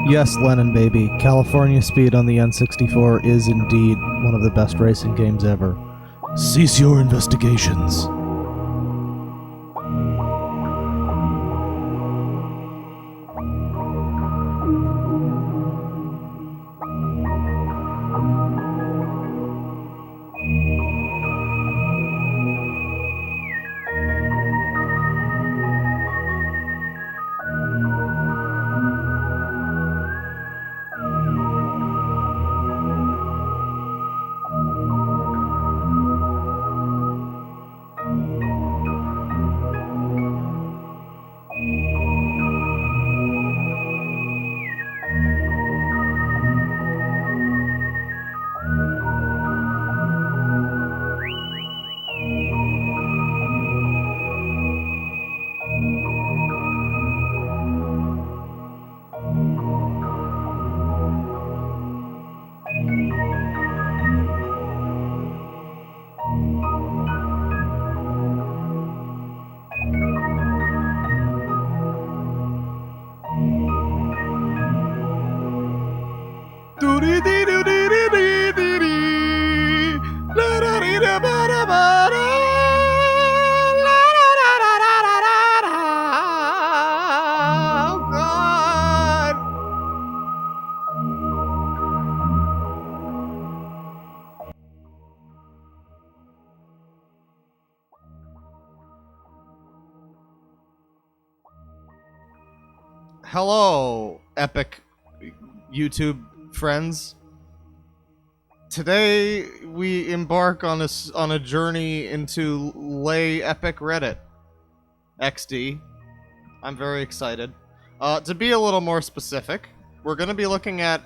Yes, Lennon baby, California Speed on the N64 is indeed one of the best racing games ever. Cease your investigations. Hello, epic YouTube friends. Today we embark on a journey into lay epic Reddit XD. I'm very excited. To be a little more specific, we're going to be looking at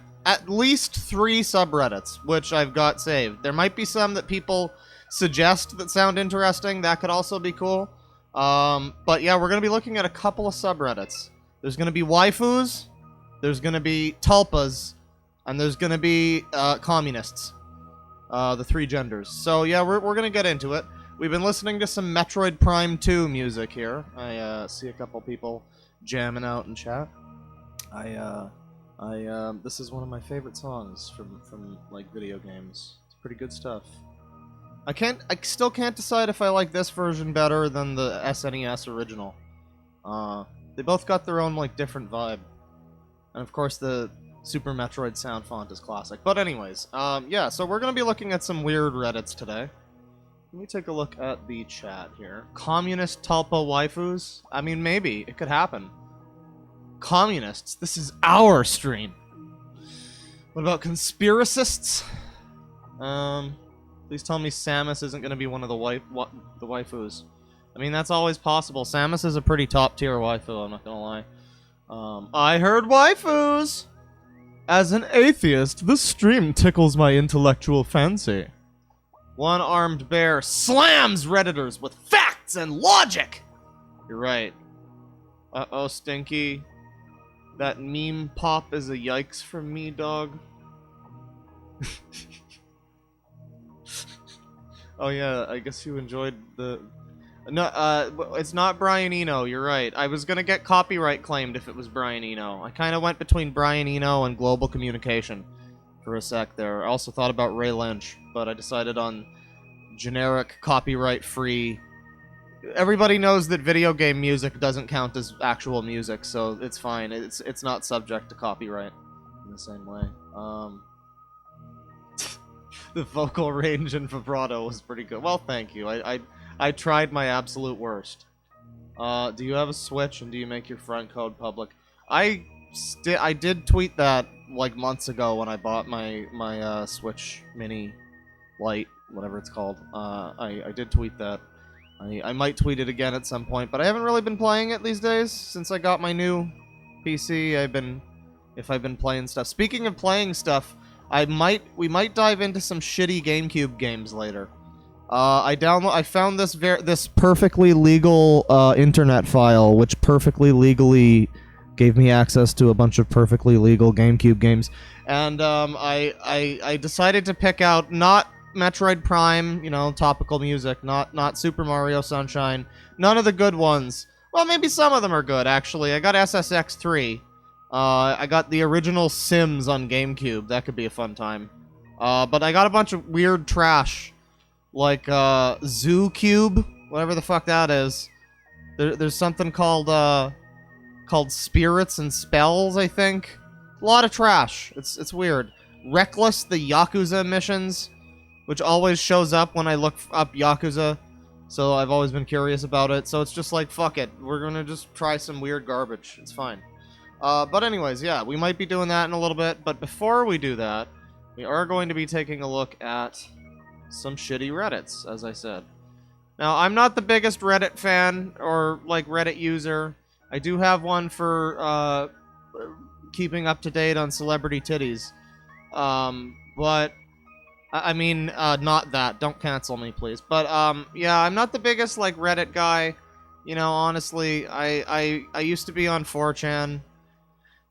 least 3 subreddits, which I've got saved. There might be some that people suggest that sound interesting. That could also be cool. But yeah, we're going to be looking at a couple of subreddits. There's going to be waifus, there's going to be tulpas, and there's going to be communists. The 3 genders. So yeah, we're going to get into it. We've been listening to some Metroid Prime 2 music here. I see a couple people jamming out in chat. This is one of my favorite songs from like video games. It's pretty good stuff. I still can't decide if I like this version better than the SNES original. They both got their own, like, different vibe. And, of course, the Super Metroid sound font is classic. But anyways, yeah, so we're going to be looking at some weird Reddits today. Let me take a look at the chat here. Communist Tulpa waifus? I mean, maybe. It could happen. Communists? This is our stream. What about conspiracists? Please tell me Samus isn't going to be one of the waifus. I mean, that's always possible. Samus is a pretty top-tier waifu, I'm not gonna lie. I heard waifus! As an atheist, this stream tickles my intellectual fancy. One-armed bear slams Redditors with facts and logic! You're right. Uh-oh, Stinky. That meme pop is a yikes from me, dog. Oh yeah, I guess you enjoyed the... No, it's not Brian Eno, you're right. I was gonna get copyright claimed if it was Brian Eno. I kinda went between Brian Eno and Global Communication for a sec there. I also thought about Ray Lynch, but I decided on generic, copyright-free... Everybody knows that video game music doesn't count as actual music, so it's fine. It's not subject to copyright in the same way. The vocal range and vibrato was pretty good. Well, thank you. I tried my absolute worst. Do you have a Switch, and do you make your friend code public? I did tweet that, like, months ago when I bought my Switch Mini Lite, whatever it's called. I did tweet that. I might tweet it again at some point, but I haven't really been playing it these days. Since I got my new PC, I've been playing stuff. Speaking of playing stuff, we might dive into some shitty GameCube games later. I found this perfectly legal internet file, which perfectly legally gave me access to a bunch of perfectly legal GameCube games, and I decided to pick out not Metroid Prime, you know, topical music, not Super Mario Sunshine, none of the good ones. Well, maybe some of them are good actually. I got SSX3, I got the original Sims on GameCube. That could be a fun time. But I got a bunch of weird trash. Like, Zoo Cube, whatever the fuck that is. There's something called Spirits and Spells, I think. A lot of trash. It's weird. Reckless, the Yakuza missions, which always shows up when I look up Yakuza. So I've always been curious about it. So it's just like, fuck it. We're gonna just try some weird garbage. It's fine. But anyways, yeah, we might be doing that in a little bit. But before we do that, we are going to be taking a look at some shitty Reddits, as I said. Now, I'm not the biggest Reddit fan or, like, Reddit user. I do have one for, keeping up to date on celebrity titties. But, I mean, not that. Don't cancel me, please. But, yeah, I'm not the biggest, like, Reddit guy. You know, honestly, I used to be on 4chan.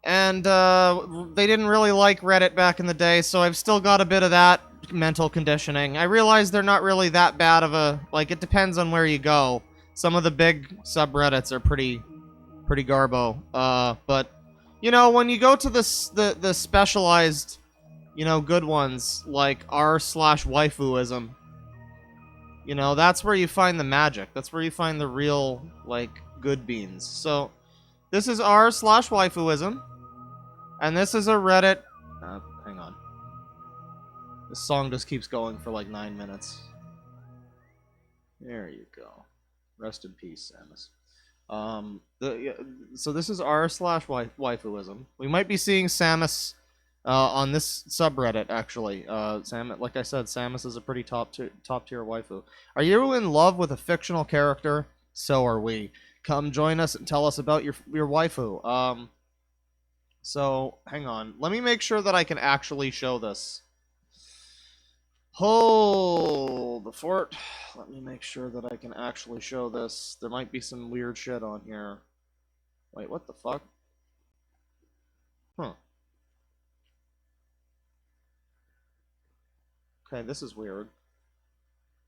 And, they didn't really like Reddit back in the day, so I've still got a bit of that mental conditioning. I realize they're not really that bad of a... Like, it depends on where you go. Some of the big subreddits are pretty garbo. But, you know, when you go to the specialized, you know, good ones, like r/waifuism, you know, that's where you find the magic. That's where you find the real, like, good beans. So, this is r/waifuism. And this is a Reddit... hang on. This song just keeps going for like 9 minutes. There you go. Rest in peace, Samus. So this is r/waifuism. We might be seeing Samus on this subreddit, actually. Like I said, Samus is a pretty top tier waifu. Are you in love with a fictional character? So are we. Come join us and tell us about your waifu. So, hang on. Let me make sure that I can actually show this. Hold the fort. Let me make sure that I can actually show this. There might be some weird shit on here. Wait, what the fuck? Huh. Okay, this is weird.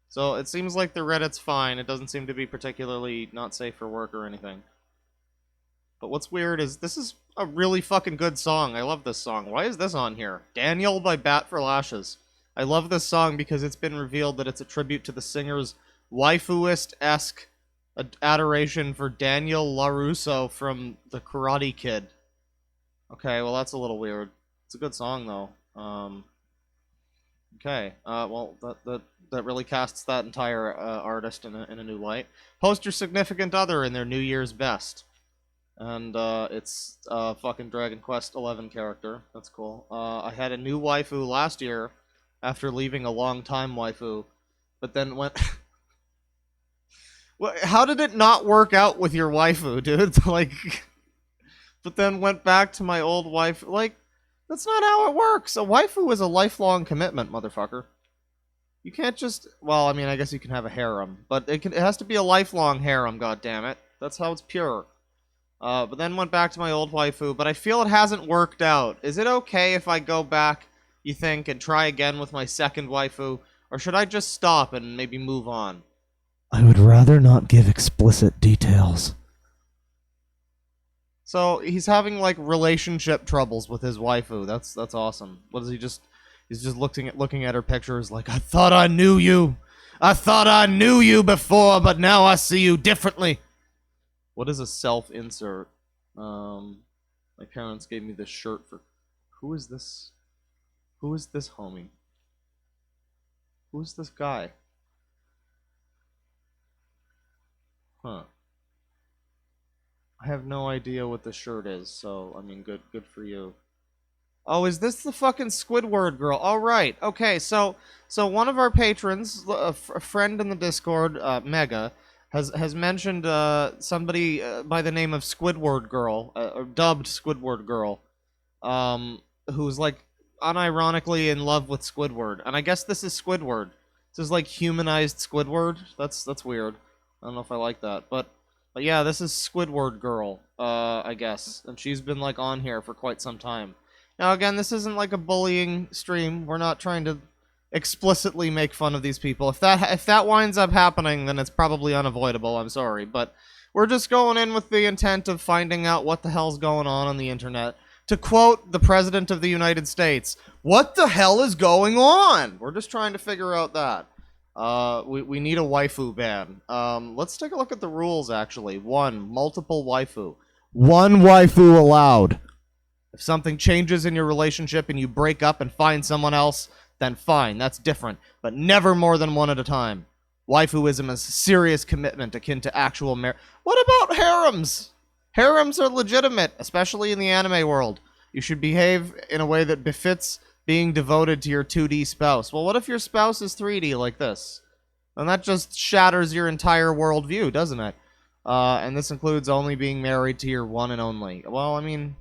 So, it seems like the Reddit's fine. It doesn't seem to be particularly not safe for work or anything. But what's weird is, this is a really fucking good song. I love this song. Why is this on here? Daniel by Bat for Lashes. I love this song because it's been revealed that it's a tribute to the singer's waifuist-esque adoration for Daniel LaRusso from The Karate Kid. Okay, well that's a little weird. It's a good song, though. Okay, well, that really casts that entire artist in a new light. Post your significant other in their New Year's best. And, it's a fucking Dragon Quest XI character. That's cool. I had a new waifu last year after leaving a long-time waifu, but then went... How did it not work out with your waifu, dude? Like... But then went back to my old waifu. Like, that's not how it works! A waifu is a lifelong commitment, motherfucker. You can't just... Well, I mean, I guess you can have a harem, but it has to be a lifelong harem, goddammit. That's how it's pure. But then went back to my old waifu, but I feel it hasn't worked out. Is it okay if I go back, you think, and try again with my second waifu? Or should I just stop and maybe move on? I would rather not give explicit details. So, he's having, like, relationship troubles with his waifu. That's awesome. What is he just... He's just looking at her pictures like, I thought I knew you! I thought I knew you before, but now I see you differently! What is a self-insert? My parents gave me this shirt for... Who is this? Who is this homie? Who is this guy? Huh. I have no idea what the shirt is, so, I mean, good for you. Oh, is this the fucking Squidward girl? Oh, right. Okay, so one of our patrons, a friend in the Discord, Mega, has mentioned somebody by the name of Squidward Girl, or dubbed Squidward Girl, who's like unironically in love with Squidward, and I guess this is Squidward. This is like humanized Squidward. That's weird. I don't know if I like that, but yeah, this is Squidward Girl, I guess, and she's been like on here for quite some time. Now again, this isn't like a bullying stream. We're not trying to explicitly make fun of these people. If that winds up happening, then it's probably unavoidable. I'm sorry, but we're just going in with the intent of finding out what the hell's going on the internet. To quote the President of the United States, what the hell is going on? We're just trying to figure out that. We need a waifu ban. Let's take a look at the rules, actually. 1, multiple waifu. 1 waifu allowed. If something changes in your relationship and you break up and find someone else, then fine, that's different. But never more than 1 at a time. Waifuism is a serious commitment akin to actual marriage. What about harems? Harems are legitimate, especially in the anime world. You should behave in a way that befits being devoted to your 2D spouse. Well, what if your spouse is 3D like this? And that just shatters your entire worldview, doesn't it? And this includes only being married to your one and only. Well, I mean,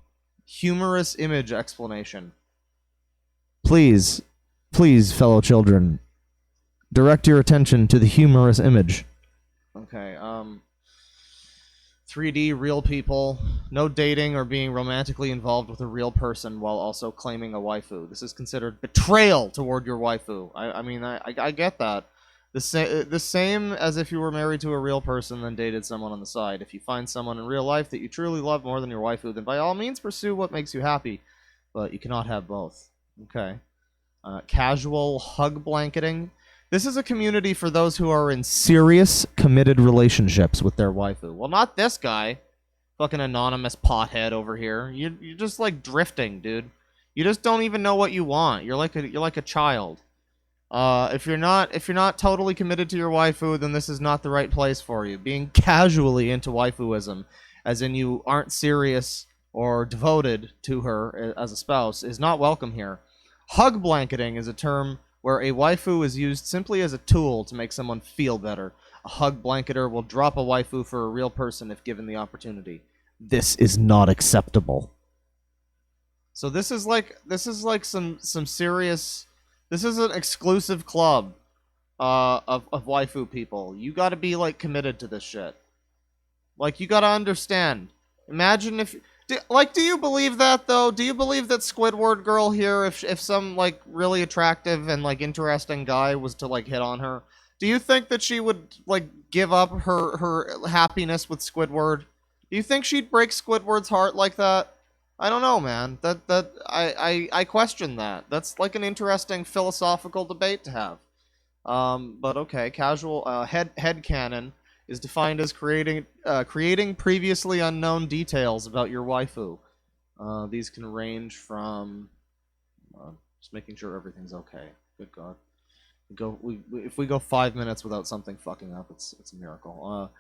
humorous image explanation. Please, fellow children, direct your attention to the humorous image. Okay, 3D, real people, no dating or being romantically involved with a real person while also claiming a waifu. This is considered betrayal toward your waifu. I mean, I get that. The same as if you were married to a real person then dated someone on the side. If you find someone in real life that you truly love more than your waifu, then by all means pursue what makes you happy. But you cannot have both. Okay. Casual hug blanketing. This is a community for those who are in serious, committed relationships with their waifu. Well, not this guy. Fucking anonymous pothead over here. You're just like drifting, dude. You just don't even know what you want. You're like a child. If you're not totally committed to your waifu, then this is not the right place for you. Being casually into waifuism, as in you aren't serious or devoted to her as a spouse, is not welcome here. Hug blanketing is a term where a waifu is used simply as a tool to make someone feel better. A hug blanketer will drop a waifu for a real person if given the opportunity. This is not acceptable. So this is like some serious. This is an exclusive club of waifu people. You got to be like committed to this shit. Like you got to understand. Imagine if. Do you believe that, though? Do you believe that Squidward girl here, if some, like, really attractive and, like, interesting guy was to, like, hit on her, do you think that she would, like, give up her happiness with Squidward? Do you think she'd break Squidward's heart like that? I don't know, man. I question that. That's, like, an interesting philosophical debate to have. But, okay, casual, headcanon is defined as creating previously unknown details about your waifu. These can range from just making sure everything's okay. Good God, if we go 5 minutes without something fucking up, it's a miracle.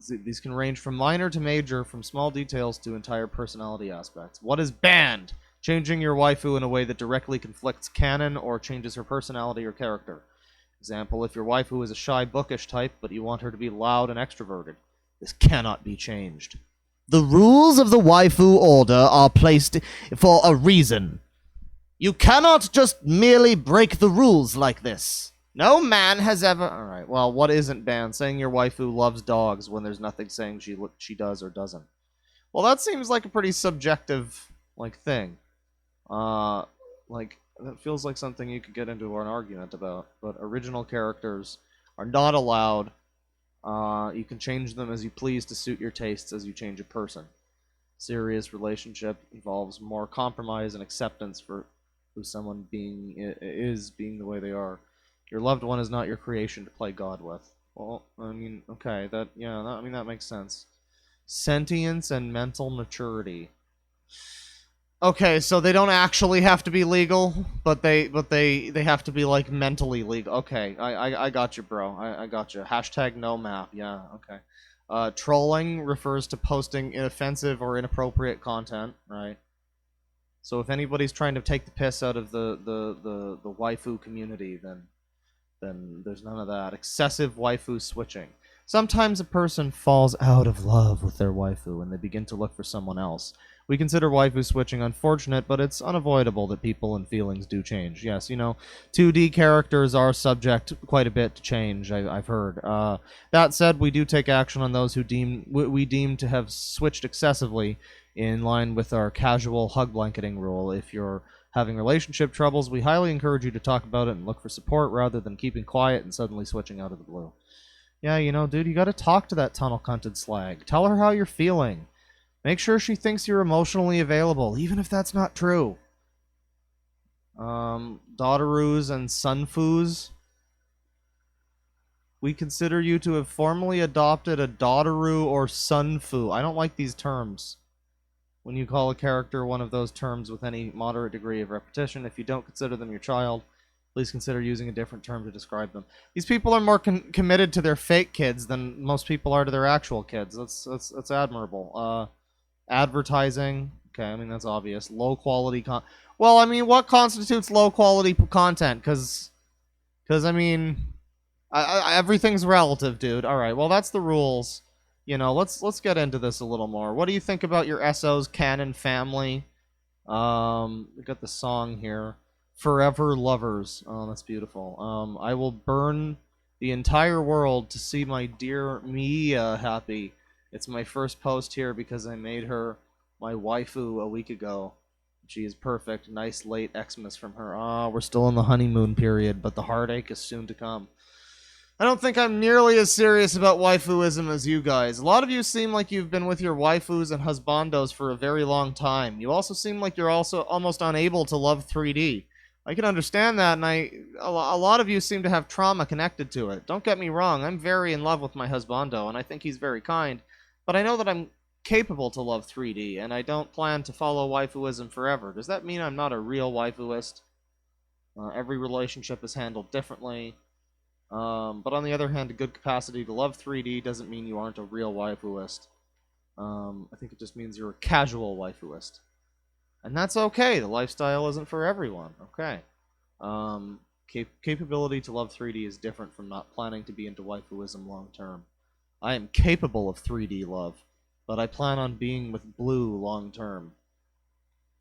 These can range from minor to major, from small details to entire personality aspects. What is banned? Changing your waifu in a way that directly conflicts canon or changes her personality or character. Example, if your waifu is a shy, bookish type, but you want her to be loud and extroverted. This cannot be changed. The rules of the waifu order are placed for a reason. You cannot just merely break the rules like this. No man has ever... Alright, well, what isn't banned? Saying your waifu loves dogs when there's nothing saying she does or doesn't. Well, that seems like a pretty subjective, like, thing. That feels like something you could get into an argument about. But original characters are not allowed. You can change them as you please to suit your tastes as you change a person. Serious relationship involves more compromise and acceptance for who someone is being the way they are. Your loved one is not your creation to play God with. Well, I mean, okay, that makes sense. Sentience and mental maturity. Okay, so they don't actually have to be legal, but they have to be like mentally legal. Okay, I got you, bro. I got you. Hashtag no map. Yeah, okay. Trolling refers to posting inoffensive or inappropriate content, right? So if anybody's trying to take the piss out of the waifu community, then there's none of that. Excessive waifu switching. Sometimes a person falls out of love with their waifu and they begin to look for someone else. We consider waifu switching unfortunate, but it's unavoidable that people and feelings do change. Yes, 2D characters are subject quite a bit to change, I've heard. That said, we do take action on those who we deem to have switched excessively in line with our casual hug blanketing rule. If you're having relationship troubles, we highly encourage you to talk about it and look for support rather than keeping quiet and suddenly switching out of the blue. Yeah, dude, you gotta talk to that tunnel-cunted slag. Tell her how you're feeling. Make sure she thinks you're emotionally available, even if that's not true. Daughteroos and Sunfoos. We consider you to have formally adopted a Daughteru or Sunfu. I don't like these terms. When you call a character one of those terms with any moderate degree of repetition, if you don't consider them your child, please consider using a different term to describe them. These people are more committed to their fake kids than most people are to their actual kids. That's admirable. Advertising. Okay, I mean, that's obvious. Low quality well, I mean, what constitutes low quality content? Because I mean, everything's relative, dude. All right, well, that's the rules. You know, let's get into this a little more. What do you think about your SOS Cannon Family? We got the song here. Forever Lovers. Oh, that's beautiful. I will burn the entire world to see my dear Mia happy. It's my first post here because I made her my waifu a week ago. She is perfect. Nice late Xmas from her. Ah, we're still in the honeymoon period, but the heartache is soon to come. I don't think I'm nearly as serious about waifuism as you guys. A lot of you seem like you've been with your waifus and husbandos for a very long time. You also seem like you're also almost unable to love 3D. I can understand that, and a lot of you seem to have trauma connected to it. Don't get me wrong, I'm very in love with my husbando, and I think he's very kind, but I know that I'm capable to love 3D, and I don't plan to follow waifuism forever. Does that mean I'm not a real waifuist? Every relationship is handled differently. But on the other hand, a good capacity to love 3D doesn't mean you aren't a real waifuist. I think it just means you're a casual waifuist. And that's okay, the lifestyle isn't for everyone, okay. Capability to love 3D is different from not planning to be into waifuism long term. I am capable of 3D love, but I plan on being with Blue long term.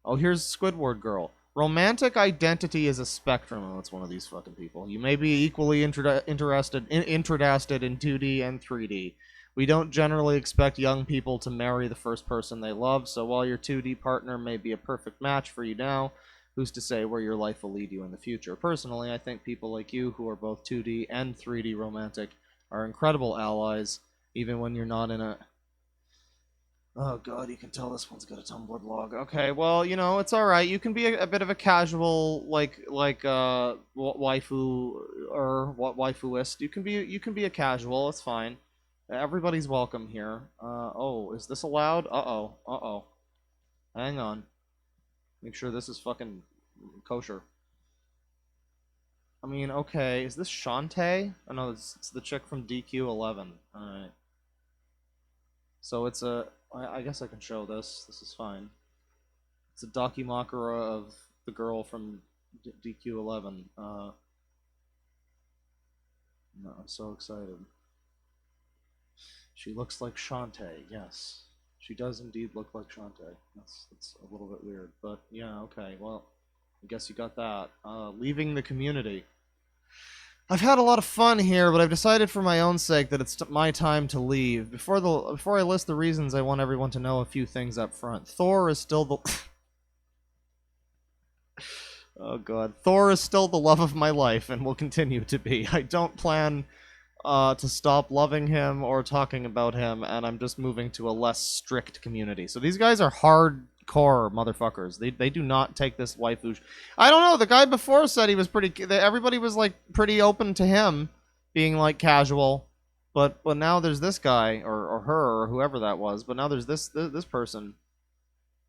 Oh, here's Squidward Girl. Romantic identity is a spectrum. Oh, it's one of these fucking people. You may be equally interested in 2D and 3D. We don't generally expect young people to marry the first person they love, so while your 2D partner may be a perfect match for you now, who's to say where your life will lead you in the future? Personally, I think people like you, who are both 2D and 3D romantic, are incredible allies, even when you're not in a... Oh god, you can tell this one's got a Tumblr blog. Okay, well, you know, it's alright. You can be a bit of a casual, waifu, or waifuist. You can be a casual, it's fine. Everybody's welcome here. Oh, is this allowed? Uh-oh. Hang on. Make sure this is fucking kosher. I mean, okay, is this Shantae? Oh no, it's the chick from DQ11. Alright. So it's a... I guess I can show this. This is fine. It's a Dakimakura of the girl from DQ11. No, I'm so excited. She looks like Shantae, yes. She does indeed look like Shantae. That's a little bit weird, but yeah, okay, well, I guess you got that. Leaving the community. I've had a lot of fun here, but I've decided for my own sake that it's my time to leave. Before I list the reasons, I want everyone to know a few things up front. Thor is still the... Oh god. Thor is still the love of my life, and will continue to be. I don't plan to stop loving him or talking about him, and I'm just moving to a less strict community. So these guys are hardcore motherfuckers. They do not take this waifu. I don't know. The guy before said he was pretty. Everybody was like pretty open to him being like casual, but now there's this guy or her or whoever that was. But now there's this person.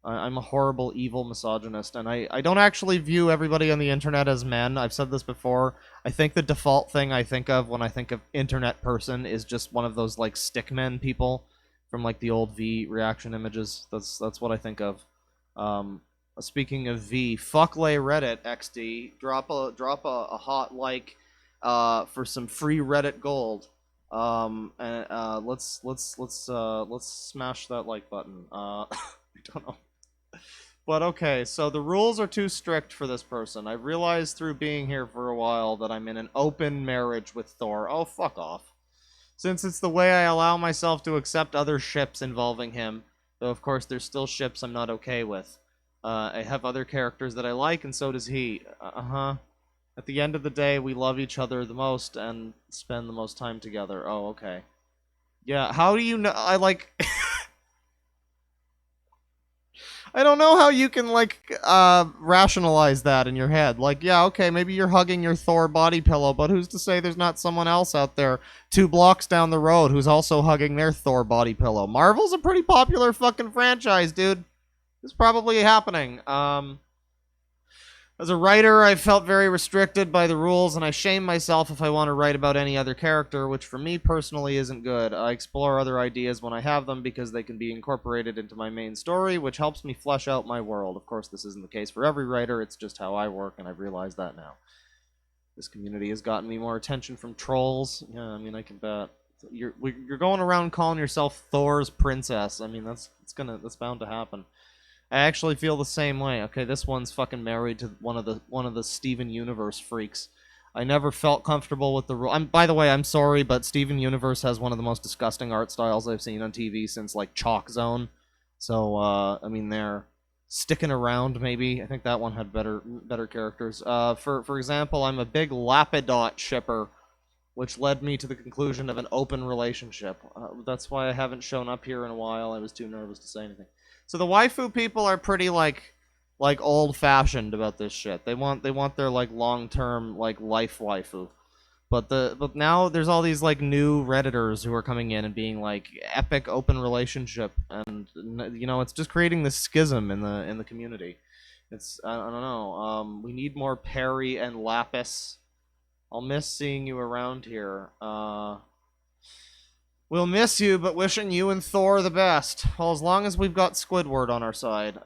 I'm a horrible, evil misogynist, and I don't actually view everybody on the internet as men. I've said this before. I think the default thing I think of when I think of internet person is just one of those, like, stickmen people from, like, the old V reaction images. That's what I think of. Speaking of V, fuck lay Reddit, XD. Drop a hot like for some free Reddit gold. Let's smash that like button. I don't know. But okay, so the rules are too strict for this person. I've realized through being here for a while that I'm in an open marriage with Thor. Oh, fuck off. Since it's the way I allow myself to accept other ships involving him, though of course there's still ships I'm not okay with. I have other characters that I like, and so does he. At the end of the day, we love each other the most and spend the most time together. Oh, okay. Yeah, how do you know? I like... I don't know how you can, like, rationalize that in your head. Like, yeah, okay, maybe you're hugging your Thor body pillow, but who's to say there's not someone else out there 2 blocks down the road who's also hugging their Thor body pillow? Marvel's a pretty popular fucking franchise, dude. It's probably happening. As a writer, I felt very restricted by the rules, and I shame myself if I want to write about any other character, which for me personally isn't good. I explore other ideas when I have them because they can be incorporated into my main story, which helps me flesh out my world. Of course, this isn't the case for every writer, it's just how I work, and I've realized that now. This community has gotten me more attention from trolls. Yeah, I mean, I can bet. You're going around calling yourself Thor's princess. I mean, that's bound to happen. I actually feel the same way. Okay, this one's fucking married to one of the Steven Universe freaks. I never felt comfortable with the rule. By the way, I'm sorry, but Steven Universe has one of the most disgusting art styles I've seen on TV since, like, Chalk Zone. So, I mean, they're sticking around, maybe. I think that one had better characters. For example, I'm a big Lapidot shipper, which led me to the conclusion of an open relationship. That's why I haven't shown up here in a while. I was too nervous to say anything. So the waifu people are pretty like old-fashioned about this shit. They want their, like, long-term, like, life waifu. But now there's all these, like, new redditors who are coming in and being like epic open relationship, and you know, it's just creating this schism in the community. It's I don't know. We need more Perry and Lapis. I'll miss seeing you around here. We'll miss you, but wishing you and Thor the best. Well, as long as we've got Squidward on our side.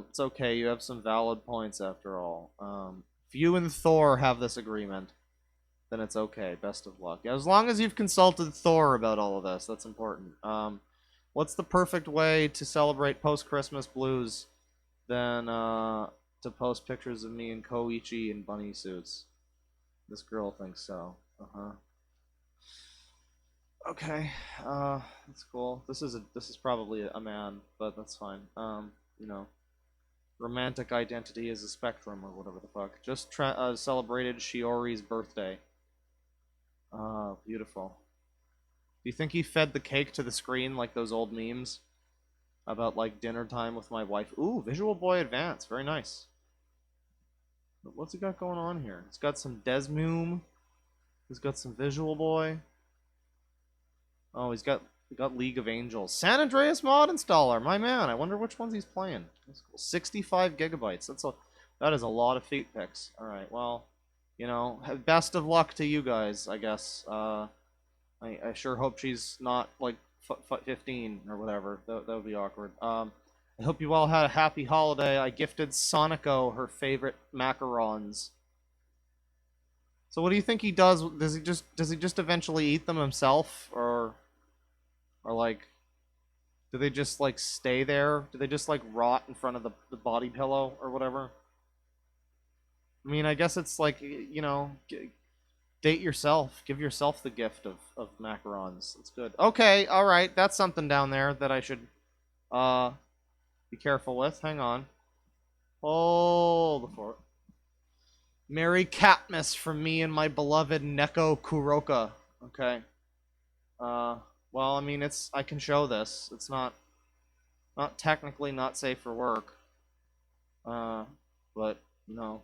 It's okay, you have some valid points after all. If you and Thor have this agreement, then it's okay. Best of luck. Yeah, as long as you've consulted Thor about all of this, that's important. What's the perfect way to celebrate post-Christmas blues than to post pictures of me and Koichi in bunny suits? This girl thinks so. Okay, that's cool. This is probably a man, but that's fine. You know, romantic identity is a spectrum or whatever the fuck. Just celebrated Shiori's birthday. Beautiful. Do you think he fed the cake to the screen like those old memes about, like, dinner time with my wife? Ooh, Visual Boy Advance, very nice. What's he got going on here? He's got some Desmoom. He's got some Visual Boy. Oh, he's got League of Angels. San Andreas mod installer, my man. I wonder which ones he's playing. That's cool. 65 gigabytes. That is a lot of feet pics. All right, well, you know, best of luck to you guys, I guess. I sure hope she's not, like, 15 or whatever. That would be awkward. I hope you all had a happy holiday. I gifted Sonico her favorite macarons. So what do you think he does? Does he just eventually eat them himself, or like, do they just, like, stay there? Do they just, like, rot in front of the body pillow or whatever? I mean, I guess it's like, you know, date yourself. Give yourself the gift of macarons. That's good. Okay, alright, that's something down there that I should be careful with. Hang on. Hold the fort. Merry Catmas from me and my beloved Neko Kuroka. Okay. Well, I mean, I can show this. It's not technically not safe for work. But, you know,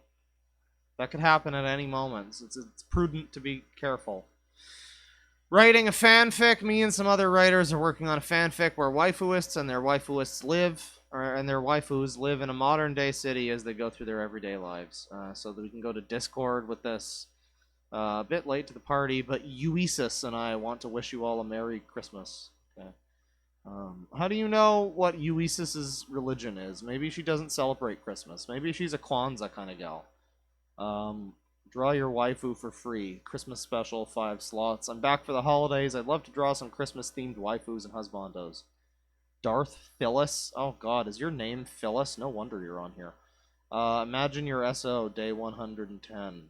that could happen at any moment. It's prudent to be careful. Writing a fanfic. Me and some other writers are working on a fanfic where waifuists and their waifuists and their waifus live in a modern-day city as they go through their everyday lives. So that we can go to Discord with this. A bit late to the party, but Uisis and I want to wish you all a Merry Christmas. Okay. How do you know what Uisis's religion is? Maybe she doesn't celebrate Christmas. Maybe she's a Kwanzaa kind of gal. Draw your waifu for free. Christmas special, 5 slots. I'm back for the holidays. I'd love to draw some Christmas-themed waifus and husbandos. Darth Phyllis? Oh god, is your name Phyllis? No wonder you're on here. Imagine your SO, day 110.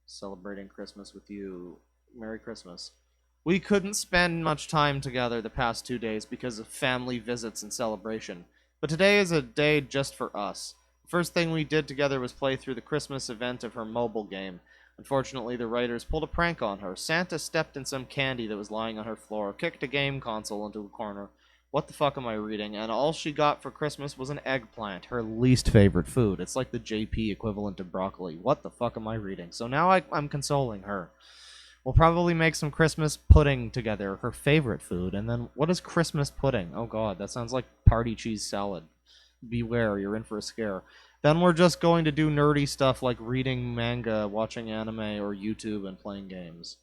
Celebrating Christmas with you. Merry Christmas. We couldn't spend much time together the past 2 days because of family visits and celebration. But today is a day just for us. The first thing we did together was play through the Christmas event of her mobile game. Unfortunately, the writers pulled a prank on her. Santa stepped in some candy that was lying on her floor, kicked a game console into a corner, What the fuck am I reading? And all she got for Christmas was an eggplant, her least favorite food. It's like the JP equivalent of broccoli. What the fuck am I reading? So now I'm consoling her. We'll probably make some Christmas pudding together, her favorite food. And then, what is Christmas pudding? Oh god, that sounds like party cheese salad. Beware, you're in for a scare. Then we're just going to do nerdy stuff like reading manga, watching anime, or YouTube, and playing games.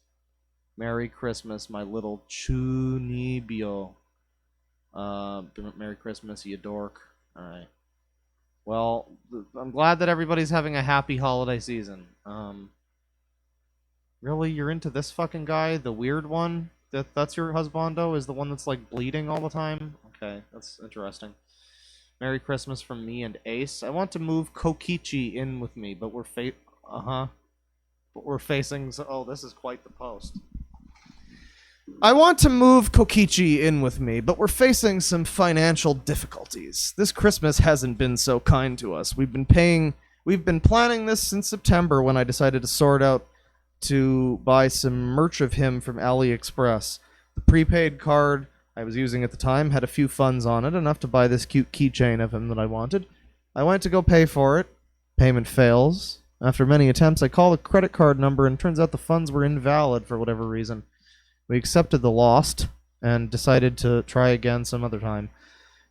Merry Christmas, my little Chunibyo. Merry Christmas, you dork. Alright. Well, I'm glad that everybody's having a happy holiday season. Really? You're into this fucking guy? The weird one? That's your husbando? Is the one that's, like, bleeding all the time? Okay, that's interesting. Merry Christmas from me and Ace. I want to move Kokichi in with me, but we're But we're facing... Oh, this is quite the post. I want to move Kokichi in with me, but we're facing some financial difficulties. This Christmas hasn't been so kind to us. We've been planning this since September when I decided to sort out to buy some merch of him from AliExpress. The prepaid card I was using at the time had a few funds on it, enough to buy this cute keychain of him that I wanted. I went to go pay for it. Payment fails. After many attempts, I call the credit card number, and it turns out the funds were invalid for whatever reason. We accepted the lost and decided to try again some other time.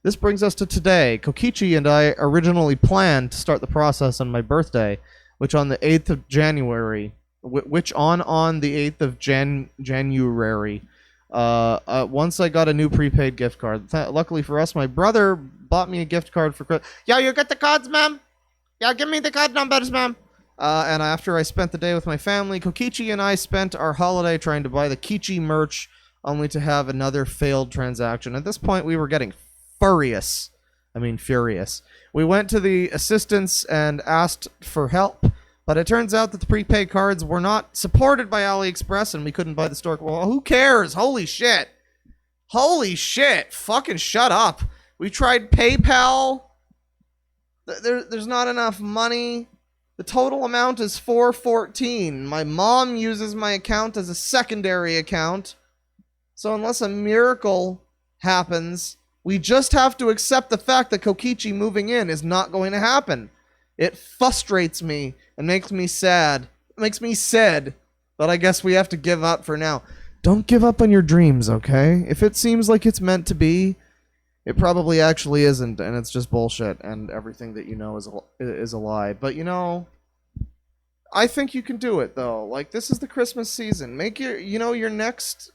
This brings us to today. Kokichi and I originally planned to start the process on my birthday, which on the 8th of January, once I got a new prepaid gift card. Luckily for us, my brother bought me a gift card for Christmas. Yo, you got the cards, ma'am? Yeah, give me the card numbers, ma'am. And after I spent the day with my family, Kokichi and I spent our holiday trying to buy the Kichi merch, only to have another failed transaction. At this point, we were getting furious. We went to the assistants and asked for help, but it turns out that the prepaid cards were not supported by AliExpress, and we couldn't buy the store. Well, who cares? Holy shit. Holy shit. Fucking shut up. We tried PayPal. There's not enough money. The total amount is $414. My mom uses my account as a secondary account. So unless a miracle happens, we just have to accept the fact that Kokichi moving in is not going to happen. It frustrates me and makes me sad. It makes me sad, but I guess we have to give up for now. Don't give up on your dreams, okay? If it seems like it's meant to be, it probably actually isn't, and it's just bullshit, and everything that you know is a lie. But, you know, I think you can do it, though. Like, this is the Christmas season. Make your next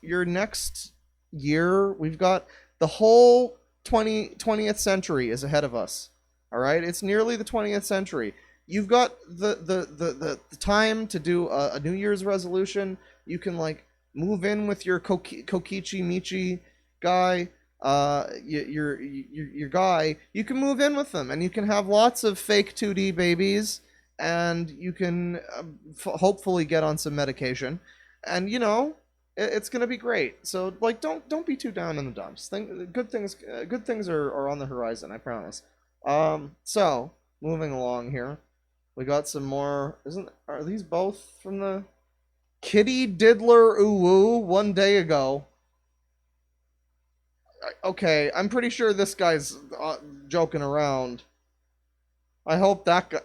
year, we've got the whole 20th century is ahead of us. All right? It's nearly the 20th century. You've got the time to do a New Year's resolution. You can, like, move in with your Kokichi Michi guy. Your guy, you can move in with them, and you can have lots of fake 2D babies, and you can hopefully get on some medication, and you know it's gonna be great. So like, don't be too down in the dumps. Good things are on the horizon. I promise. So moving along here, we got some more. Are these both from the Kitty Diddler Uwu one day ago? Okay, I'm pretty sure this guy's joking around. I hope that guy...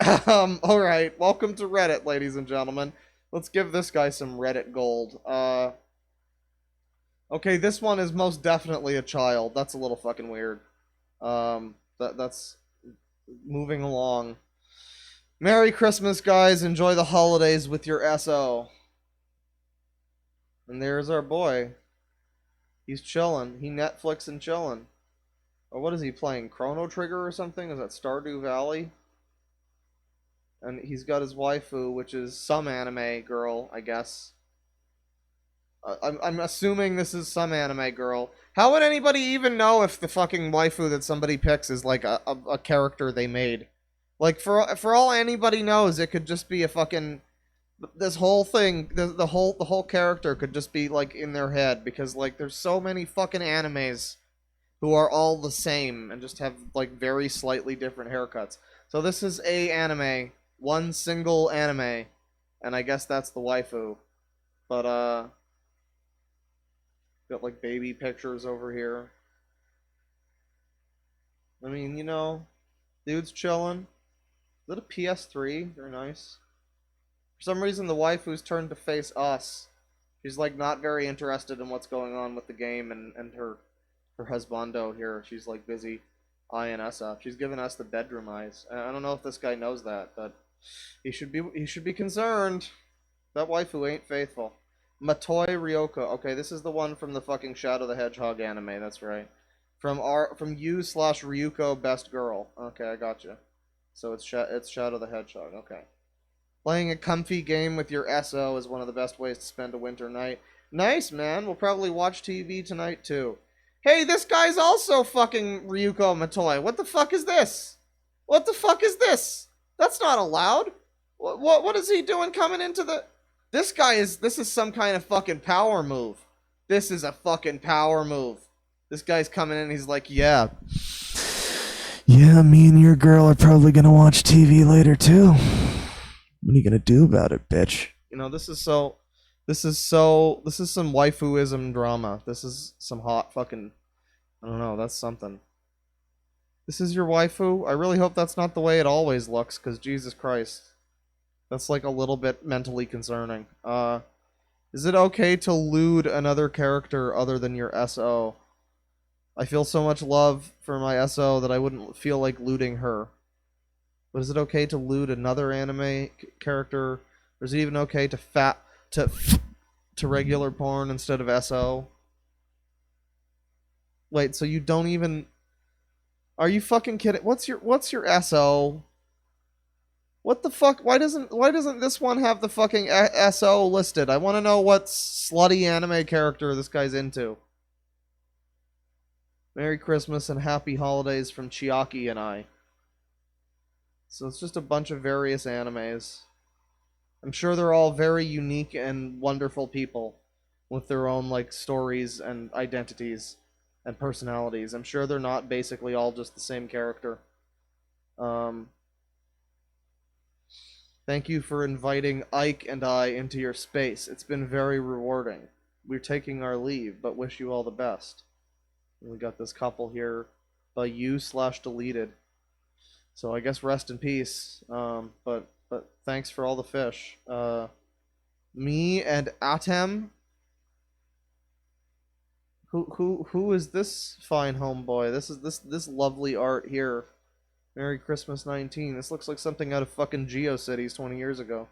Alright, welcome to Reddit, ladies and gentlemen. Let's give this guy some Reddit gold. Okay, this one is most definitely a child. That's a little fucking weird. That's... Moving along. Merry Christmas, guys. Enjoy the holidays with your SO. And there's our boy. He's chillin'. He Netflix and chillin'. Or what is he playing? Chrono Trigger or something? Is that Stardew Valley? And he's got his waifu, which is some anime girl, I guess. I'm assuming this is some anime girl. How would anybody even know if the fucking waifu that somebody picks is like a character they made? Like, for all anybody knows, it could just be a fucking... This whole thing, the whole character could just be, like, in their head, because, like, there's so many fucking animes who are all the same, and just have, like, very slightly different haircuts. So this is a anime, one single anime, and I guess that's the waifu. But, got, like, baby pictures over here. I mean, you know, dude's chilling. Is that a PS3? Very nice. For some reason, the waifu's turned to face us. She's like not very interested in what's going on with the game and her husbando here. She's like busy eyeing us up. She's giving us the bedroom eyes. I don't know if this guy knows that, but he should be concerned. That waifu ain't faithful. Matoi Ryoko. Okay, this is the one from the fucking Shadow the Hedgehog anime. That's right. From you/Ryuko Best Girl. Okay, I gotcha. So it's Shadow the Hedgehog. Okay. Playing a comfy game with your SO is one of the best ways to spend a winter night. Nice, man. We'll probably watch TV tonight, too. Hey, this guy's also fucking Ryuko Matoi. What the fuck is this? What the fuck is this? That's not allowed. What is he doing coming into the... This is some kind of fucking power move. This is a fucking power move. This guy's coming in, he's like, yeah. Yeah, me and your girl are probably gonna watch TV later, too. What are you gonna do about it, bitch? You know, this is some waifuism drama. This is some hot fucking, I don't know, that's something. This is your waifu? I really hope that's not the way it always looks, because Jesus Christ. That's like a little bit mentally concerning. Is it okay to lewd another character other than your SO? I feel so much love for my SO that I wouldn't feel like lewding her. But is it okay to lewd another anime character? Or is it even okay to regular porn instead of SO? Wait, so you don't even... Are you fucking kidding? What's your SO? What the fuck? Why doesn't this one have the fucking SO listed? I want to know what slutty anime character this guy's into. Merry Christmas and Happy Holidays from Chiaki and I. So it's just a bunch of various animes. I'm sure they're all very unique and wonderful people with their own like stories and identities and personalities. I'm sure they're not basically all just the same character. Thank you for inviting Ike and I into your space. It's been very rewarding. We're taking our leave, but wish you all the best. And we got this couple here by you/deleted. So I guess rest in peace. But thanks for all the fish. Me and Atem. Who is this fine homeboy? This lovely art here. Merry Christmas 19. This looks like something out of fucking GeoCities 20 years ago.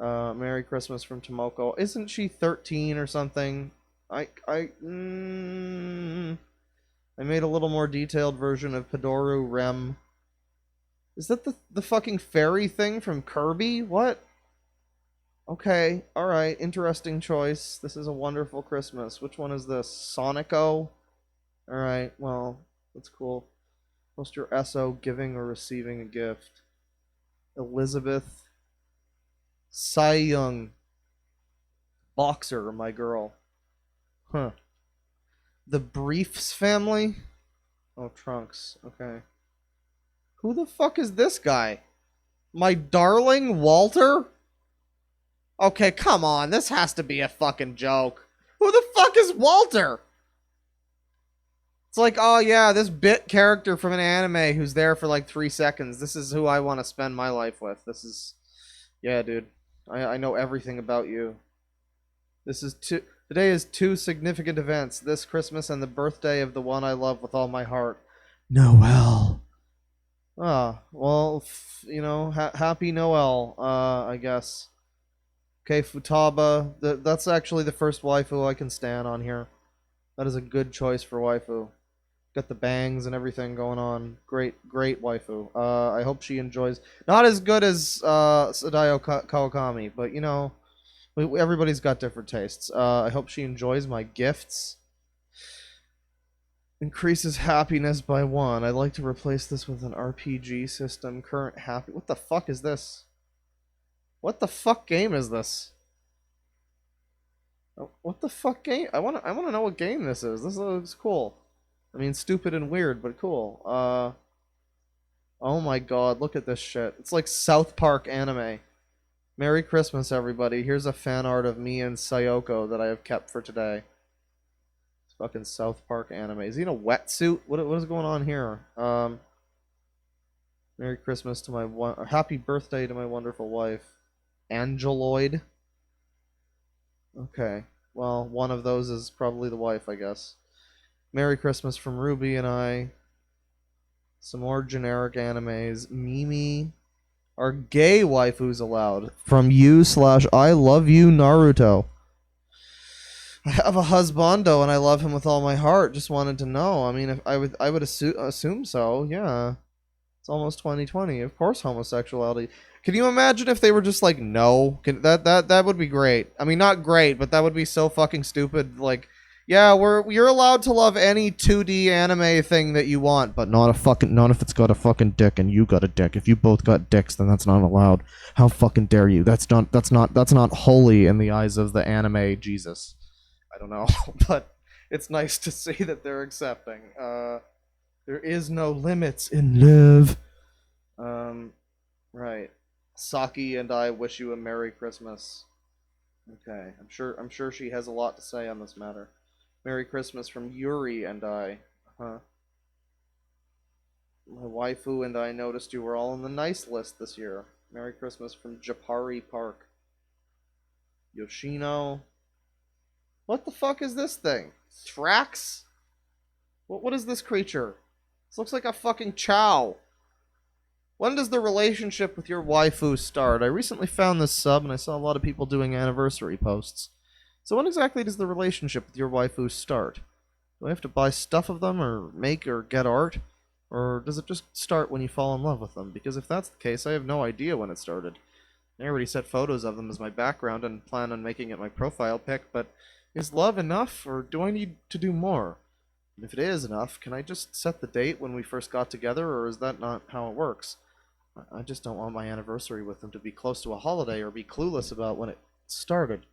Merry Christmas from Tomoko. Isn't she 13 or something? I made a little more detailed version of Padoru Rem. Is that the fucking fairy thing from Kirby? What? Okay, alright, interesting choice. This is a wonderful Christmas. Which one is this? Sonico? Alright, well, that's cool. Post your SO giving or receiving a gift. Elizabeth Young. Boxer, my girl. Huh. The Briefs family? Oh, Trunks. Okay. Who the fuck is this guy? My darling Walter? Okay, come on. This has to be a fucking joke. Who the fuck is Walter? It's like, oh yeah, this bit character from an anime who's there for like 3 seconds. This is who I want to spend my life with. This is... Yeah, dude. I know everything about you. Today is 2 significant events. This Christmas and the birthday of the one I love with all my heart. Noel. Ah, well, you know, happy Noel, I guess. Okay, Futaba. That's actually the first waifu I can stand on here. That is a good choice for waifu. Got the bangs and everything going on. Great waifu. I hope she enjoys... Not as good as Sadayo Kawakami, but, you know, everybody's got different tastes. I hope she enjoys my gifts. Increases happiness by 1. I'd like to replace this with an RPG system. Current happy... What the fuck is this? What the fuck game is this? Oh, what the fuck game? I wanna know what game this is. This looks cool. I mean, stupid and weird, but cool. Oh my god, look at this shit. It's like South Park anime. Merry Christmas, everybody. Here's a fan art of me and Sayoko that I have kept for today. Fucking South Park anime. Is he in a wetsuit? What is going on here? Merry Christmas to my happy birthday to my wonderful wife, Angeloid. Okay, well, one of those is probably the wife, I guess. Merry Christmas from Ruby and I. Some more generic animes. Mimi. Are gay waifus allowed? From you/I love you, Naruto. I have a husbando and I love him with all my heart. Just wanted to know. I mean, if I would assume so. Yeah. It's almost 2020. Of course, homosexuality. Can you imagine if they were just like, no? That would be great. I mean, not great, but that would be so fucking stupid. Like, yeah, you're allowed to love any 2D anime thing that you want, but not if it's got a fucking dick and you got a dick. If you both got dicks, then that's not allowed. How fucking dare you? That's not holy in the eyes of the anime Jesus. I don't know, but it's nice to see that they're accepting. There is no limits in love. Right. Saki and I wish you a Merry Christmas. Okay, I'm sure she has a lot to say on this matter. Merry Christmas from Youre and I. My waifu and I noticed you were all on the nice list this year. Merry Christmas from Japari Park. Yoshino. What the fuck is this thing? Thrax? What is this creature? This looks like a fucking chow. When does the relationship with your waifu start? I recently found this sub and I saw a lot of people doing anniversary posts. So when exactly does the relationship with your waifu start? Do I have to buy stuff of them or make or get art? Or does it just start when you fall in love with them? Because if that's the case, I have no idea when it started. I already set photos of them as my background and plan on making it my profile pic, but is love enough or do I need to do more? And if it is enough, can I just set the date when we first got together or is that not how it works? I just don't want my anniversary with them to be close to a holiday or be clueless about when it started.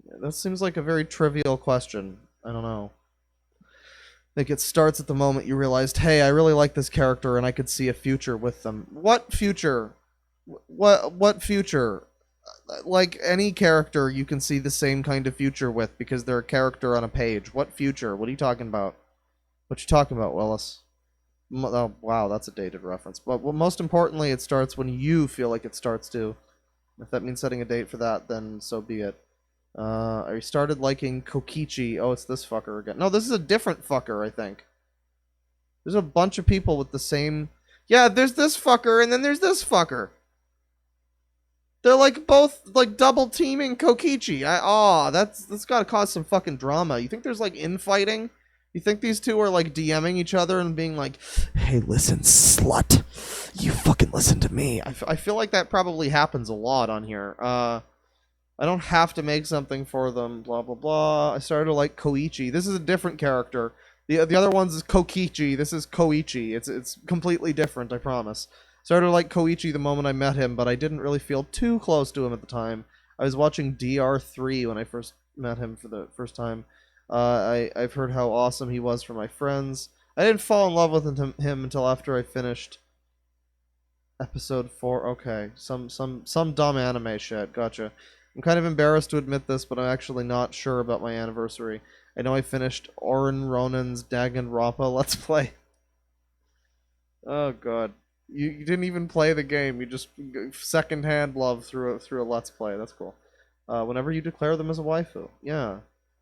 Yeah, that seems like a very trivial question. I don't know. Like it starts at the moment you realized, hey, I really like this character and I could see a future with them. What future? What future? Like any character you can see the same kind of future with because they're a character on a page. What future? What are you talking about? What you talking about, Willis? Oh, wow, that's a dated reference. But well, most importantly, it starts when you feel like it starts to. If that means setting a date for that, then so be it. I started liking Kokichi. Oh, it's this fucker again. No, this is a different fucker, I think. There's a bunch of people with the same... Yeah, there's this fucker, and then there's this fucker. They're like both like double teaming Kokichi. That's gotta cause some fucking drama. You think there's like infighting? You think these two are like DMing each other and being like, hey, listen, slut. You fucking listen to me. I feel like that probably happens a lot on here. I don't have to make something for them, blah, blah, blah. I started to like Koichi. This is a different character. The other one's is Kokichi. This is Koichi. It's completely different, I promise. Started to like Koichi the moment I met him, but I didn't really feel too close to him at the time. I was watching DR3 when I first met him for the first time. I've heard how awesome he was for my friends. I didn't fall in love with him until after I finished episode 4. Okay, some dumb anime shit. Gotcha. I'm kind of embarrassed to admit this, but I'm actually not sure about my anniversary. I know I finished Oren Ronan's Danganronpa Let's Play. Oh god. You didn't even play the game. You just secondhand love through a Let's Play. That's cool. Whenever you declare them as a waifu. Yeah.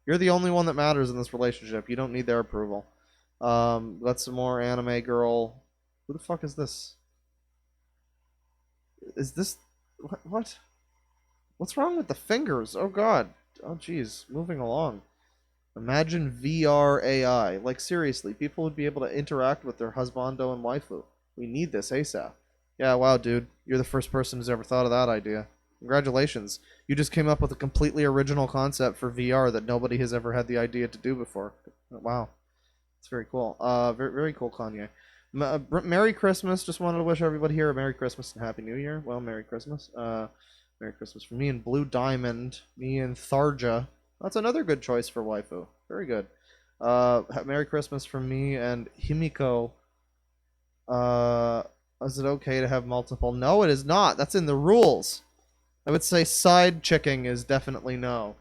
You're the only one that matters in this relationship. You don't need their approval. Got some more anime girl. Who the fuck is this? Is this... What? What's wrong with the fingers? Oh god. Oh jeez. Moving along. Imagine VR AI. Like seriously, people would be able to interact with their husbando and waifu. We need this ASAP. Yeah, wow, dude. You're the first person who's ever thought of that idea. Congratulations. You just came up with a completely original concept for VR that nobody has ever had the idea to do before. Wow. It's very cool. Very, very cool, Kanye. Merry Christmas. Just wanted to wish everybody here a Merry Christmas and Happy New Year. Well, Merry Christmas. Merry Christmas for me and Blue Diamond. Me and Tharja. That's another good choice for waifu. Very good. Merry Christmas from me and Himiko. Is it okay to have multiple? No, it is not. That's in the rules. I would say side chicking is definitely no.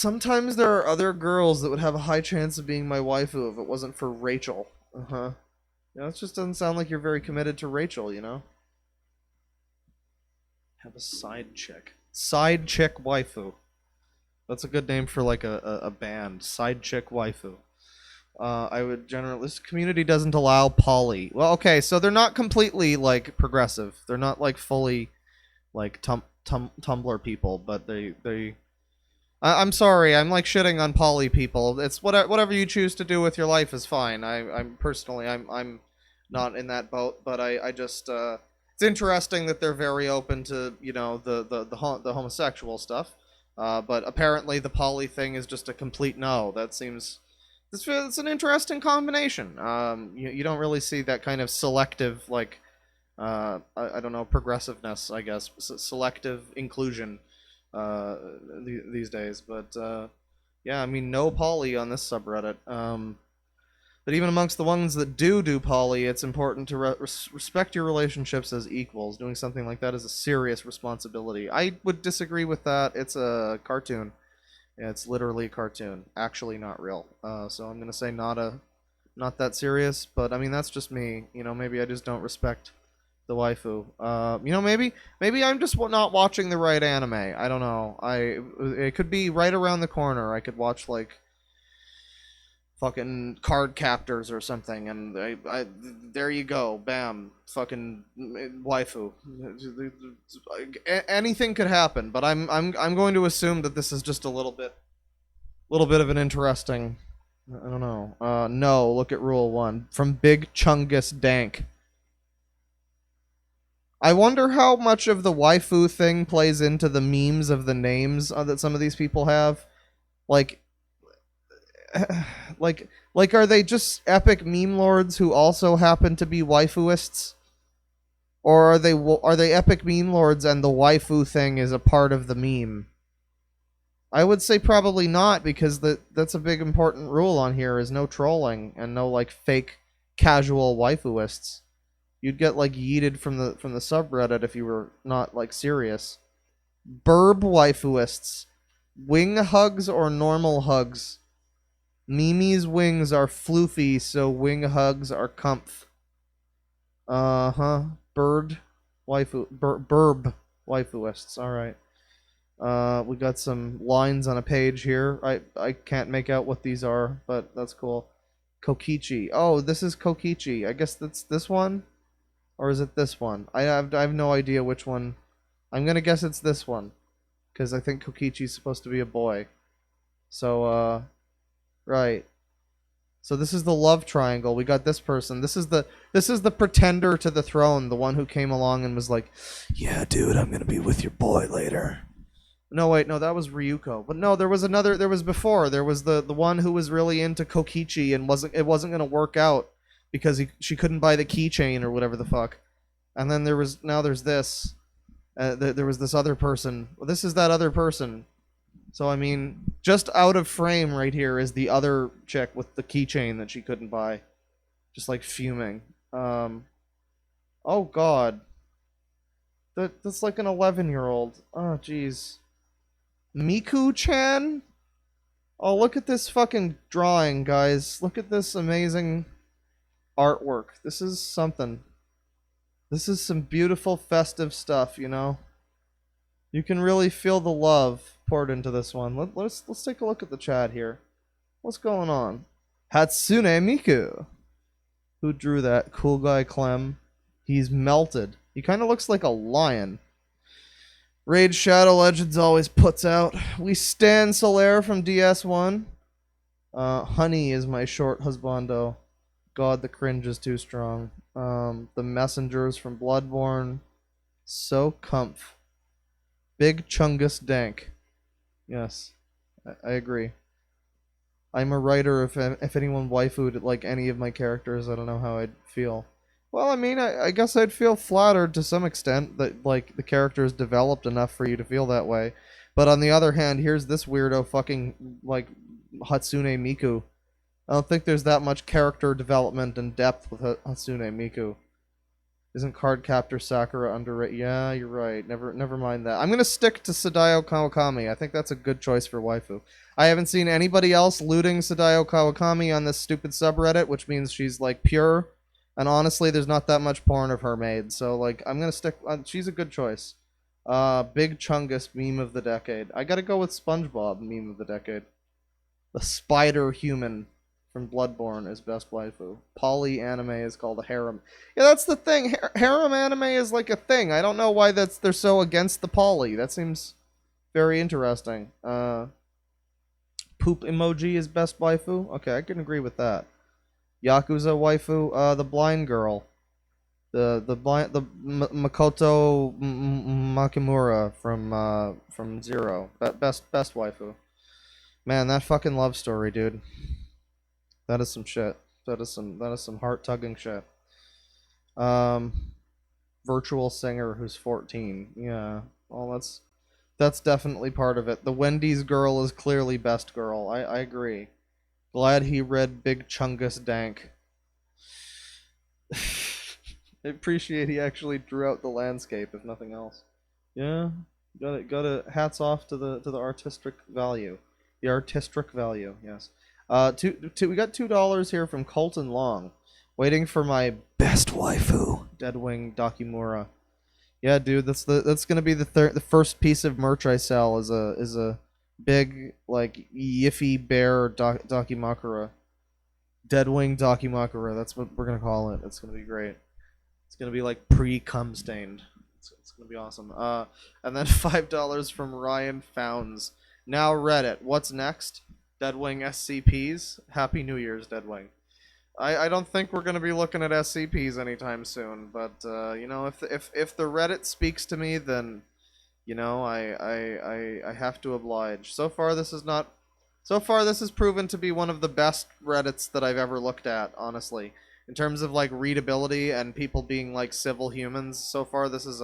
Sometimes there are other girls that would have a high chance of being my waifu if it wasn't for Rachel. Uh-huh. You know, it just doesn't sound like you're very committed to Rachel, you know? Have a side chick. Sidechick Waifu. That's a good name for like a band. Sidechick Waifu. I would generally... This community doesn't allow poly. Well, okay, so they're not completely, like, progressive. They're not, like, fully, like, Tumblr people, but they... I'm sorry, I'm, like, shitting on poly people. It's whatever you choose to do with your life is fine. I'm personally, I'm not in that boat, but I just, it's interesting that they're very open to, you know, the homosexual stuff. But apparently the poly thing is just a complete no. That seems... It's an interesting combination. You don't really see that kind of selective, like, I don't know, progressiveness, I guess, selective inclusion these days. But yeah, I mean, no poly on this subreddit. But even amongst the ones that do poly, it's important to respect your relationships as equals. Doing something like that is a serious responsibility. I would disagree with that. It's a cartoon. Yeah, it's literally a cartoon. Actually not real. So I'm gonna say not that serious, but I mean that's just me. You know, maybe I just don't respect the waifu. You know, maybe I'm just not watching the right anime. I don't know. It could be right around the corner. I could watch like fucking Card Captors or something, and I there you go, bam, fucking waifu. Anything could happen, but I'm going to assume that this is just a little bit of an interesting. I don't know. No, look at Rule 1 from Big Chungus Dank. I wonder how much of the waifu thing plays into the memes of the names that some of these people have, like. Like, are they just epic meme lords who also happen to be waifuists, or are they epic meme lords and the waifu thing is a part of the meme? I would say probably not, because that's a big important rule on here: is no trolling and no like fake casual waifuists. You'd get like yeeted from the subreddit if you were not like serious. Burb waifuists, wing hugs or normal hugs. Mimi's wings are floofy, so wing hugs are comf. Burb waifuists. Alright. We got some lines on a page here. I can't make out what these are, but that's cool. Kokichi. Oh, this is Kokichi. I guess that's this one? Or is it this one? I have no idea which one. I'm gonna guess it's this one, because I think Kokichi's supposed to be a boy. So, right. So this is the love triangle. We got this person. This is the pretender to the throne, the one who came along and was like, Yeah, dude, I'm gonna be with your boy later. no, wait, no, that was Ryuko. But no, there was before. There was the one who was really into Kokichi and it wasn't gonna work out because she couldn't buy the keychain or whatever the fuck. And then there's this. There was this other person. Well, this is that other person. So, I mean, just out of frame right here is the other chick with the keychain that she couldn't buy. Just, like, fuming. Oh, God. That's like an 11-year-old. Oh, jeez. Miku-chan? Oh, look at this fucking drawing, guys. Look at this amazing artwork. This is something. This is some beautiful festive stuff, you know? You can really feel the love poured into this one. Let's take a look at the chat here. What's going on? Hatsune Miku. Who drew that? Cool guy Clem. He's melted. He kind of looks like a lion. Raid Shadow Legends always puts out. We stand Solaire from DS1. Honey is my short husbando. God, the cringe is too strong. The Messengers from Bloodborne. So comf. Big Chungus Dank. Yes, I agree. I'm a writer. If anyone waifu'd like any of my characters, I don't know how I'd feel. Well, I mean, I guess I'd feel flattered to some extent that like the character is developed enough for you to feel that way. But on the other hand, here's this weirdo fucking like Hatsune Miku. I don't think there's that much character development and depth with Hatsune Miku. Isn't Cardcaptor Sakura underrated? Yeah, you're right. Never mind that. I'm gonna stick to Sadao Kawakami. I think that's a good choice for waifu. I haven't seen anybody else looting Sadao Kawakami on this stupid subreddit, which means she's like pure. And honestly, there's not that much porn of her made, so like I'm gonna stick. She's a good choice. Big Chungus meme of the decade. I gotta go with SpongeBob meme of the decade. The spider human from Bloodborne is best waifu. Poly anime is called a harem. Yeah, that's the thing. Harem anime is like a thing. I don't know why they're so against the poly. That seems very interesting. Poop emoji is best waifu. Okay, I can agree with that. Yakuza waifu. The blind girl. The Makoto Makimura from Zero. Best waifu. Man, that fucking love story, dude. That is some shit. That is some heart-tugging shit. Virtual singer who's 14. Yeah. Well, that's definitely part of it. The Wendy's girl is clearly best girl. I agree. Glad he read Big Chungus Dank. I appreciate he actually drew out the landscape, if nothing else. Yeah. Got to hats off to the artistic value. The artistic value, yes. We got $2 here from Colton Long, waiting for my best waifu, Deadwing Dokimura. Yeah, dude, that's gonna be the first piece of merch I sell is a big like yiffy bear Dakimakura, Deadwing Dakimakura. That's what we're gonna call it. It's gonna be great. It's gonna be like pre-cum stained. It's gonna be awesome. And then $5 from Ryan Founds. Now Reddit. What's next? Deadwing SCPs. Happy New Year's, Deadwing. I don't think we're gonna be looking at SCPs anytime soon, but you know, if the Reddit speaks to me, then you know I have to oblige. So far this has proven to be one of the best Reddits that I've ever looked at, honestly. In terms of like readability and people being like civil humans, so far this is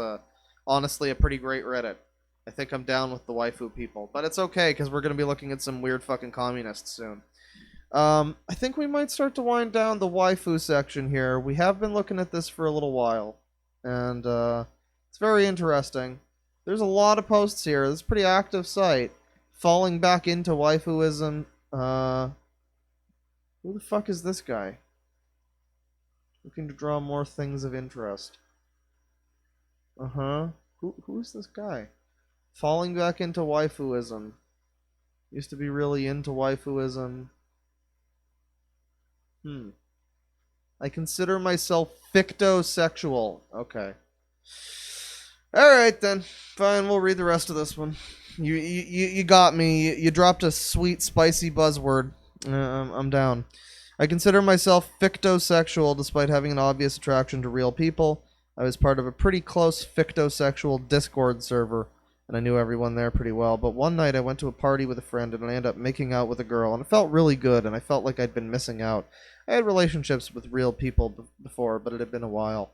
honestly a pretty great Reddit. I think I'm down with the waifu people. But it's okay, because we're going to be looking at some weird fucking communists soon. I think we might start to wind down the waifu section here. We have been looking at this for a little while. And it's very interesting. There's a lot of posts here. This is a pretty active site. Falling back into waifuism. Who the fuck is this guy? Looking to draw more things of interest. Uh-huh. Who's this guy? Falling back into waifuism. Used to be really into waifuism. I consider myself fictosexual. Okay. Alright then. Fine, we'll read the rest of this one. You got me. You dropped a sweet, spicy buzzword. I'm down. I consider myself fictosexual despite having an obvious attraction to real people. I was part of a pretty close fictosexual Discord server, and I knew everyone there pretty well. But one night I went to a party with a friend, and I ended up making out with a girl, and it felt really good, and I felt like I'd been missing out. I had relationships with real people before, but it had been a while.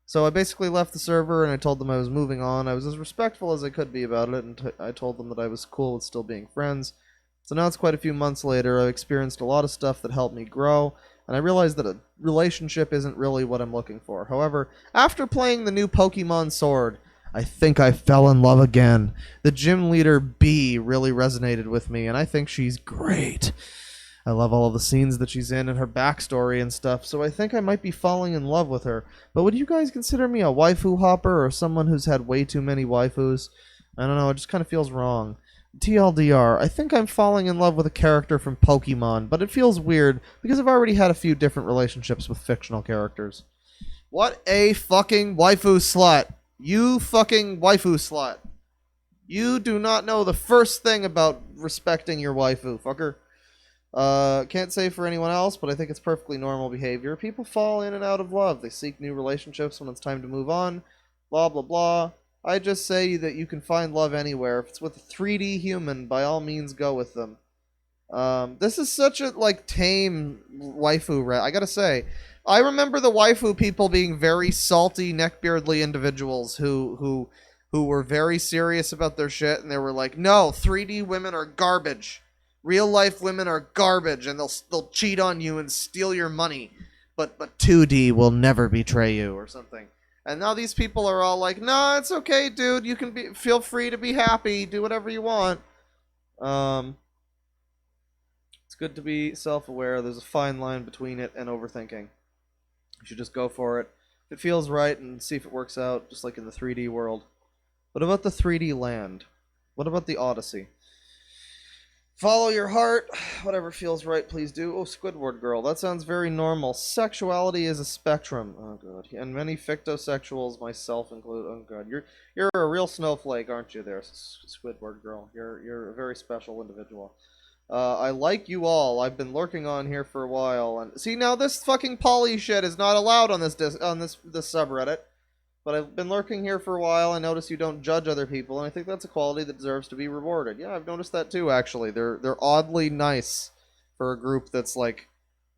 So I basically left the server, and I told them I was moving on. I was as respectful as I could be about it, and I told them that I was cool with still being friends. So now it's quite a few months later. I've experienced a lot of stuff that helped me grow, and I realized that a relationship isn't really what I'm looking for. However, after playing the new Pokemon Sword, I think I fell in love again. The gym leader, Bee, really resonated with me, and I think she's great. I love all of the scenes that she's in and her backstory and stuff, so I think I might be falling in love with her. But would you guys consider me a waifu hopper or someone who's had way too many waifus? I don't know, it just kind of feels wrong. TLDR, I think I'm falling in love with a character from Pokemon, but it feels weird because I've already had a few different relationships with fictional characters. What a fucking waifu slut. You fucking waifu slut. You do not know the first thing about respecting your waifu, fucker. Can't say for anyone else, but I think it's perfectly normal behavior. People fall in and out of love. They seek new relationships when it's time to move on. Blah, blah, blah. I just say that you can find love anywhere. If it's with a 3D human, by all means go with them. This is such a, like, tame waifu, I gotta say. I remember the waifu people being very salty, neckbeardly individuals who were very serious about their shit, and they were like, no, 3D women are garbage. Real life women are garbage, and they'll cheat on you and steal your money. But 2D will never betray you, or something. And now these people are all like, "Nah, it's okay, dude. You can feel free to be happy. Do whatever you want." It's good to be self-aware. There's a fine line between it and overthinking. You should just go for it. If it feels right and see if it works out, just like in the 3D world. What about the 3D land? What about the Odyssey? Follow your heart. Whatever feels right, please do. Oh, Squidward girl. That sounds very normal. Sexuality is a spectrum. Oh, God. And many fictosexuals, myself included. Oh, God. You're a real snowflake, aren't you there, Squidward girl? You're a very special individual. I like you all. I've been lurking on here for a while, and see now this fucking poly shit is not allowed on this subreddit. But I've been lurking here for a while. I notice you don't judge other people, and I think that's a quality that deserves to be rewarded. Yeah, I've noticed that too. Actually, they're oddly nice for a group that's like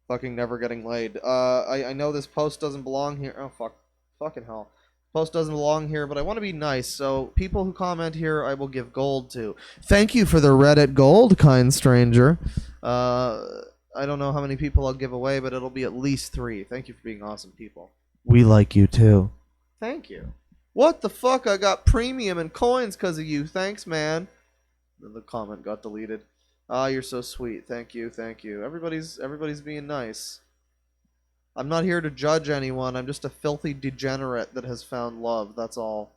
fucking never getting laid. I know this post doesn't belong here. Oh fuck, fucking hell. Post doesn't belong here, but I want to be nice, so people who comment here I will give gold to. Thank you for the Reddit gold, kind stranger. I don't know how many people I'll give away, but it'll be at least 3. Thank you for being awesome people. We like you too. Thank you. What the fuck? I got premium and coins because of you. Thanks, man. Then the comment got deleted. Ah, you're so sweet. Thank you, thank you. Everybody's being nice. I'm not here to judge anyone. I'm just a filthy degenerate that has found love. That's all.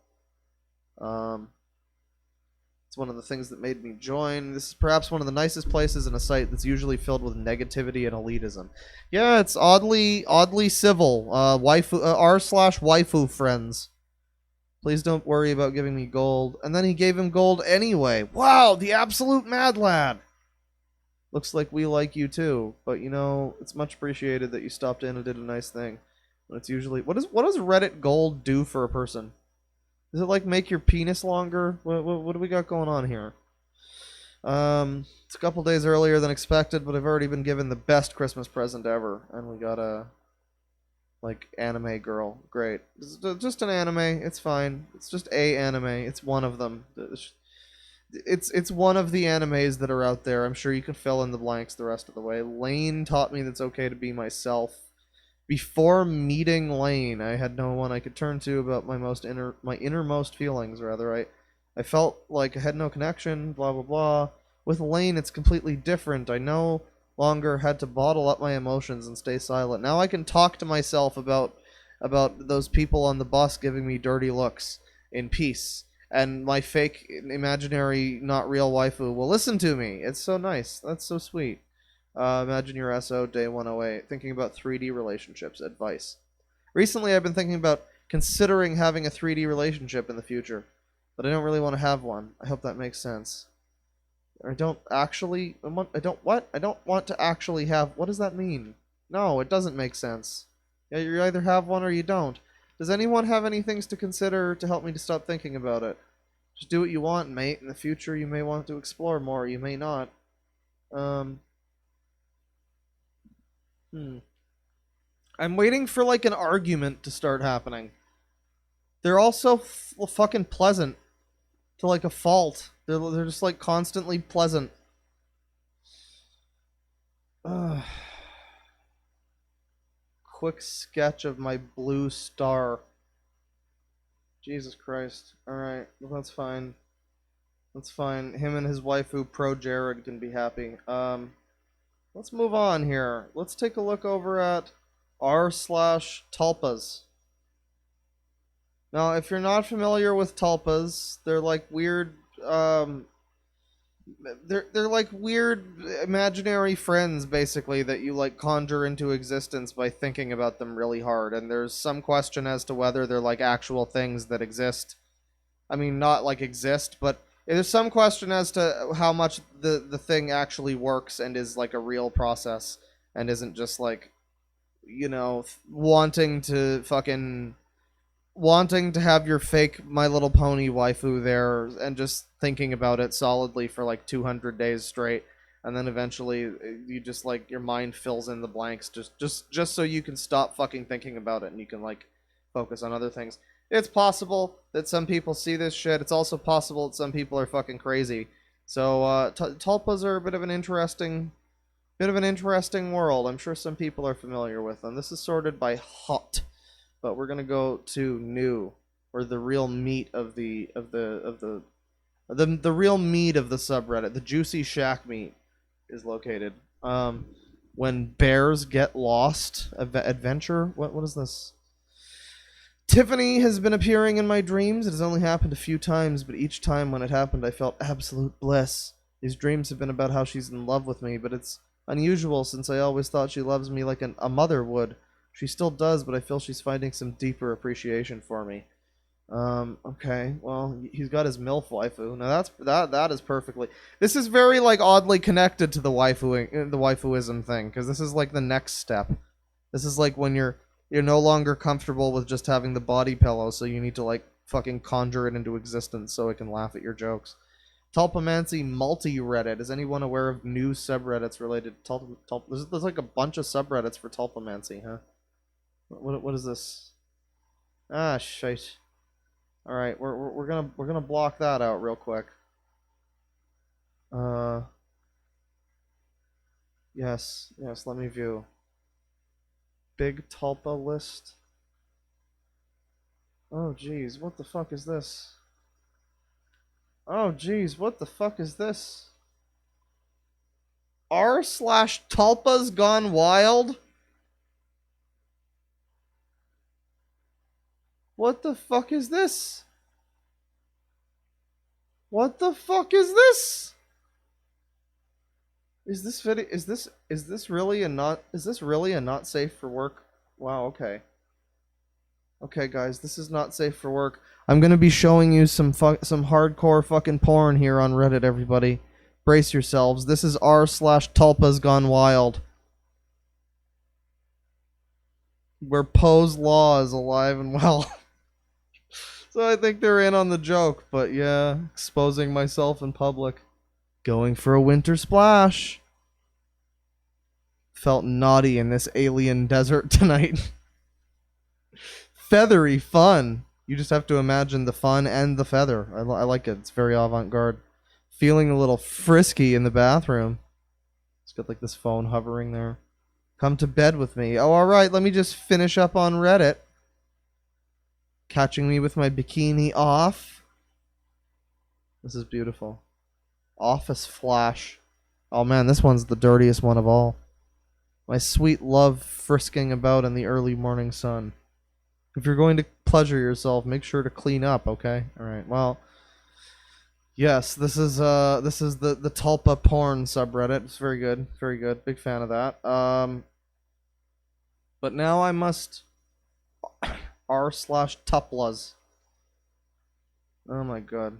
It's one of the things that made me join. This is perhaps one of the nicest places in a site that's usually filled with negativity and elitism. Yeah, it's oddly civil. Waifu r/waifu friends. Please don't worry about giving me gold. And then he gave him gold anyway. Wow, the absolute mad lad. Looks like we like you too, but you know, it's much appreciated that you stopped in and did a nice thing. But it's usually what does Reddit gold do for a person? Does it like make your penis longer? What do we got going on here? It's a couple days earlier than expected, but I've already been given the best Christmas present ever, and we got a like anime girl. Great, just an anime. It's fine. It's just a anime. It's one of them. It's one of the animes that are out there. I'm sure you can fill in the blanks the rest of the way. Lane taught me that it's okay to be myself. Before meeting Lane, I had no one I could turn to about my innermost feelings. Rather, I felt like I had no connection. Blah blah blah. With Lane, it's completely different. I no longer had to bottle up my emotions and stay silent. Now I can talk to myself about those people on the bus giving me dirty looks in peace. And my fake, imaginary, not real waifu will listen to me. It's so nice. That's so sweet. Imagine your SO, day 108. Thinking about 3D relationships. Advice. Recently, I've been thinking about considering having a 3D relationship in the future. But I don't really want to have one. I hope that makes sense. I don't want to actually have... What does that mean? No, it doesn't make sense. Yeah, you either have one or you don't. Does anyone have any things to consider to help me to stop thinking about it? Just do what you want, mate. In the future, you may want to explore more. You may not. I'm waiting for, like, an argument to start happening. They're all so fucking pleasant. To, like, a fault. They're just, like, constantly pleasant. Quick sketch of my blue star. Jesus Christ. Alright, well, that's fine. That's fine. Him and his waifu, Pro Jared, can be happy. Let's move on here. Let's take a look over at r/Tulpas. Now, if you're not familiar with Tulpas, they're like weird, they're like weird imaginary friends, basically, that you like conjure into existence by thinking about them really hard. And there's some question as to whether they're like actual things that exist. I mean, not like exist, but there's some question as to how much the thing actually works and is like a real process and isn't just like, you know, wanting to have your fake My Little Pony waifu there and just thinking about it solidly for like 200 days straight, and then eventually you just like your mind fills in the blanks just so you can stop fucking thinking about it and you can like focus on other things. It's possible that some people see this shit. It's also possible that some people are fucking crazy. So tulpas are a bit of an interesting world. I'm sure some people are familiar with them. This is sorted by hot. but we're gonna go to new, where the real meat of the real meat of the subreddit, the juicy shack meat, is located. When bears get lost, adventure. What is this? Tiffany has been appearing in my dreams. It has only happened a few times, but each time when it happened, I felt absolute bliss. These dreams have been about how she's in love with me, but it's unusual since I always thought she loves me like a mother would. She still does, but I feel she's finding some deeper appreciation for me. Okay, well, he's got his MILF waifu. Now that is perfectly. This is very like oddly connected to the waifuism thing, because this is like the next step. This is like when you're no longer comfortable with just having the body pillow, so you need to like fucking conjure it into existence so it can laugh at your jokes. Tulpamancy multi-Reddit. Is anyone aware of new subreddits related to There's like a bunch of subreddits for Tulpamancy, huh? What is this? Ah, shite. All right, we're gonna block that out real quick. Yes, let me view. Big Tulpa list. Oh geez, what the fuck is this? Oh geez, what the fuck is this? r/Tulpas gone wild? What the fuck is this? What the fuck is this? Is this video is this really a not safe for work? Wow, okay. Okay guys, this is not safe for work. I'm going to be showing you some hardcore fucking porn here on Reddit, everybody. Brace yourselves. This is r/Tulpas gone wild. Where Poe's law is alive and well. So I think they're in on the joke, but yeah, exposing myself in public. Going for a winter splash. Felt naughty in this alien desert tonight. Feathery fun. You just have to imagine the fun and the feather. I like it. It's very avant-garde. Feeling a little frisky in the bathroom. It's got like this phone hovering there. Come to bed with me. Oh, alright, let me just finish up on Reddit. Catching me with my bikini off. This is beautiful. Office flash. Oh man, this one's the dirtiest one of all. My sweet love frisking about in the early morning sun. If you're going to pleasure yourself, make sure to clean up, okay? Alright, well. Yes, this is the Tulpa porn subreddit. It's very good. Very good. Big fan of that. But now I must r/Tuplas. Oh my god.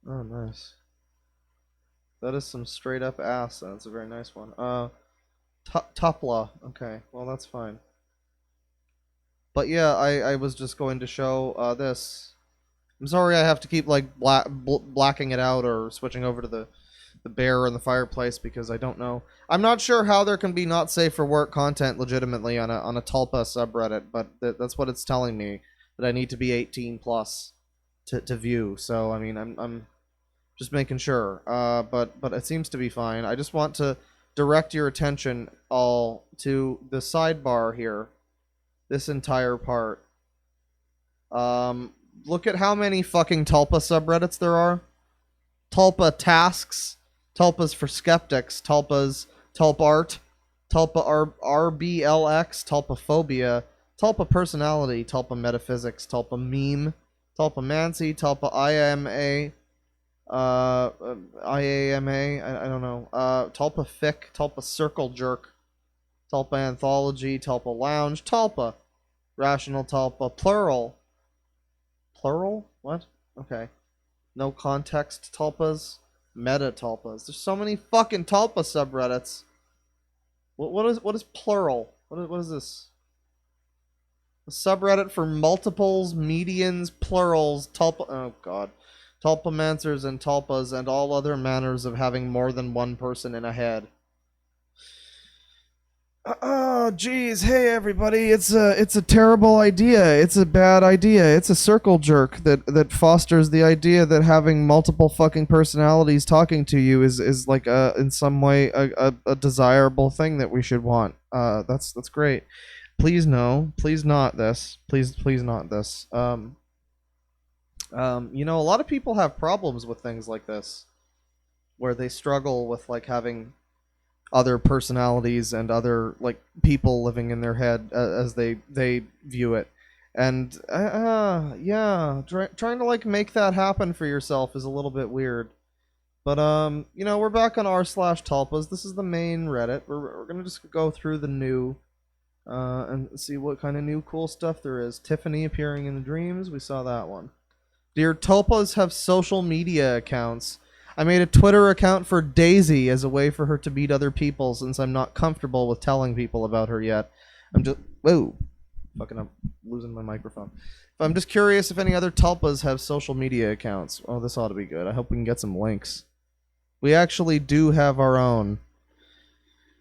Oh, nice. That is some straight up ass. That's a very nice one. Tupla. Okay, well that's fine. But yeah, I was just going to show this. I'm sorry I have to keep like blacking it out or switching over to the bear in the fireplace because I don't know. I'm not sure how there can be not safe for work content legitimately on a Tulpa subreddit, but that's what it's telling me, that I need to be 18 plus to view. So I mean, I'm just making sure. But it seems to be fine. I just want to direct your attention all to the sidebar here. This entire part. Look at how many fucking Tulpa subreddits there are. Tulpa tasks, Tulpas for skeptics, Tulpas, Tulpart, Tulpa RBLX, Tulpaphobia, Tulpa personality, Tulpa metaphysics, Tulpa meme, Tulpamancy, Tulpa IAMA, I don't know, Tulpa fic, Tulpa circle jerk, Tulpa anthology, Tulpa lounge, Tulpa, rational Tulpa, plural. Plural? What? Okay. No context Tulpas. Meta Tulpas. There's so many fucking Tulpa subreddits. What is plural? What is this? A subreddit for multiples, medians, plurals, Tulpa. Oh god. Tulpamancers and Tulpas and all other manners of having more than one person in a head. Oh, geez. Hey, everybody. It's a terrible idea. It's a bad idea. It's a circle jerk that fosters the idea that having multiple fucking personalities talking to you is like in some way a desirable thing that we should want. That's great. Please no. Please not this. Please not this. You know, a lot of people have problems with things like this, where they struggle with like having other personalities and other like people living in their head as they view it. And yeah, trying to like make that happen for yourself is a little bit weird. But you know, we're back on r/Tulpas. This is the main Reddit. We're gonna just go through the new and see what kind of new cool stuff there is. Tiffany appearing in the dreams. We saw that one. Dear Tulpas have social media accounts. I made a Twitter account for Daisy as a way for her to meet other people since I'm not comfortable with telling people about her yet. I'm just... Whoa. Fucking up. Losing my microphone. I'm just curious if any other Tulpas have social media accounts. Oh, this ought to be good. I hope we can get some links. We actually do have our own.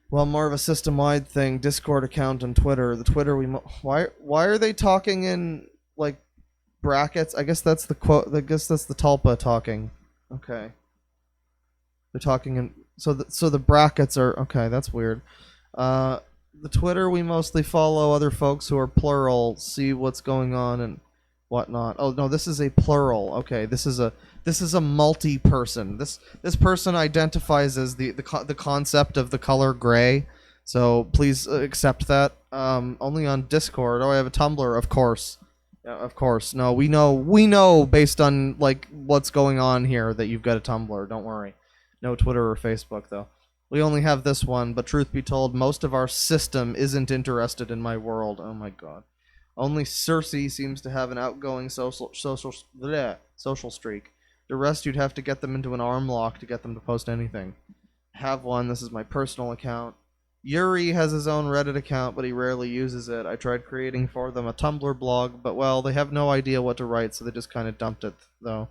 Well, more of a system-wide thing. Discord account and Twitter. The Twitter we... Why are they talking in, like, brackets? I guess that's the quote. I guess that's the Tulpa talking. Okay. They're talking in... So the brackets are... Okay, that's weird. The Twitter, we mostly follow other folks who are plural, see what's going on and whatnot. Oh, no, this is a plural. Okay, this is a multi-person. This person identifies as the concept of the color gray. So please accept that. Only on Discord. Oh, I have a Tumblr, of course. Yeah, of course. No, we know based on like what's going on here that you've got a Tumblr. Don't worry. No Twitter or Facebook though. We only have this one, but truth be told, most of our system isn't interested in my world. Oh my god. Only Cersei seems to have an outgoing social streak. The rest you'd have to get them into an arm lock to get them to post anything. Have one. This is my personal account. Youre has his own Reddit account, but he rarely uses it. I tried creating for them a Tumblr blog, but well, they have no idea what to write, so they just kind of dumped it, though.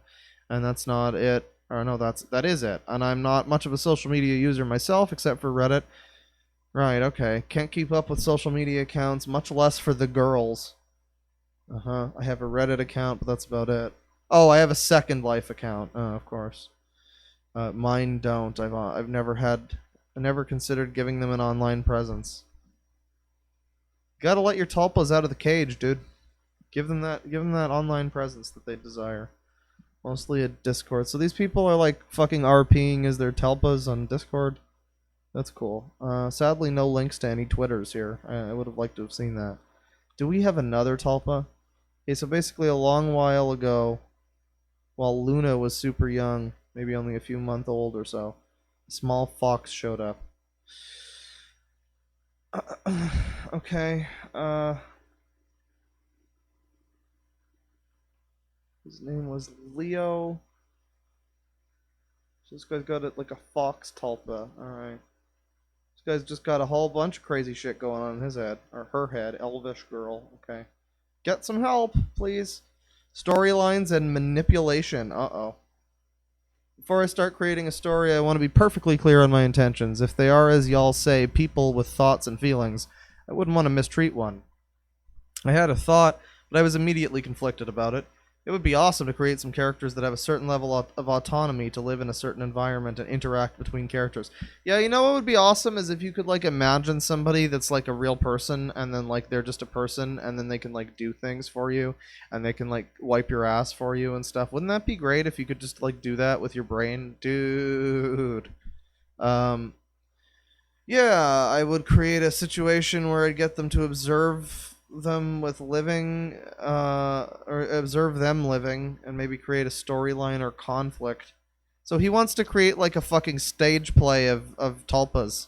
And that's not it. Or no, that is it. And I'm not much of a social media user myself, except for Reddit. Right, okay. Can't keep up with social media accounts, much less for the girls. I have a Reddit account, but that's about it. Oh, I have a Second Life account. Of course. Mine don't. I never considered giving them an online presence. Gotta let your Tulpas out of the cage, dude. Give them that online presence that they desire. Mostly a Discord. So these people are like fucking RPing as their Tulpas on Discord. That's cool. Sadly, no links to any Twitters here. I would have liked to have seen that. Do we have another Tulpa? Okay, so basically a long while ago, while Luna was super young, maybe only a few months old or so, a small fox showed up. Okay, his name was Leo. So this guy's got like a fox Tulpa. Alright. This guy's just got a whole bunch of crazy shit going on in his head. Or her head. Elvish girl. Okay. Get some help, please. Storylines and manipulation. Uh-oh. Before I start creating a story, I want to be perfectly clear on my intentions. If they are, as y'all say, people with thoughts and feelings, I wouldn't want to mistreat one. I had a thought, but I was immediately conflicted about it. It would be awesome to create some characters that have a certain level of autonomy to live in a certain environment and interact between characters. Yeah, you know what would be awesome is if you could, like, imagine somebody that's, like, a real person, and then, like, they're just a person, and then they can, like, do things for you, and they can, like, wipe your ass for you and stuff. Wouldn't that be great if you could just, like, do that with your brain? Dude. Yeah, I would create a situation where I'd get them to observe them with living, or observe them living, and maybe create a storyline or conflict. So he wants to create like a fucking stage play of Tulpas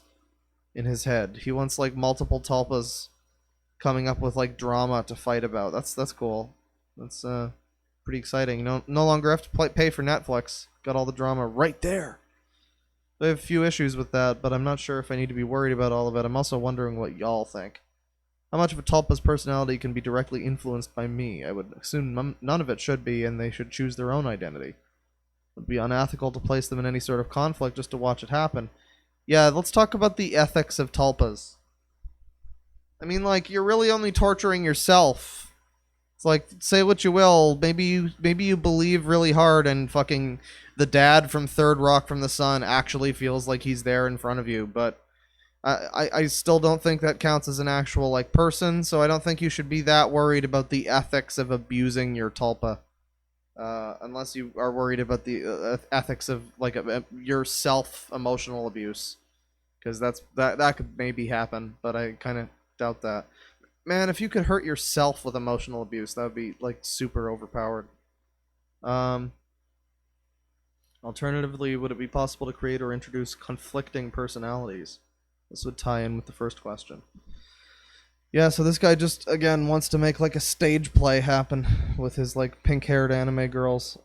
in his head. He wants like multiple Tulpas coming up with like drama to fight about. That's cool. That's pretty exciting. No longer have to pay for Netflix. Got all the drama right there. I have a few issues with that, but I'm not sure if I need to be worried about all of it. I'm also wondering what y'all think. How much of a Tulpa's personality can be directly influenced by me? I would assume none of it should be, and they should choose their own identity. It would be unethical to place them in any sort of conflict just to watch it happen. Yeah, let's talk about the ethics of Tulpas. I mean, like, you're really only torturing yourself. It's like, say what you will, maybe you believe really hard and fucking the dad from Third Rock from the Sun actually feels like he's there in front of you, but I still don't think that counts as an actual like person, so I don't think you should be that worried about the ethics of abusing your tulpa. Unless you are worried about the ethics of like your self emotional abuse, because that could maybe happen, but I kind of doubt that. Man, if you could hurt yourself with emotional abuse, that would be like super overpowered. Um, Alternatively, would it be possible to create or introduce conflicting personalities? This would tie in with the first question. Yeah, so this guy just again wants to make like a stage play happen with his like pink-haired anime girls.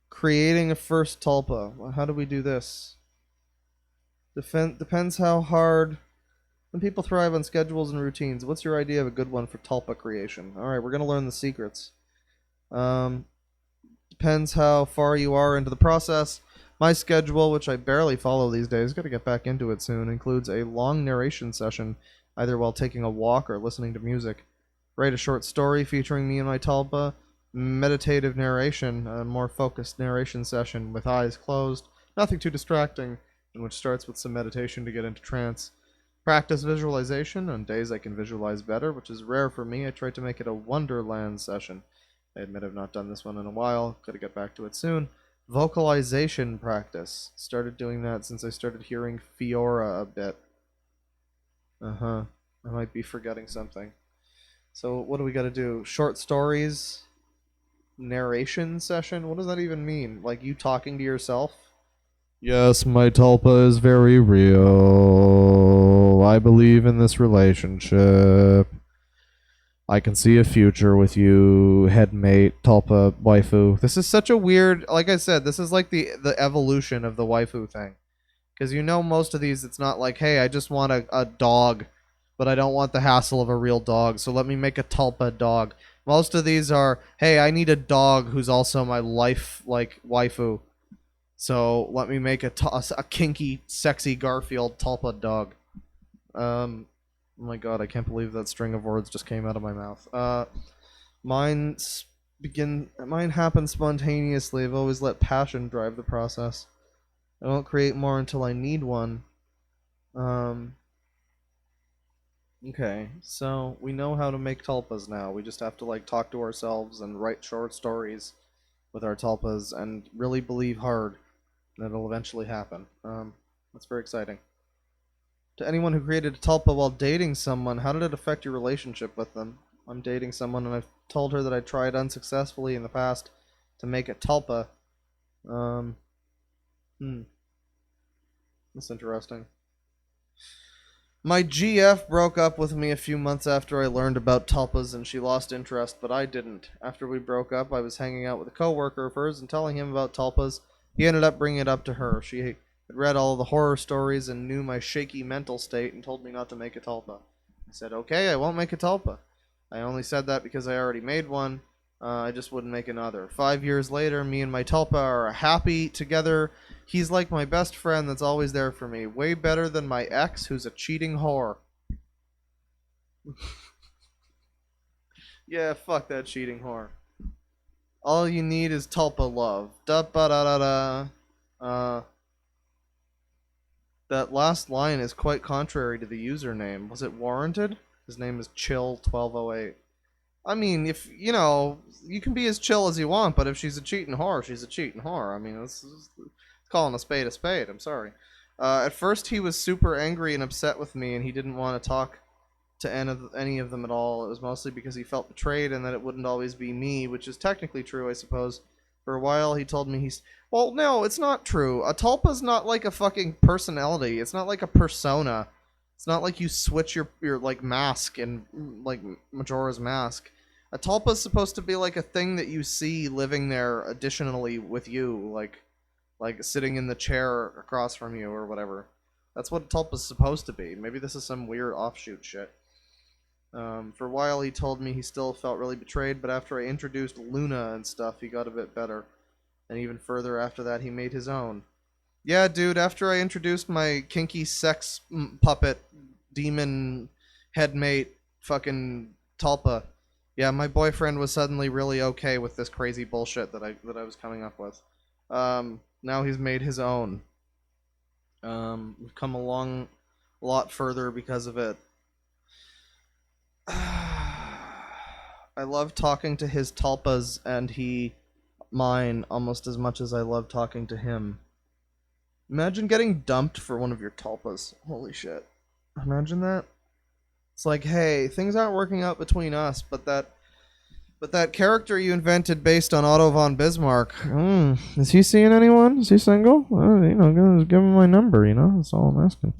Creating a first tulpa. How do we do this? Depends how hard. When people thrive on schedules and routines, what's your idea of a good one for tulpa creation? All right, we're gonna learn the secrets. Depends how far you are into the process. My schedule, which I barely follow these days, got to get back into it soon, includes a long narration session, either while taking a walk or listening to music. Write a short story featuring me and my tulpa. Meditative narration, a more focused narration session with eyes closed, nothing too distracting, and which starts with some meditation to get into trance. Practice visualization on days I can visualize better, which is rare for me. I tried to make it a Wonderland session. I admit I've not done this one in a while. Gotta get back to it soon. Vocalization practice. Started doing that since I started hearing Fiora a bit. I might be forgetting something. So what do we gotta do? Short stories? Narration session? What does that even mean? Like you talking to yourself? Yes, my tulpa is very real. I believe in this relationship. I can see a future with you, headmate, tulpa, waifu. This is such a weird, like I said, this is like the evolution of the waifu thing. Because you know most of these, it's not like, hey, I just want a dog, but I don't want the hassle of a real dog, so let me make a tulpa dog. Most of these are, hey, I need a dog who's also my life, like, waifu. So let me make a kinky, sexy Garfield tulpa dog. Oh my god, I can't believe that string of words just came out of my mouth. Mine happens spontaneously. I've always let passion drive the process. I won't create more until I need one. Okay, so we know how to make tulpas now. We just have to like talk to ourselves and write short stories with our tulpas and really believe hard that it'll eventually happen. That's very exciting. To anyone who created a tulpa while dating someone, how did it affect your relationship with them? I'm dating someone and I've told her that I tried unsuccessfully in the past to make a tulpa. That's interesting. My GF broke up with me a few months after I learned about tulpas and she lost interest, but I didn't. After we broke up, I was hanging out with a coworker of hers and telling him about tulpas. He ended up bringing it up to her. She had read all of the horror stories and knew my shaky mental state and told me not to make a tulpa. I said, okay, I won't make a tulpa. I only said that because I already made one. I just wouldn't make another. 5 years later, me and my tulpa are happy together. He's like my best friend that's always there for me. Way better than my ex, who's a cheating whore. Yeah, fuck that cheating whore. All you need is tulpa love. Da ba da da da. That last line is quite contrary to the username. Was it warranted? His name is Chill1208. I mean, if, you know, you can be as chill as you want, but if she's a cheating whore, she's a cheating whore. I mean, this is calling a spade a spade. I'm sorry. At first, he was super angry and upset with me, and he didn't want to talk to any of them at all. It was mostly because he felt betrayed and that it wouldn't always be me, which is technically true, I suppose. For a while, he told me well, no, it's not true. A tulpa's not like a fucking personality. It's not like a persona. It's not like you switch your like mask and like Majora's Mask. A tulpa's supposed to be like a thing that you see living there additionally with you, like sitting in the chair across from you or whatever. That's what a tulpa's supposed to be. Maybe this is some weird offshoot shit. For a while he told me he still felt really betrayed, but after I introduced Luna and stuff, he got a bit better. And even further after that, he made his own. Yeah, dude, after I introduced my kinky sex puppet demon headmate fucking tulpa, yeah, my boyfriend was suddenly really okay with this crazy bullshit that I was coming up with. Now he's made his own. We've come along a lot further because of it. I love talking to his Tulpas and he mine almost as much as I love talking to him. Imagine getting dumped for one of your Tulpas. Holy shit. Imagine that. It's like, hey, things aren't working out between us, but that character you invented based on Otto von Bismarck, is he seeing anyone? Is he single? Give him my number, that's all I'm asking.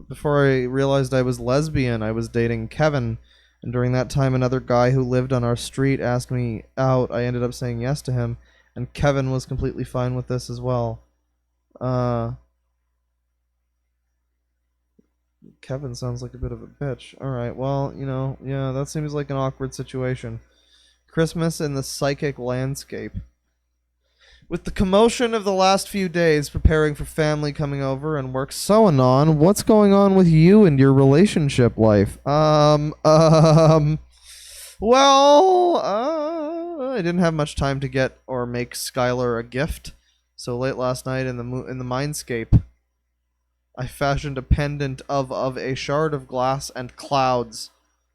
Before I realized I was lesbian, I was dating Kevin, and during that time another guy who lived on our street asked me out. I ended up saying yes to him, and Kevin was completely fine with this as well. Kevin sounds like a bit of a bitch. Alright, well, yeah, that seems like an awkward situation. Christmas in the psychic landscape. With the commotion of the last few days preparing for family coming over and work so on, what's going on with you and your relationship life? I didn't have much time to get or make Skylar a gift, so late last night in the mindscape, I fashioned a pendant of a shard of glass and clouds.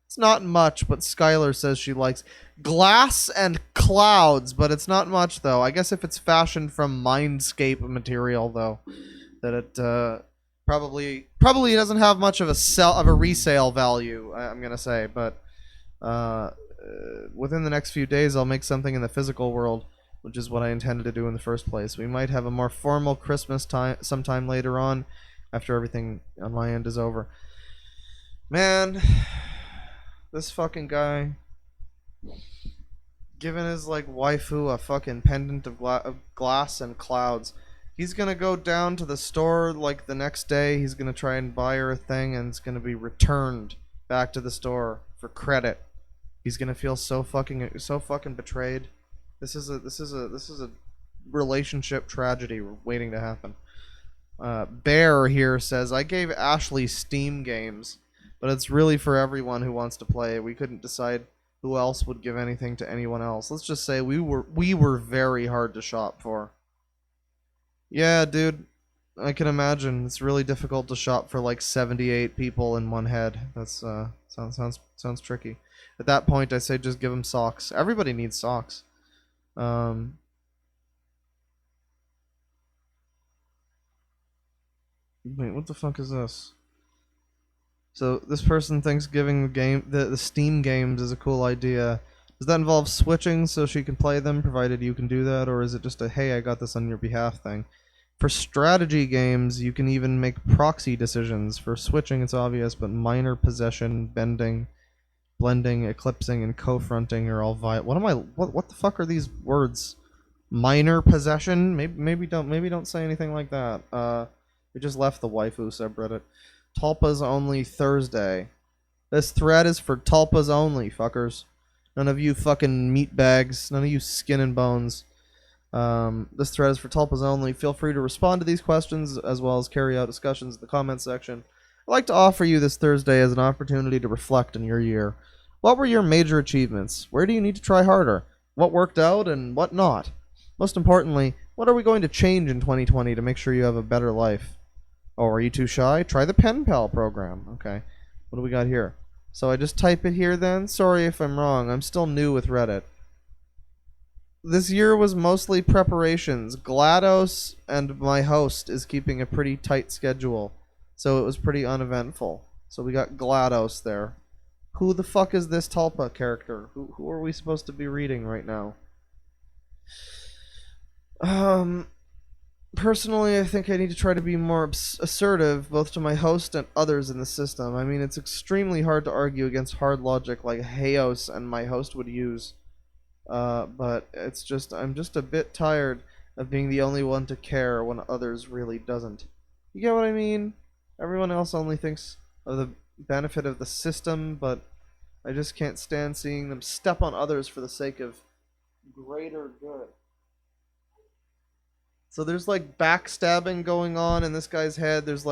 It's not much, but Skylar says she likes glass and clouds, but it's not much, though. I guess if it's fashioned from Mindscape material, though, that it probably doesn't have much of a resale value, I'm gonna say, but within the next few days I'll make something in the physical world, which is what I intended to do in the first place. We might have a more formal Christmas time sometime later on, after everything on my end is over. Man, this fucking guy giving his waifu a fucking pendant of glass and clouds. He's gonna go down to the store the next day. He's gonna try and buy her a thing, and it's gonna be returned back to the store for credit. He's gonna feel so fucking betrayed. This is a relationship tragedy waiting to happen. Bear here says, I gave Ashley Steam games, but it's really for everyone who wants to play. We couldn't decide who else would give anything to anyone else. Let's just say we were very hard to shop for. Yeah, dude, I can imagine. It's really difficult to shop for 78 people in one head. That's sounds tricky. At that point, I say just give them socks. Everybody needs socks. Wait, what the fuck is this? So this person thinks giving the Steam games is a cool idea. Does that involve switching so she can play them, provided you can do that, or is it just a hey, I got this on your behalf thing? For strategy games, you can even make proxy decisions. For switching, it's obvious, but minor possession, bending, blending, eclipsing, and co-fronting are all what the fuck are these words? Minor possession? Maybe don't say anything like that. We just left the waifu subreddit. Tulpas only Thursday. This thread is for Tulpas only, fuckers. None of you fucking meatbags. None of you skin and bones. This thread is for Tulpas only. Feel free to respond to these questions as well as carry out discussions in the comments section. I'd like to offer you this Thursday as an opportunity to reflect on your year. What were your major achievements? Where do you need to try harder? What worked out and what not? Most importantly, what are we going to change in 2020 to make sure you have a better life? Oh, are you too shy? Try the Pen Pal program. Okay. What do we got here? So I just type it here then? Sorry if I'm wrong. I'm still new with Reddit. This year was mostly preparations. GLaDOS and my host is keeping a pretty tight schedule, so it was pretty uneventful. So we got GLaDOS there. Who the fuck is this Tulpa character? Who are we supposed to be reading right now? Personally, I think I need to try to be more assertive, both to my host and others in the system. I mean, it's extremely hard to argue against hard logic like Hayos and my host would use. But I'm just a bit tired of being the only one to care when others really doesn't. You get what I mean? Everyone else only thinks of the benefit of the system, but I just can't stand seeing them step on others for the sake of greater good. So there's backstabbing going on in this guy's head. There's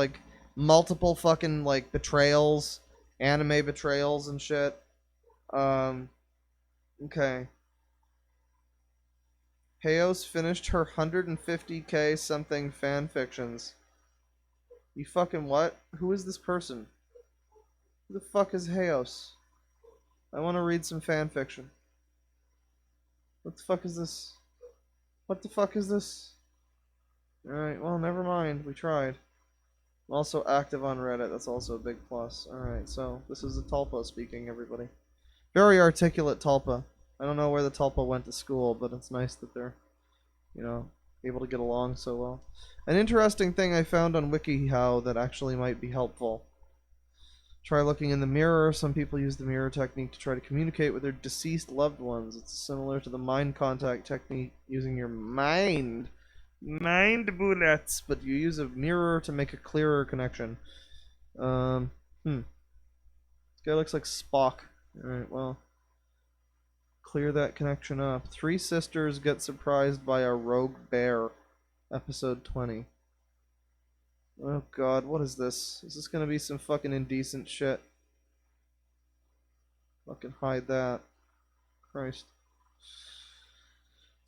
multiple fucking betrayals, anime betrayals and shit. Okay. Hayos finished her 150k something fan fictions. You fucking what? Who is this person? Who the fuck is Heos? I want to read some fan fiction. What the fuck is this? What the fuck is this? Alright, well, never mind. We tried. I'm also active on Reddit. That's also a big plus. Alright, so this is a Tulpa speaking, everybody. Very articulate Tulpa. I don't know where the Tulpa went to school, but it's nice that they're, you know, able to get along so well. An interesting thing I found on WikiHow that actually might be helpful. Try looking in the mirror. Some people use the mirror technique to try to communicate with their deceased loved ones. It's similar to the mind contact technique using your mind bullets, but you use a mirror to make a clearer connection. This guy looks like Spock. Alright, well, clear that connection up. 3 sisters get surprised by a rogue bear. Episode 20. Oh god, what is this? Is this gonna be some fucking indecent shit? Fucking hide that. Christ.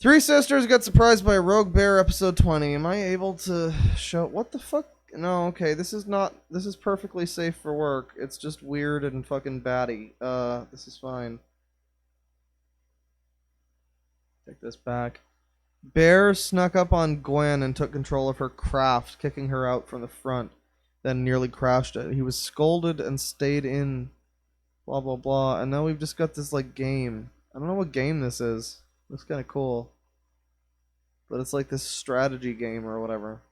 3 sisters get surprised by a rogue bear, episode 20. Am I able to show... What the fuck? No, okay, this is not... This is perfectly safe for work. It's just weird and fucking batty. This is fine. Take this back. Bear snuck up on Gwen and took control of her craft, kicking her out from the front, then nearly crashed it. He was scolded and stayed in, blah blah blah, and now we've just got this, like, game. I don't know what game this is. Looks kind of cool. But it's like this strategy game or whatever.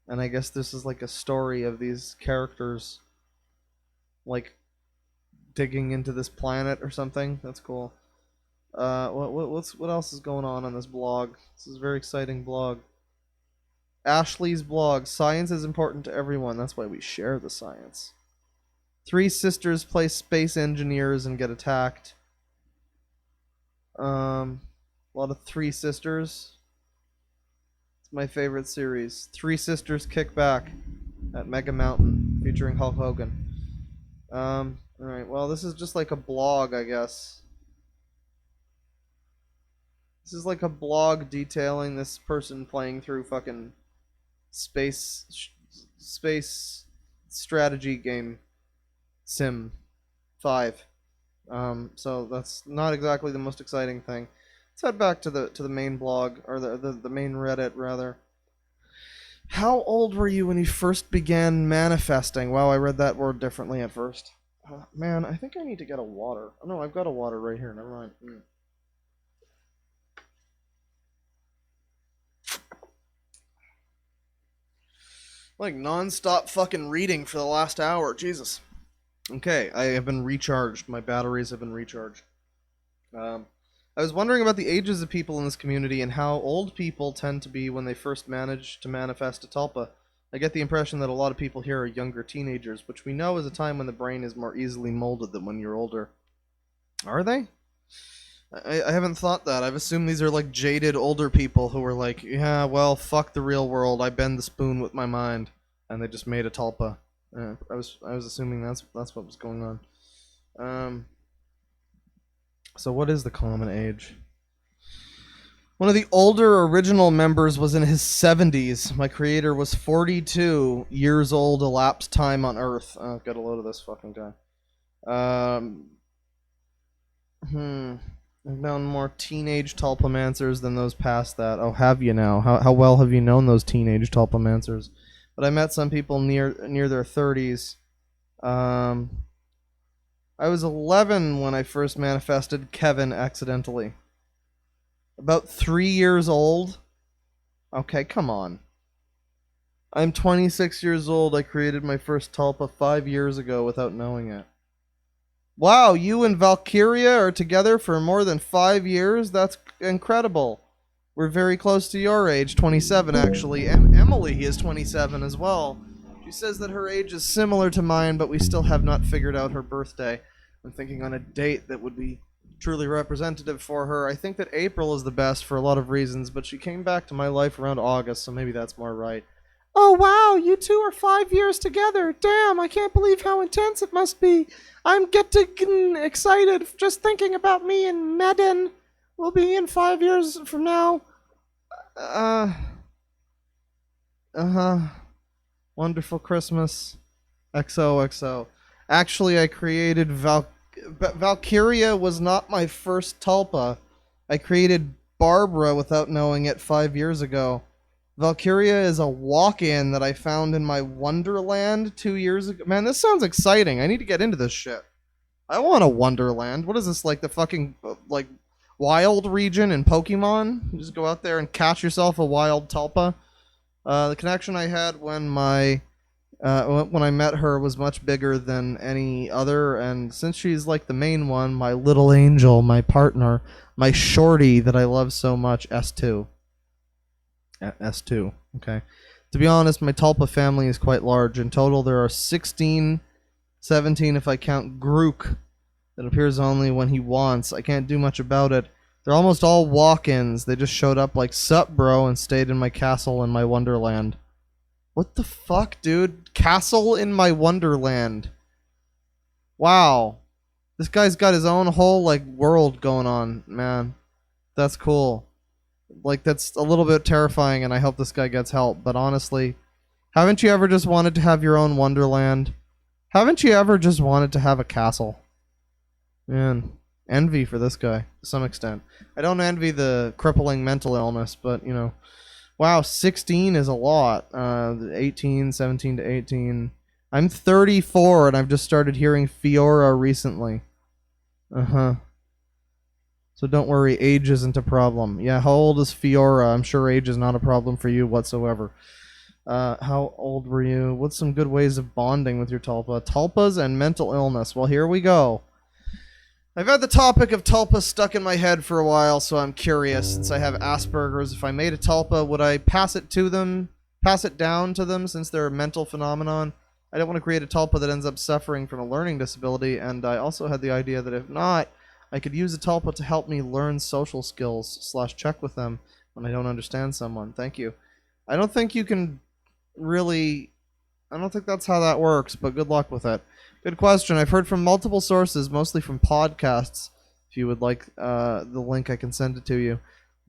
And I guess this is like a story of these characters, like, digging into this planet or something. That's cool. What else is going on this blog? This is a very exciting blog. Ashley's blog. Science is important to everyone. That's why we share the science. 3 sisters play space engineers and get attacked. A lot of 3 sisters. It's my favorite series. 3 sisters kick back at Mega Mountain, featuring Hulk Hogan. Alright, well, this is just like a blog, I guess. This is like a blog detailing this person playing through fucking space strategy game Sim 5. So that's not exactly the most exciting thing. Let's head back to the main blog, or the main Reddit rather. How old were you when you first began manifesting? Wow, I read that word differently at first. Man, I think I need to get a water. Oh no, I've got a water right here. Never mind. Like non-stop fucking reading for the last hour. Jesus. Okay, I have been recharged. My batteries have been recharged. I was wondering about the ages of people in this community and how old people tend to be when they first manage to manifest a tulpa. I get the impression that a lot of people here are younger teenagers, which we know is a time when the brain is more easily molded than when you're older. Are they? I haven't thought that. I've assumed these are like jaded older people who are like, yeah, well, fuck the real world. I bend the spoon with my mind, and they just made a tulpa. I was assuming that's what was going on. So what is the common age? One of the older original members was in his 70s. My creator was 42 years old, elapsed time on Earth. Oh, got a load of this fucking guy. I've known more teenage tulpamancers than those past that. Oh, have you now? How well have you known those teenage tulpamancers? But I met some people near their 30s. I was 11 when I first manifested Kevin accidentally. About 3 years old? Okay, come on. I'm 26 years old. I created my first tulpa 5 years ago without knowing it. Wow, you and Valkyria are together for more than 5 years? That's incredible. We're very close to your age, 27 actually. Emily is 27 as well. She says that her age is similar to mine, but we still have not figured out her birthday. I'm thinking on a date that would be truly representative for her. I think that April is the best for a lot of reasons, but she came back to my life around August, so maybe that's more right. Oh wow, you two are 5 years together. Damn, I can't believe how intense it must be. I'm getting excited just thinking about me and Madden. We'll be in 5 years from now. Wonderful Christmas. XOXO. Actually, I created Valkyria was not my first Tulpa. I created Barbara without knowing it 5 years ago. Valkyria is a walk-in that I found in my Wonderland 2 years ago. Man, this sounds exciting. I need to get into this shit. I want a Wonderland. What is this, like the fucking, like, wild region in Pokemon? You just go out there and catch yourself a wild Tulpa. The connection I had when I met her was much bigger than any other, and since she's like the main one, my little angel, my partner, my shorty that I love so much, S2. S2, okay. To be honest, my Tulpa family is quite large. In total, there are 16, 17 if I count Grook, that appears only when he wants. I can't do much about it. They're almost all walk-ins. They just showed up like, sup, bro, and stayed in my castle in my Wonderland. What the fuck, dude? Castle in my Wonderland. Wow. This guy's got his own whole, like, world going on, man. That's cool. Like, that's a little bit terrifying, and I hope this guy gets help. But honestly, haven't you ever just wanted to have your own Wonderland? Haven't you ever just wanted to have a castle? Man, envy for this guy, to some extent. I don't envy the crippling mental illness, but, you know. Wow, 16 is a lot. 18, 17 to 18. I'm 34, and I've just started hearing Fiora recently. Uh-huh. So don't worry, age isn't a problem. Yeah, how old is Fiora? I'm sure age is not a problem for you whatsoever. How old were you? What's some good ways of bonding with your Tulpa? Tulpas and mental illness. Well, here we go. I've had the topic of Tulpas stuck in my head for a while, so I'm curious. Since I have Asperger's, if I made a Tulpa, would I pass it down to them since they're a mental phenomenon? I don't want to create a Tulpa that ends up suffering from a learning disability, and I also had the idea that if not, I could use a Tulpa to help me learn social skills / check with them when I don't understand someone. Thank you. I don't think you can really... I don't think that's how that works, but good luck with it. Good question. I've heard from multiple sources, mostly from podcasts, if you would like the link I can send it to you,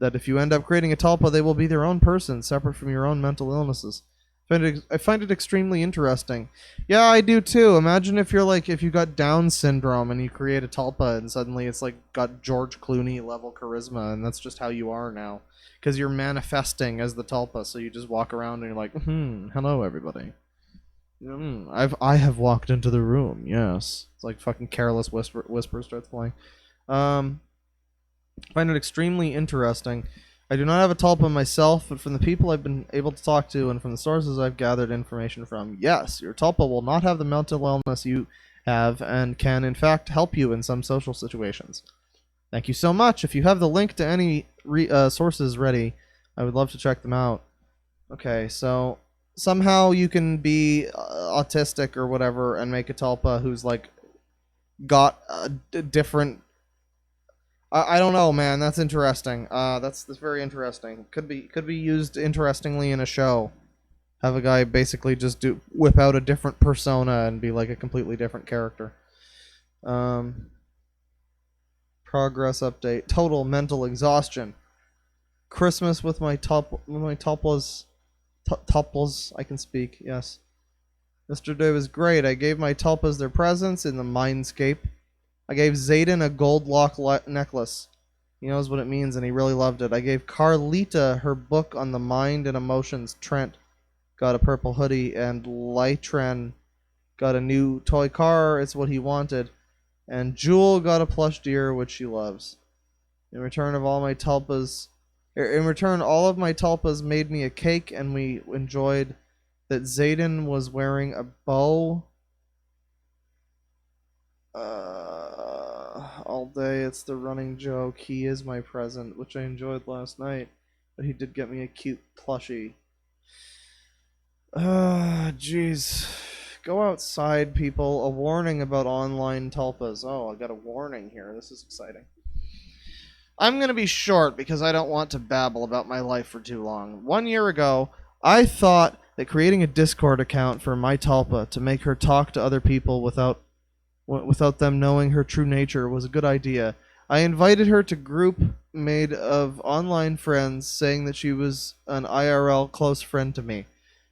that if you end up creating a Tulpa, they will be their own person, separate from your own mental illnesses. I find it extremely interesting. Yeah, I do too. Imagine if you're like, if you got Down syndrome and you create a Tulpa and suddenly it's like got George Clooney level charisma and that's just how you are now. Because you're manifesting as the Tulpa, so you just walk around and you're like, hello everybody. I have walked into the room, yes. It's like fucking Careless Whisper starts playing. I find it extremely interesting. I do not have a Tulpa myself, but from the people I've been able to talk to and from the sources I've gathered information from, yes, your Tulpa will not have the mental illness you have and can in fact help you in some social situations. Thank you so much. If you have the link to any sources ready, I would love to check them out. Okay, so somehow you can be autistic or whatever and make a Tulpa who's like got a different... I don't know, man. That's interesting. That's very interesting. Could be used interestingly in a show. Have a guy basically just whip out a different persona and be like a completely different character. Progress update. Total mental exhaustion. Christmas with my Tulpas. Tulpas, I can speak. Yes. Yesterday was great. I gave my Tulpas their presents in the Mindscape. I gave Zayden a gold lock necklace. He knows what it means and he really loved it. I gave Carlita her book on the mind and emotions. Trent got a purple hoodie and Lytren got a new toy car. It's what he wanted. And Jewel got a plush deer, which she loves. In return, all of my Tulpas made me a cake and we enjoyed that Zayden was wearing a bow. All day. It's the running joke. He is my present, which I enjoyed last night, but he did get me a cute plushie. Jeez. Go outside, people. A warning about online Tulpas. Oh, I got a warning here. This is exciting. I'm going to be short because I don't want to babble about my life for too long. 1 year ago, I thought that creating a Discord account for my Tulpa to make her talk to other people without them knowing her true nature was a good idea. I invited her to a group made of online friends saying that she was an IRL close friend to me.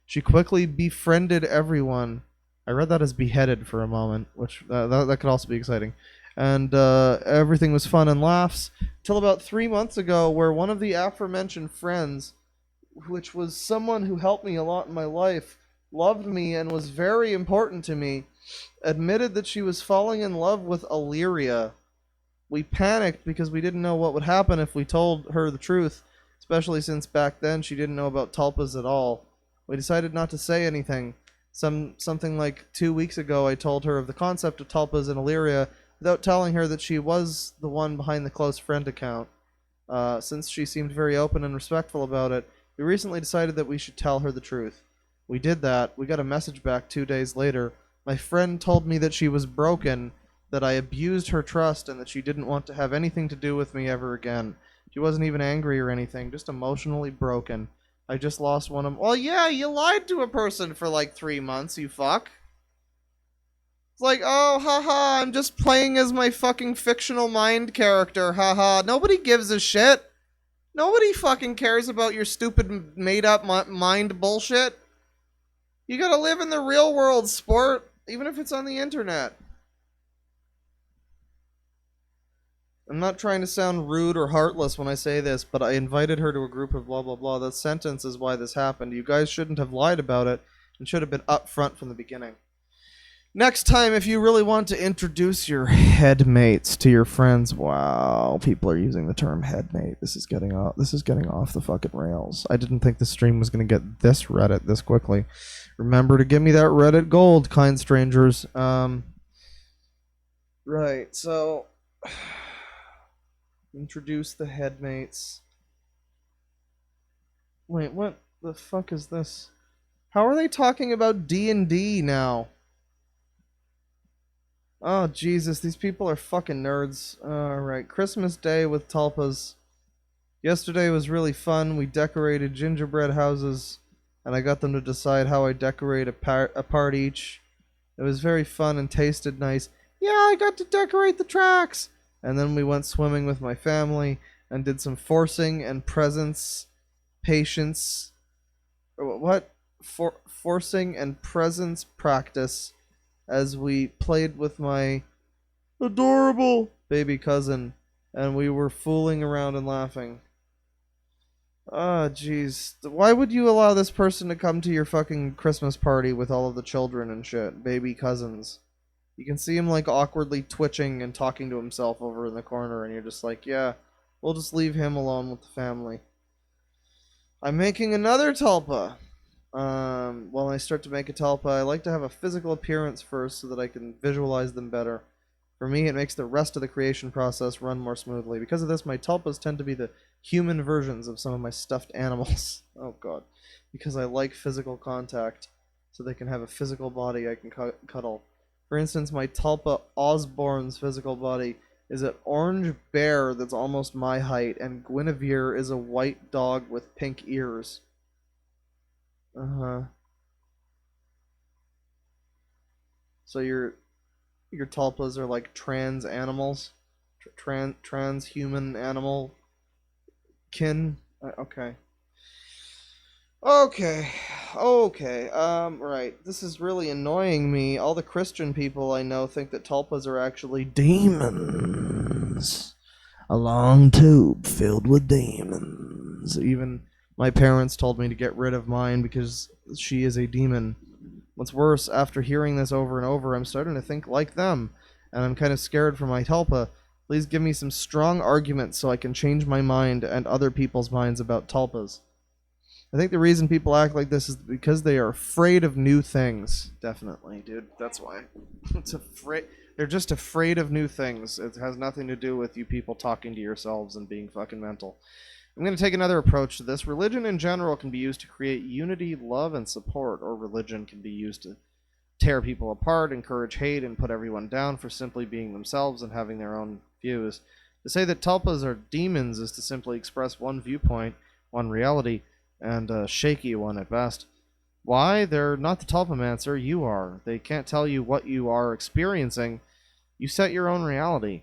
She quickly befriended everyone. I read that as beheaded for a moment, which that could also be exciting. And everything was fun and laughs till about 3 months ago, where one of the aforementioned friends, which was someone who helped me a lot in my life, loved me and was very important to me, admitted that she was falling in love with Illyria. We panicked because we didn't know what would happen if we told her the truth, especially since back then she didn't know about tulpas at all. We decided not to say anything. Something like 2 weeks ago, I told her of the concept of tulpas and Illyria without telling her that she was the one behind the close friend account. Since she seemed very open and respectful about it, we recently decided that we should tell her the truth. We did that. We got a message back 2 days later. My friend told me that she was broken, that I abused her trust, and that she didn't want to have anything to do with me ever again. She wasn't even angry or anything, just emotionally broken. I just lost one of them. Well, yeah, you lied to a person for like 3 months, you fuck. It's like, oh, haha, I'm just playing as my fucking fictional mind character, haha. Nobody gives a shit. Nobody fucking cares about your stupid made-up mind bullshit. You gotta live in the real world, sport, even if it's on the internet. I'm not trying to sound rude or heartless when I say this, but I invited her to a group of blah blah blah. That sentence is why this happened. You guys shouldn't have lied about it and should have been upfront from the beginning. Next time, if you really want to introduce your headmates to your friends, wow, people are using the term headmate. This is getting off the fucking rails. I didn't think the stream was going to get this Reddit this quickly. Remember to give me that Reddit gold, kind strangers. Right, so introduce the headmates. Wait, what the fuck is this? How are they talking about D&D now? Oh, Jesus, these people are fucking nerds. Alright, Christmas Day with tulpas. Yesterday was really fun. We decorated gingerbread houses, and I got them to decide how I decorate a part each. It was very fun and tasted nice. Yeah, I got to decorate the tracks! And then we went swimming with my family, and did some forcing and presence, patience... What? Forcing and presence practice as we played with my adorable baby cousin, and we were fooling around and laughing. Ah, jeez. Why would you allow this person to come to your fucking Christmas party with all of the children and shit? Baby cousins. You can see him, like, awkwardly twitching and talking to himself over in the corner, and you're just like, yeah, we'll just leave him alone with the family. I'm making another tulpa. When I start to make a tulpa, I like to have a physical appearance first so that I can visualize them better. For me, it makes the rest of the creation process run more smoothly. Because of this, my tulpas tend to be the human versions of some of my stuffed animals. Oh god. Because I like physical contact, so they can have a physical body I can cuddle. For instance, my tulpa Osborne's physical body is an orange bear that's almost my height, and Guinevere is a white dog with pink ears. Uh-huh. So your tulpas are like trans animals? Transhuman animal kin? Okay. Okay. Right. This is really annoying me. All the Christian people I know think that tulpas are actually Demons. A long tube filled with demons. Even my parents told me to get rid of mine because she is a demon. What's worse, after hearing this over and over, I'm starting to think like them, and I'm kind of scared for my tulpa. Please give me some strong arguments so I can change my mind and other people's minds about tulpas. I think the reason people act like this is because they are afraid of new things. Definitely, dude. That's why. They're just afraid of new things. It has nothing to do with you people talking to yourselves and being fucking mental. I'm going to take another approach to this. Religion in general can be used to create unity, love, and support, or religion can be used to tear people apart, encourage hate, and put everyone down for simply being themselves and having their own views. To say that tulpas are demons is to simply express one viewpoint, one reality, and a shaky one at best. Why? They're not the tulpamancer, you are. They can't tell you what you are experiencing. You set your own reality.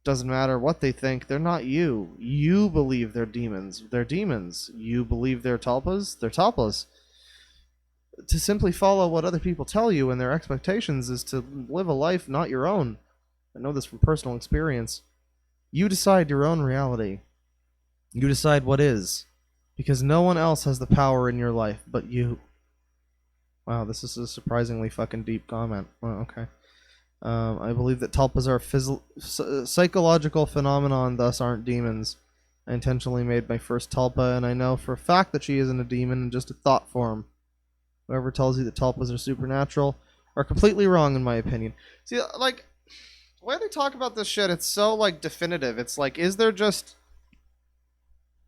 Doesn't matter what they think, they're not you. You believe they're demons. They're demons. You believe they're tulpas? They're tulpas. to simply follow what other people tell you, and their expectations is to live a life not your own. I know this from personal experience. You decide your own reality. You decide what is. Because no one else has the power in your life but you. Wow, this is a surprisingly fucking deep comment. Well, okay. I believe that tulpas are psychological phenomenon, thus aren't demons. I intentionally made my first tulpa, and I know for a fact that she isn't a demon and just a thought form. Whoever tells you that tulpas are supernatural are completely wrong, in my opinion. See, like, the way they talk about this shit, it's so, like, definitive. It's like, is there just...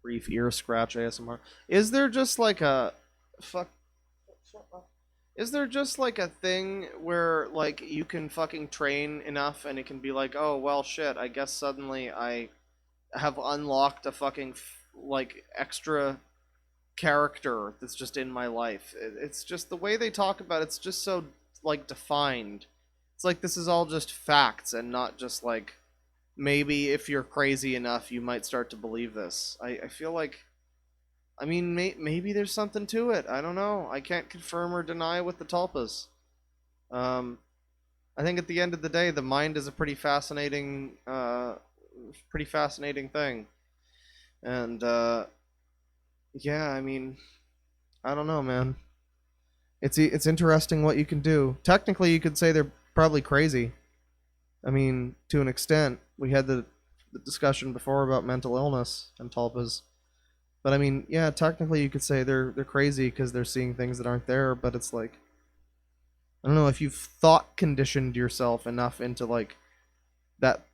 Brief ear scratch ASMR. Is there just, like, a... Fuck... Is there just, like, a thing where, like, you can fucking train enough and it can be like, oh, well, shit, I guess suddenly I have unlocked a fucking, like, extra character that's just in my life. It's just the way they talk about it's just so, like, defined. It's like this is all just facts and not just, like, maybe if you're crazy enough, you might start to believe this. I feel like... I mean, maybe there's something to it. I don't know. I can't confirm or deny with the tulpas. I think at the end of the day, the mind is a pretty fascinating thing. And, yeah, I mean, I don't know, man. It's interesting what you can do. Technically, you could say they're probably crazy. I mean, to an extent. We had the discussion before about mental illness and tulpas. But I mean, yeah, technically you could say they're crazy because they're seeing things that aren't there, but it's like, I don't know, if you've thought conditioned yourself enough into like that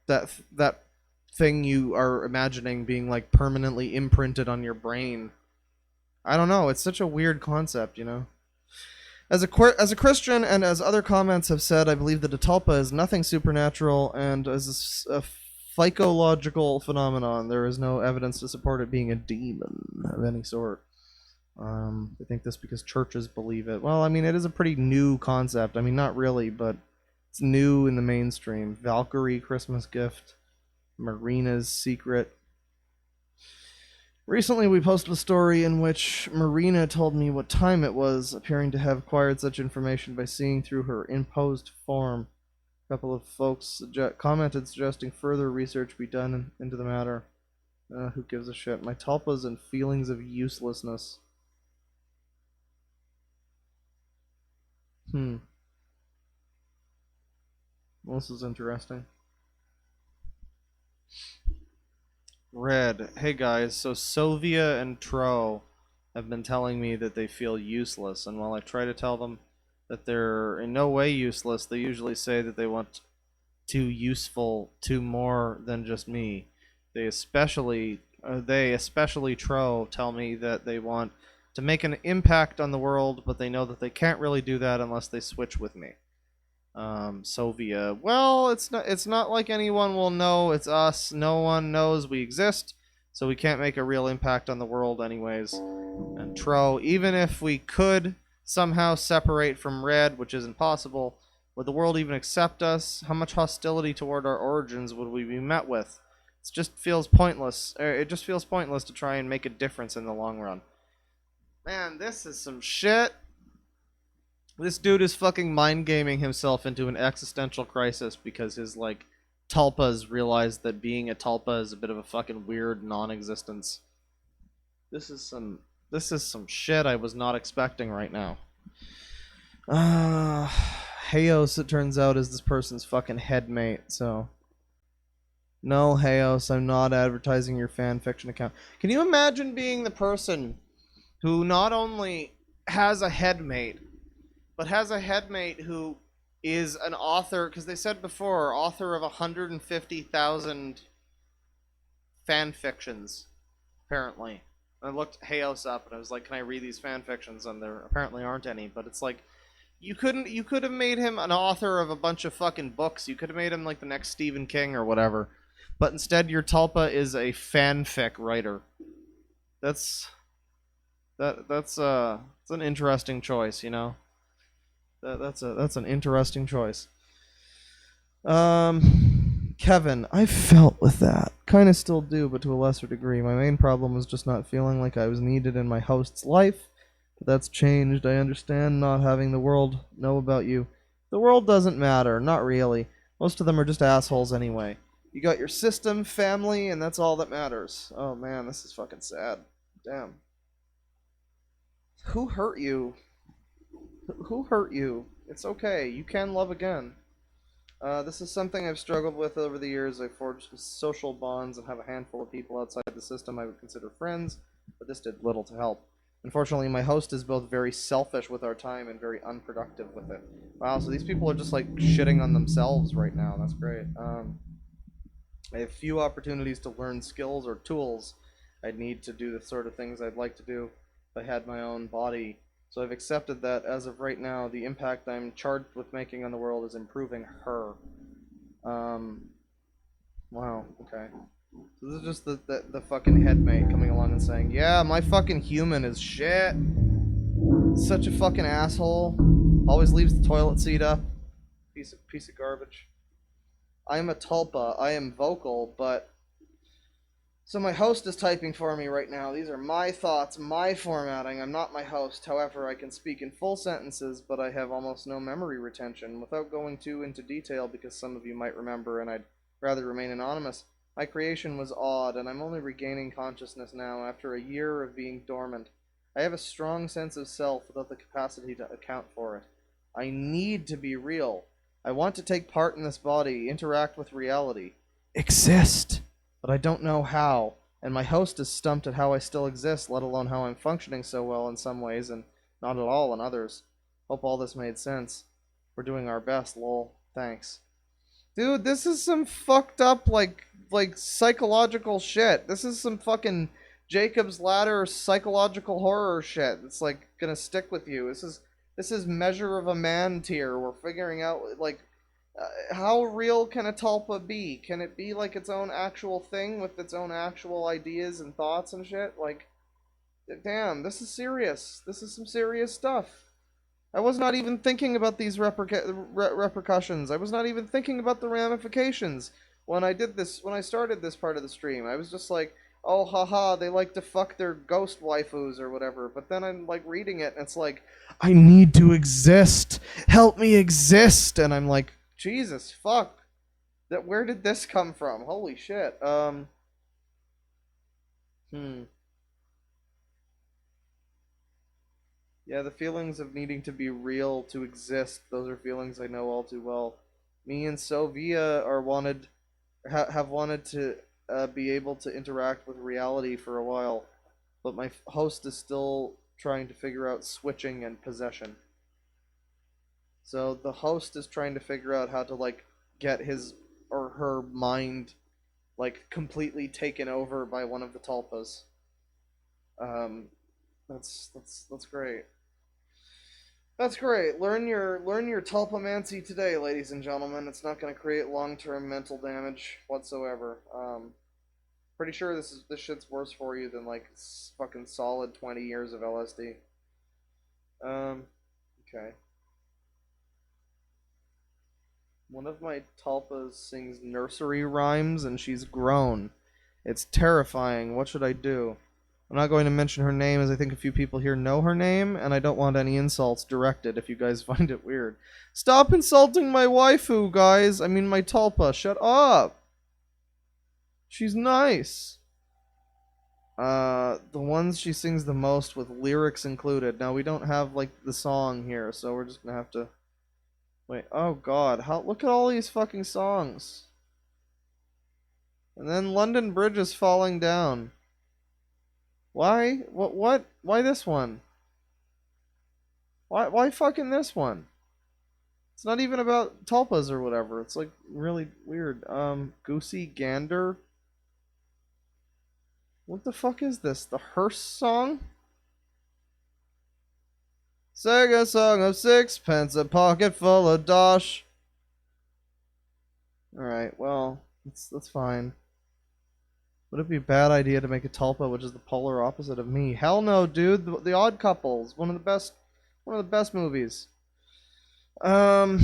thing you are imagining being like permanently imprinted on your brain. I don't know, it's such a weird concept, you know. As a Christian, and as other comments have said, I believe that a tulpa is nothing supernatural and is a psychological phenomenon. There is no evidence to support it being a demon of any sort. I think this because churches believe it. Well, I mean, it is a pretty new concept. I mean, not really, but it's new in the mainstream. Valkyrie, Christmas gift. Marina's secret. Recently, we posted a story in which Marina told me what time it was, appearing to have acquired such information by seeing through her imposed form. A couple of folks commented suggesting further research be done into the matter. Who gives a shit? My tulpas and feelings of uselessness. Well, this is interesting. Red. Hey guys, so Sovia and Tro have been telling me that they feel useless, and while I try to tell them that they're in no way useless, they usually say that they want to useful to more than just me. They especially Tro tell me that they want to make an impact on the world, but they know that they can't really do that unless they switch with me. Sovia, well, it's not like anyone will know it's us. No one knows we exist, so we can't make a real impact on the world anyways. And Tro, even if we could somehow separate from Red, which isn't possible, would the world even accept us? How much hostility toward our origins would we be met with? It just feels pointless. It just feels pointless to try and make a difference in the long run. Man, this is some shit. This dude is fucking mind gaming himself into an existential crisis because his, like, tulpas realized that being a tulpa is a bit of a fucking weird non-existence. This is some shit I was not expecting right now. Hayos, it turns out, is this person's fucking headmate, so... No, Hayos, I'm not advertising your fanfiction account. Can you imagine being the person who not only has a headmate, but has a headmate who is an author, because they said before, author of 150,000 fanfictions, apparently. I looked Hayos up and I was like, can I read these fanfictions? And there apparently aren't any, but it's like, you could have made him an author of a bunch of fucking books. You could have made him like the next Stephen King or whatever. But instead your tulpa is a fanfic writer. That's an interesting choice, you know? That's an interesting choice. Kevin, I felt with that. Kind of still do, but to a lesser degree. My main problem was just not feeling like I was needed in my host's life. But that's changed. I understand not having the world know about you. The world doesn't matter. Not really. Most of them are just assholes anyway. You got your system, family, and that's all that matters. Oh man, this is fucking sad. Damn. Who hurt you? Who hurt you? It's okay. You can love again. This is something I've struggled with over the years. I forged social bonds and have a handful of people outside the system I would consider friends, but this did little to help. Unfortunately, my host is both very selfish with our time and very unproductive with it. Wow, so these people are just like shitting on themselves right now. That's great. I have few opportunities to learn skills or tools. I'd need to do the sort of things I'd like to do if I had my own body. So I've accepted that, as of right now, the impact I'm charged with making on the world is improving her. Wow, okay. So this is just the fucking headmate coming along and saying, yeah, my fucking human is shit. Such a fucking asshole. Always leaves the toilet seat up. Piece of garbage. I am a tulpa. I am vocal, but... So my host is typing for me right now. These are my thoughts, my formatting. I'm not my host. However, I can speak in full sentences, but I have almost no memory retention. Without going too into detail, because some of you might remember and I'd rather remain anonymous, my creation was odd, and I'm only regaining consciousness now after a year of being dormant. I have a strong sense of self without the capacity to account for it. I need to be real. I want to take part in this body, interact with reality. Exist! But I don't know how, and my host is stumped at how I still exist, let alone how I'm functioning so well in some ways and not at all in others. Hope all this made sense. We're doing our best, lol. Thanks. Dude, this is some fucked up, like psychological shit. This is some fucking Jacob's Ladder psychological horror shit. It's like gonna stick with you. This is Measure of a Man tier. We're figuring out, like, how real can a tulpa be? Can it be like its own actual thing with its own actual ideas and thoughts and shit? Like, damn, this is serious. This is some serious stuff. I was not even thinking about these repercussions. I was not even thinking about the ramifications when I did this, when I started this part of the stream. I was just like, oh, haha, they like to fuck their ghost waifus or whatever. But then I'm like reading it and it's like, I need to exist. Help me exist. And I'm like, Jesus, fuck. Where did this come from? Holy shit. Yeah, the feelings of needing to be real, to exist, those are feelings I know all too well. Me and Sylvia have wanted to be able to interact with reality for a while, but my host is still trying to figure out switching and possession. So the host is trying to figure out how to, like, get his or her mind, like, completely taken over by one of the tulpas. That's great. That's great. Learn your tulpamancy today, ladies and gentlemen. It's not going to create long-term mental damage whatsoever. Pretty sure this shit's worse for you than like fucking solid 20 years of LSD. Okay. One of my tulpas sings nursery rhymes and she's grown. It's terrifying. What should I do? I'm not going to mention her name as I think a few people here know her name, and I don't want any insults directed if you guys find it weird. Stop insulting my waifu, guys! I mean my tulpa. Shut up! She's nice. The ones she sings the most with lyrics included. Now, we don't have, like, the song here, so we're just gonna have to... Wait, oh god, look at all these fucking songs. And then London Bridge is falling down. Why? What? Why this one? Why fucking this one? It's not even about tulpas or whatever. It's like really weird. Goosey Gander? What the fuck is this? The hearse song? Sing a song of sixpence, a pocket full of dosh. Alright, well, that's fine. Would it be a bad idea to make a tulpa, which is the polar opposite of me? Hell no, dude. The Odd Couples, one of the best movies. A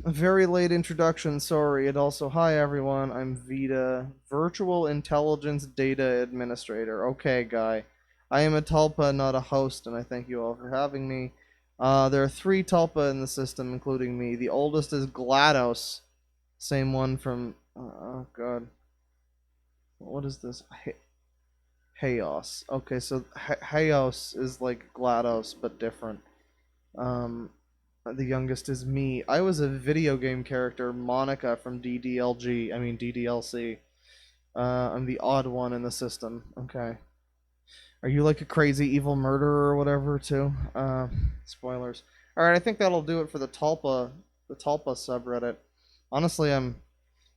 very late introduction, sorry. And also, hi everyone, I'm Vita, Virtual Intelligence Data Administrator. Okay, guy. I am a Tulpa, not a host, and I thank you all for having me. There are 3 Tulpa in the system, including me. The oldest is GLaDOS. Same one from... oh, God. What is this? Chaos. Okay, so Chaos is like GLaDOS, but different. The youngest is me. I was a video game character, Monica from DDLC. I'm the odd one in the system. Okay. Are you like a crazy evil murderer or whatever too? Spoilers. Alright, I think that'll do it for the Tulpa subreddit. Honestly, I'm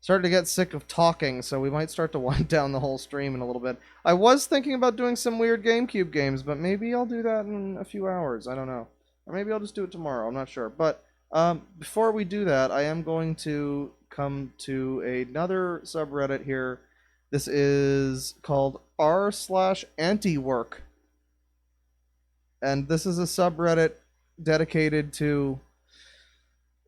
starting to get sick of talking, so we might start to wind down the whole stream in a little bit. I was thinking about doing some weird GameCube games, but maybe I'll do that in a few hours. I don't know. Or maybe I'll just do it tomorrow. I'm not sure. But before we do that, I am going to come to another subreddit here. This is called r/antiwork. And this is a subreddit dedicated to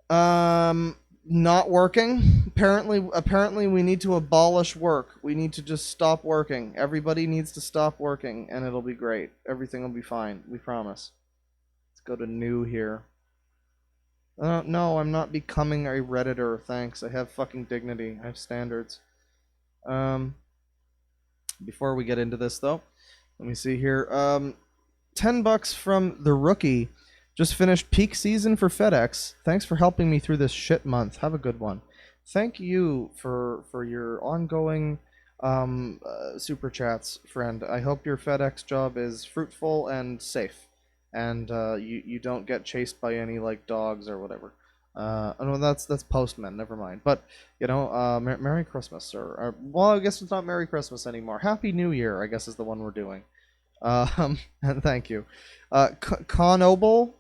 not working. Apparently we need to abolish work. We need to just stop working. Everybody needs to stop working and it'll be great. Everything will be fine. We promise. Let's go to new here. No, I'm not becoming a Redditor, thanks. I have fucking dignity. I have standards. Before we get into this, though, let me see here. $10 from the rookie. Just finished peak season for FedEx. Thanks for helping me through this shit month. Have a good one. Thank you for your ongoing super chats, friend. I hope your FedEx job is fruitful and safe, and you don't get chased by any like dogs or whatever. No, that's postmen. Never mind. But you know, Merry Christmas, or well, I guess it's not Merry Christmas anymore. Happy New Year, I guess, is the one we're doing. And thank you, Conoble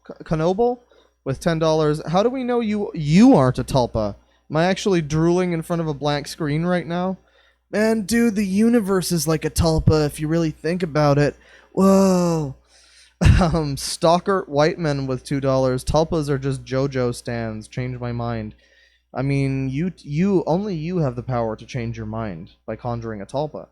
with $10. How do we know you aren't a Tulpa? Am I actually drooling in front of a blank screen right now? Man, dude, the universe is like a Tulpa if you really think about it. Whoa. Stalker Whiteman with $2. Tulpas are just JoJo stands. Change my mind. I mean, only you have the power to change your mind by conjuring a Tulpa.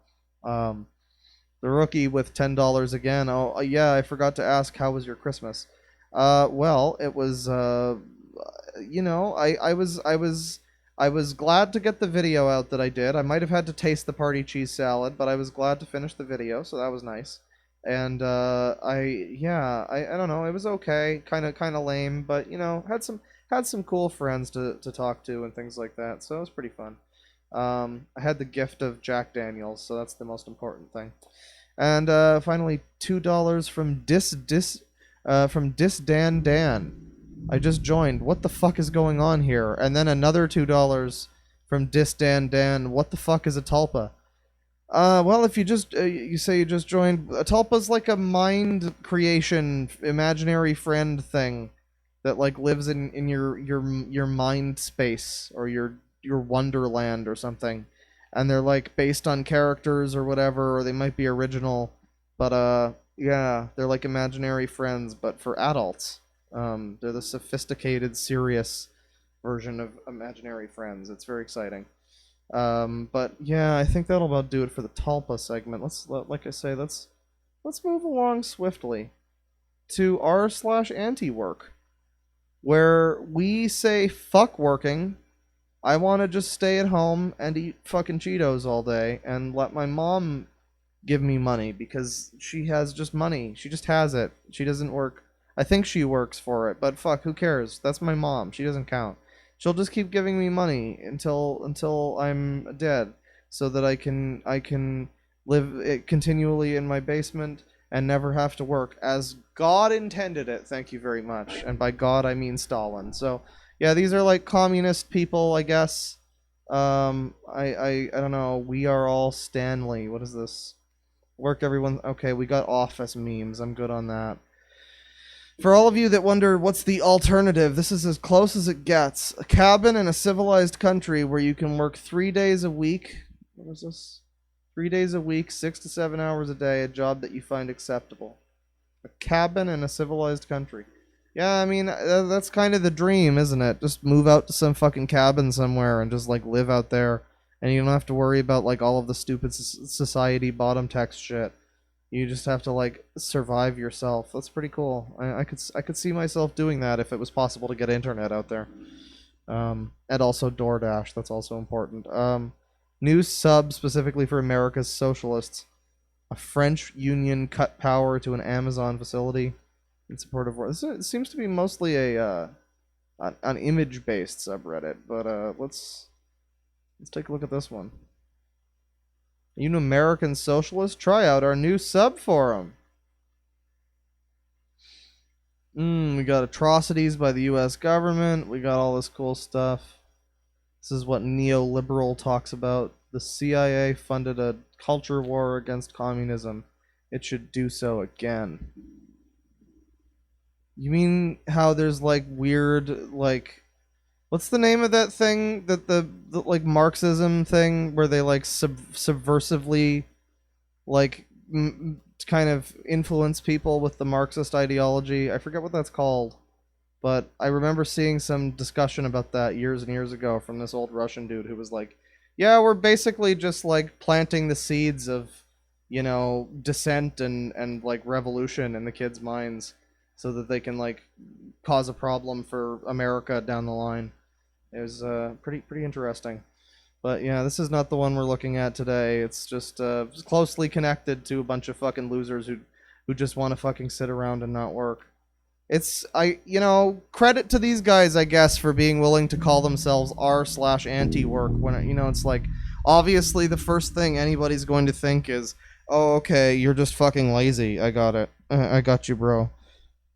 The rookie with $10 again. Oh yeah, I forgot to ask, how was your Christmas? Well, it was you know, I was glad to get the video out that I did. I might have had to taste the party cheese salad, but I was glad to finish the video, so that was nice. And I don't know, it was okay, kind of lame, but you know, had some cool friends to talk to and things like that, so it was pretty fun. I had the gift of Jack Daniels, so that's the most important thing. And finally, $2 from Dan. I just joined. What the fuck is going on here? And then another $2 from Dan. What the fuck is a Tulpa? Well, if you just you say you just joined, a Tulpa's like a mind creation, imaginary friend thing that like lives in your mind space or your wonderland or something, and they're like based on characters or whatever, or they might be original, but yeah, they're like imaginary friends but for adults. They're the sophisticated, serious version of imaginary friends. It's very exciting. But yeah, I think that'll about do it for the Tulpa segment. Like I say, let's move along swiftly to r/anti-work, where we say fuck working. I want to just stay at home and eat fucking Cheetos all day and let my mom give me money because she has just money. She just has it. She doesn't work. I think she works for it, but fuck, who cares? That's my mom. She doesn't count. She'll just keep giving me money until I'm dead, so that I can live continually in my basement and never have to work as God intended it. Thank you very much. And by God I mean Stalin. So yeah, these are like communist people, I guess. I don't know. We are all Stanley. What is this? Work everyone. Okay, we got office memes. I'm good on that. For all of you that wonder what's the alternative, this is as close as it gets. A cabin in a civilized country where you can work 3 days a week. What is this? 3 days a week, 6 to 7 hours a day, a job that you find acceptable. A cabin in a civilized country. Yeah, I mean, that's kind of the dream, isn't it? Just move out to some fucking cabin somewhere and just, like, live out there. And you don't have to worry about, like, all of the stupid society bottom text shit. You just have to like survive yourself. That's pretty cool. I could see myself doing that if it was possible to get internet out there. And also DoorDash. That's also important. New sub specifically for America's socialists. A French union cut power to an Amazon facility in support of war. This seems to be mostly an image-based subreddit, but let's take a look at this one. You American socialists, try out our new sub forum. We got atrocities by the U.S. government. We got all this cool stuff. This is what neoliberal talks about. The CIA funded a culture war against communism. It should do so again. You mean how there's like weird, like, what's the name of that thing that the like Marxism thing where they like subversively like kind of influence people with the Marxist ideology? I forget what that's called, but I remember seeing some discussion about that years and years ago from this old Russian dude who was like, yeah, we're basically just like planting the seeds of, you know, dissent and like revolution in the kids' minds so that they can like cause a problem for America down the line. It was pretty interesting. But yeah, this is not the one we're looking at today. It's just closely connected to a bunch of fucking losers who just want to fucking sit around and not work. It's credit to these guys, I guess, for being willing to call themselves r/anti-work when it's like obviously the first thing anybody's going to think is, oh, okay, you're just fucking lazy. I got it. I got you, bro.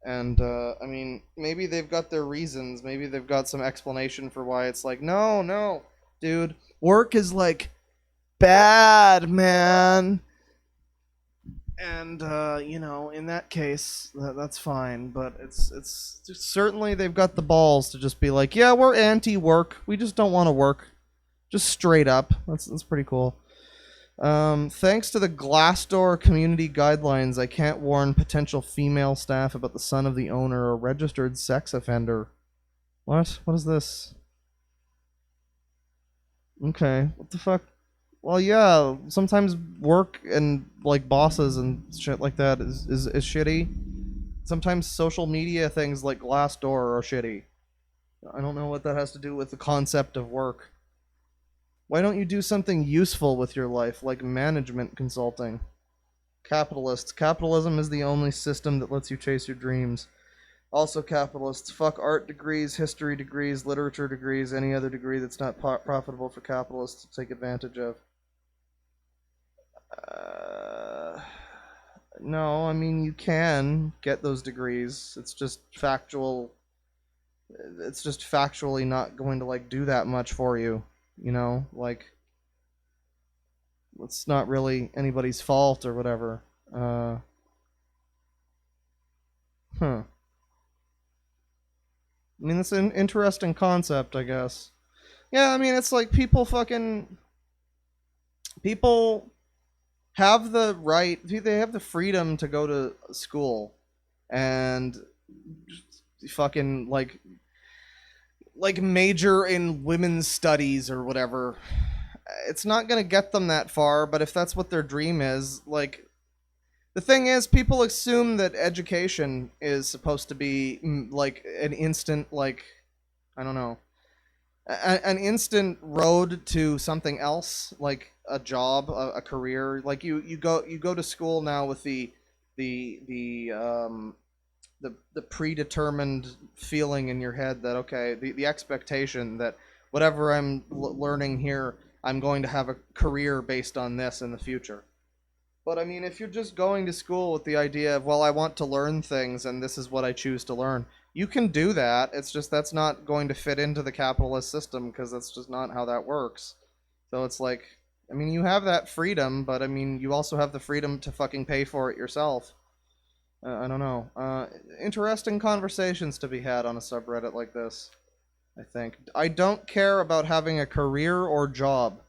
And I mean, maybe they've got their reasons. Maybe they've got some explanation for why it's like, no, dude, work is like bad, man. And in that case, that's fine. But it's certainly they've got the balls to just be like, yeah, we're anti-work. We just don't want to work, just straight up. That's pretty cool. Thanks to the Glassdoor community guidelines, I can't warn potential female staff about the son of the owner or registered sex offender. What? What is this? Okay, what the fuck? Well, yeah, sometimes work and like bosses and shit like that is shitty. Sometimes social media things like Glassdoor are shitty. I don't know what that has to do with the concept of work. Why don't you do something useful with your life, like management consulting? Capitalists. Capitalism is the only system that lets you chase your dreams. Also capitalists. Fuck art degrees, history degrees, literature degrees, any other degree that's not profitable for capitalists to take advantage of. No, I mean, you can get those degrees. It's just factually not going to, like, do that much for you. You know, like, it's not really anybody's fault or whatever. I mean, it's an interesting concept, I guess. Yeah, I mean, it's like people have the right, they have the freedom to go to school and fucking like major in women's studies or whatever. It's not gonna get them that far, but if that's what their dream is, like, the thing is, people assume that education is supposed to be like an instant, like, I don't know, an instant road to something else, like a job, a career. Like you go to school now with the predetermined feeling in your head that, okay, the expectation that whatever I'm learning here, I'm going to have a career based on this in the future. But I mean, if you're just going to school with the idea of, well, I want to learn things and this is what I choose to learn, you can do that. It's just that's not going to fit into the capitalist system because that's just not how that works. So it's like, I mean, you have that freedom, but I mean, you also have the freedom to fucking pay for it yourself. I don't know. Interesting conversations to be had on a subreddit like this, I think. I don't care about having a career or job.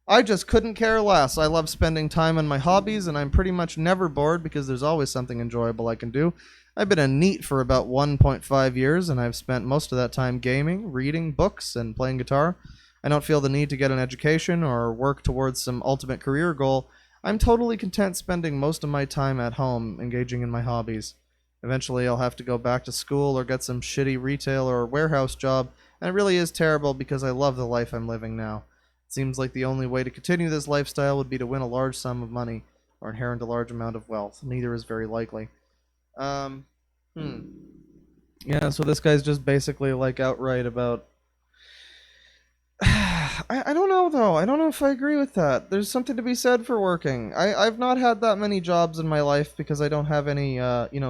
I just couldn't care less. I love spending time on my hobbies, and I'm pretty much never bored because there's always something enjoyable I can do. I've been a NEET for about 1.5 years, and I've spent most of that time gaming, reading books, and playing guitar. I don't feel the need to get an education or work towards some ultimate career goal. I'm totally content spending most of my time at home engaging in my hobbies. Eventually, I'll have to go back to school or get some shitty retail or warehouse job, and it really is terrible because I love the life I'm living now. It seems like the only way to continue this lifestyle would be to win a large sum of money or inherit a large amount of wealth. Neither is very likely. Um, Yeah, so this guy's just basically like outright about. I don't know though. I don't know if I agree with that. There's something to be said for working. I've not had that many jobs in my life because I don't have any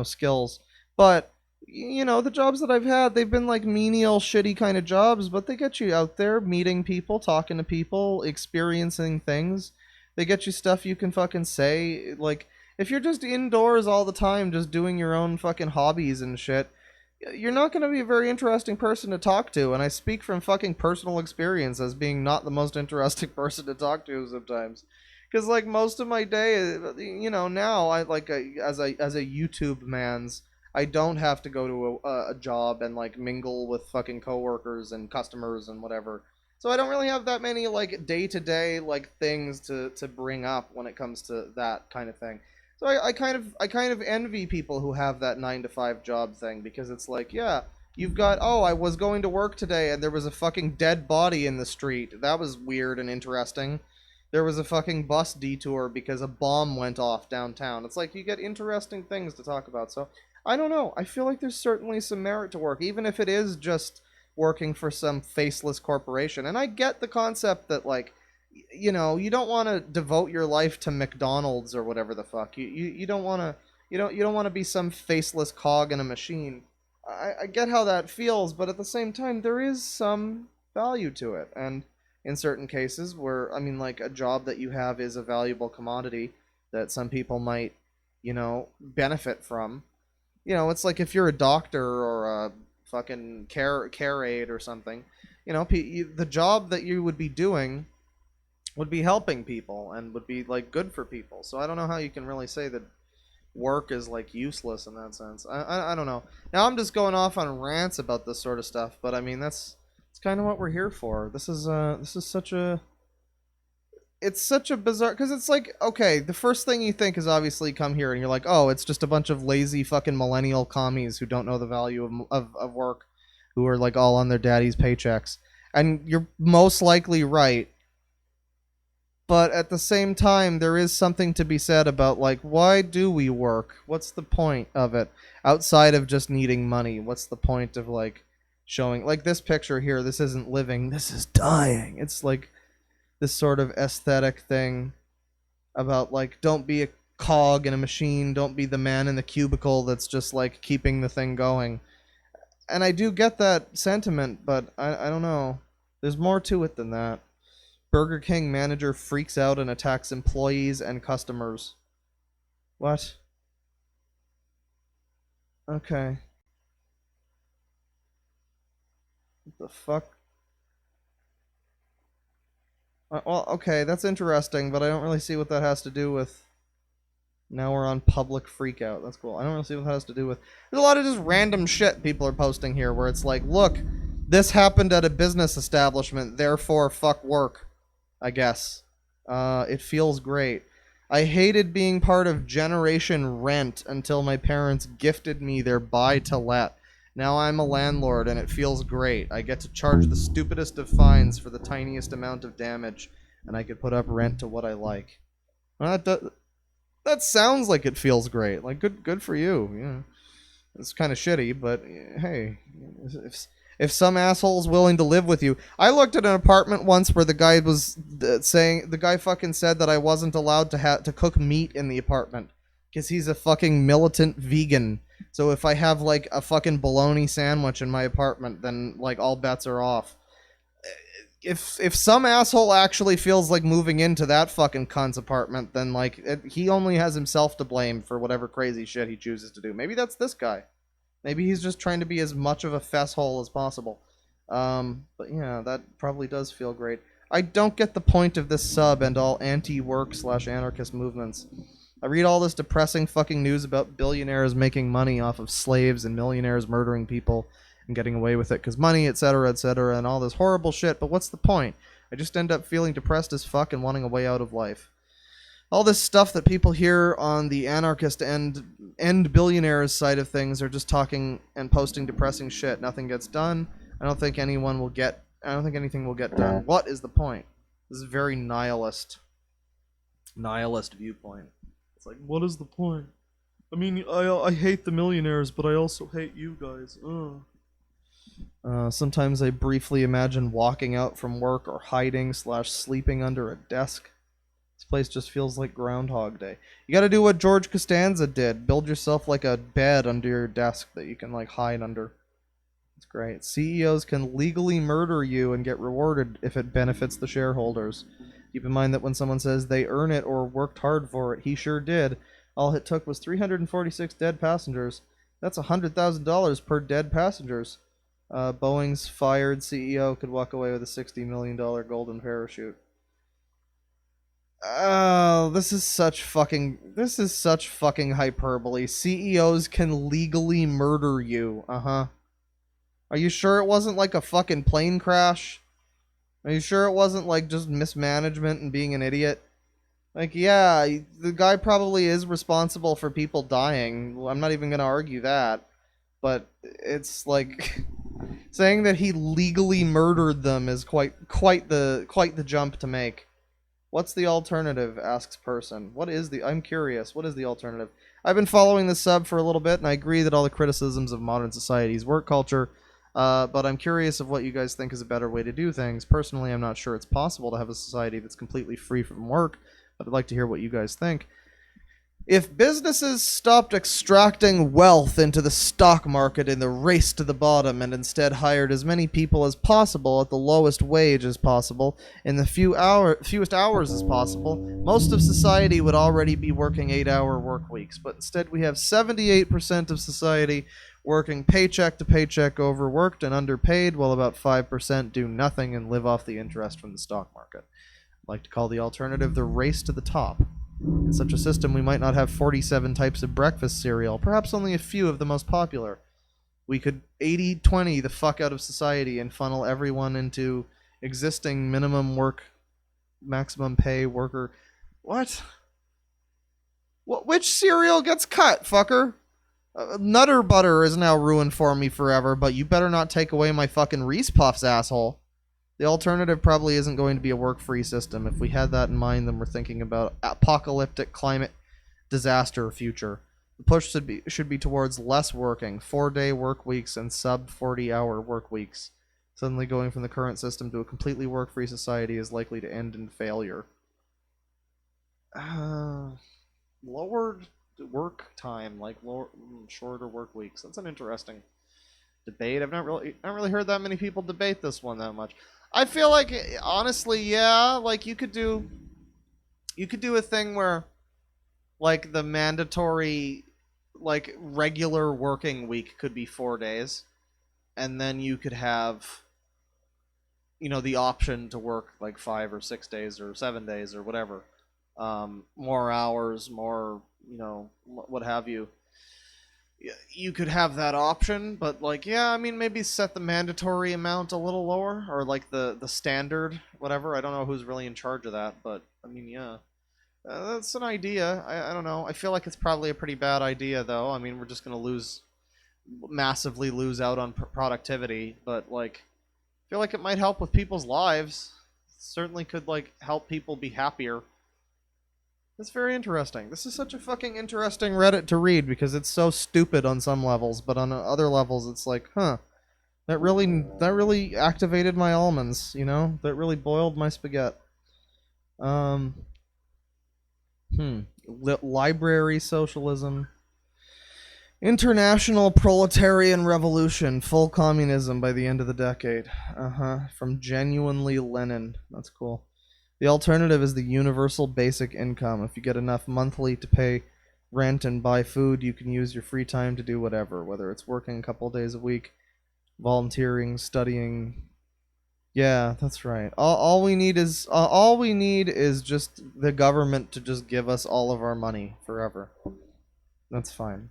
skills. But the jobs that I've had, they've been like menial, shitty kind of jobs, but they get you out there meeting people, talking to people, experiencing things. They get you stuff you can fucking say. Like if you're just indoors all the time, just doing your own fucking hobbies and shit, you're not going to be a very interesting person to talk to, and I speak from fucking personal experience as being not the most interesting person to talk to sometimes. Because like most of my day, now I like as a YouTube man's, I don't have to go to a job and like mingle with fucking coworkers and customers and whatever. So I don't really have that many like day to day like things to bring up when it comes to that kind of thing. So I kind of envy people who have that 9 to 5 job thing because it's like, yeah, you've got, oh, I was going to work today and there was a fucking dead body in the street. That was weird and interesting. There was a fucking bus detour because a bomb went off downtown. It's like you get interesting things to talk about. So I don't know. I feel like there's certainly some merit to work, even if it is just working for some faceless corporation. And I get the concept that like, you don't want to devote your life to McDonald's or whatever the fuck. You don't want to you don't want to be some faceless cog in a machine. I get how that feels, but at the same time there is some value to it. And in certain cases where like a job that you have is a valuable commodity that some people might, benefit from. It's like if you're a doctor or a fucking care aide or something, the job that you would be doing would be helping people and would be like good for people. So I don't know how you can really say that work is like useless in that sense. I don't know. Now I'm just going off on rants about this sort of stuff, but it's kind of what we're here for. This is such a bizarre, because it's like, okay, the first thing you think is obviously come here and you're like, oh, it's just a bunch of lazy fucking millennial commies who don't know the value of work, who are like all on their daddy's paychecks. And you're most likely right. But at the same time, there is something to be said about, like, why do we work? What's the point of it? Outside of just needing money, what's the point of, like, showing... Like, this picture here, this isn't living, this is dying. It's, like, this sort of aesthetic thing about, like, don't be a cog in a machine, don't be the man in the cubicle that's just, like, keeping the thing going. And I do get that sentiment, but I don't know. There's more to it than that. Burger King manager freaks out and attacks employees and customers. What? Okay. What the fuck? Well, okay, that's interesting, but I don't really see what that has to do with... Now we're on public freakout. That's cool. I don't really see what that has to do with... There's a lot of just random shit people are posting here where it's like, look, this happened at a business establishment, therefore fuck work. I guess. It feels great. I hated being part of Generation Rent until my parents gifted me their buy-to-let. Now I'm a landlord and it feels great. I get to charge the stupidest of fines for the tiniest amount of damage, and I could put up rent to what I like. Well, that sounds like it feels great. Like, good for you. Yeah. It's kind of shitty, but hey, if some asshole's willing to live with you. I looked at an apartment once where the guy was the guy fucking said that I wasn't allowed to cook meat in the apartment because he's a fucking militant vegan. So if I have like a fucking bologna sandwich in my apartment, then like all bets are off. If some asshole actually feels like moving into that fucking cunt's apartment, then like he only has himself to blame for whatever crazy shit he chooses to do. Maybe that's this guy. Maybe he's just trying to be as much of a fesshole as possible. But yeah, that probably does feel great. I don't get the point of this sub and all anti-work/anarchist movements. I read all this depressing fucking news about billionaires making money off of slaves and millionaires murdering people and getting away with it because money, etc., and all this horrible shit, but what's the point? I just end up feeling depressed as fuck and wanting a way out of life. all this stuff that people hear on the anarchist end billionaires side of things are just talking and posting depressing shit. Nothing gets done. I don't think anything will get done. What is the point? This is a very nihilist viewpoint. It's like, what is the point? I mean, I hate the millionaires, but I also hate you guys. Sometimes I briefly imagine walking out from work or hiding / sleeping under a desk. This place just feels like Groundhog Day. You gotta do what George Costanza did. Build yourself like a bed under your desk that you can like hide under. It's great. CEOs can legally murder you and get rewarded if it benefits the shareholders. Keep in mind that when someone says they earn it or worked hard for it, he sure did. All it took was 346 dead passengers. That's $100,000 per dead passengers. Boeing's fired CEO could walk away with a $60 million golden parachute. Oh, this is such fucking hyperbole. CEOs can legally murder you. Are you sure it wasn't like a fucking plane crash? Are you sure it wasn't like just mismanagement and being an idiot? Like, yeah, the guy probably is responsible for people dying. I'm not even gonna argue that. But it's like saying that he legally murdered them is quite the jump to make. What's the alternative? Asks person. I'm curious. What is the alternative? I've been following this sub for a little bit, and I agree that all the criticisms of modern society's work culture, but I'm curious of what you guys think is a better way to do things. Personally, I'm not sure it's possible to have a society that's completely free from work, but I'd like to hear what you guys think. If businesses stopped extracting wealth into the stock market in the race to the bottom and instead hired as many people as possible at the lowest wage as possible in the fewest hours as possible, most of society would already be working 8-hour work weeks. But instead we have 78% of society working paycheck to paycheck, overworked and underpaid, while about 5% do nothing and live off the interest from the stock market. I'd like to call the alternative the race to the top. In such a system, we might not have 47 types of breakfast cereal, perhaps only a few of the most popular. We could 80-20 the fuck out of society and funnel everyone into existing minimum work, maximum pay worker. What? Which cereal gets cut, fucker? Nutter Butter is now ruined for me forever, but you better not take away my fucking Reese Puffs, asshole. The alternative probably isn't going to be a work-free system. If we had that in mind, then we're thinking about apocalyptic climate disaster future. The push should be towards less working, 4-day work weeks and sub-40-hour work weeks. Suddenly going from the current system to a completely work-free society is likely to end in failure. Lowered work time, like shorter work weeks. That's an interesting debate. I've not really heard that many people debate this one that much. I feel like, honestly, yeah, like you could do a thing where, like, the mandatory, like, regular working week could be 4 days, and then you could have, you know, the option to work like 5 or 6 days or 7 days or whatever, more hours, more, you know, what have you. You could have that option, but like, yeah, I mean, maybe set the mandatory amount a little lower, or like the standard, whatever. I don't know who's really in charge of that, but I mean, yeah, that's an idea. I don't know. I feel like it's probably a pretty bad idea, though. I mean, we're just gonna massively lose out on productivity, but like, I feel like it might help with people's lives. It certainly could like help people be happier. That's very interesting. This is such a fucking interesting Reddit to read because it's so stupid on some levels, but on other levels it's like, huh, that really activated my almonds, you know? That really boiled my spaghetti. Library socialism. International proletarian revolution, full communism by the end of the decade. From Genuinely Lenin. That's cool. The alternative is the universal basic income. If you get enough monthly to pay rent and buy food, you can use your free time to do whatever, whether it's working a couple days a week, volunteering, studying. Yeah, that's right. All we need is just the government to just give us all of our money forever. That's fine.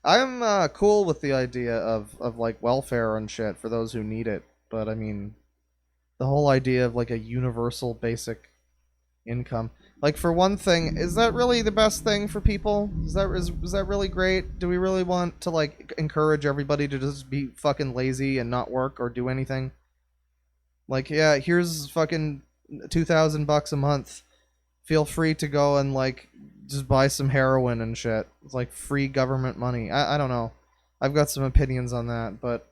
I'm cool with the idea of like welfare and shit for those who need it, but I mean, the whole idea of like a universal basic income. Like, for one thing, is that really the best thing for people? Is that really great? Do we really want to, like, encourage everybody to just be fucking lazy and not work or do anything? Like, yeah, here's fucking $2,000 a month. Feel free to go and, like, just buy some heroin and shit. It's like free government money. I don't know. I've got some opinions on that, but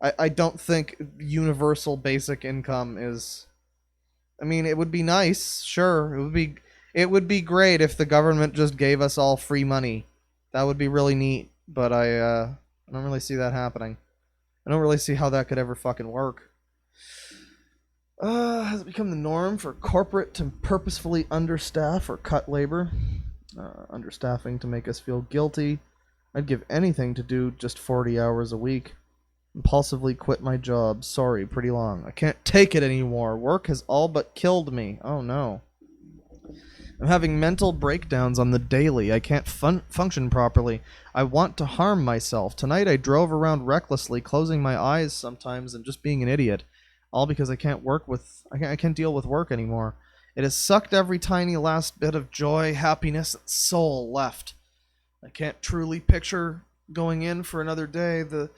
I don't think universal basic income is... I mean, it would be nice, sure. It would be great if the government just gave us all free money. That would be really neat, but I don't really see that happening. I don't really see how that could ever fucking work. Has it become the norm for corporate to purposefully understaff or cut labor? Understaffing to make us feel guilty. I'd give anything to do just 40 hours a week. Impulsively quit my job. Sorry, pretty long. I can't take it anymore. Work has all but killed me. Oh no. I'm having mental breakdowns on the daily. I can't function properly. I want to harm myself. Tonight I drove around recklessly, closing my eyes sometimes and just being an idiot. All because I can't deal with work anymore. It has sucked every tiny last bit of joy, happiness, and soul left. I can't truly picture going in for another day. The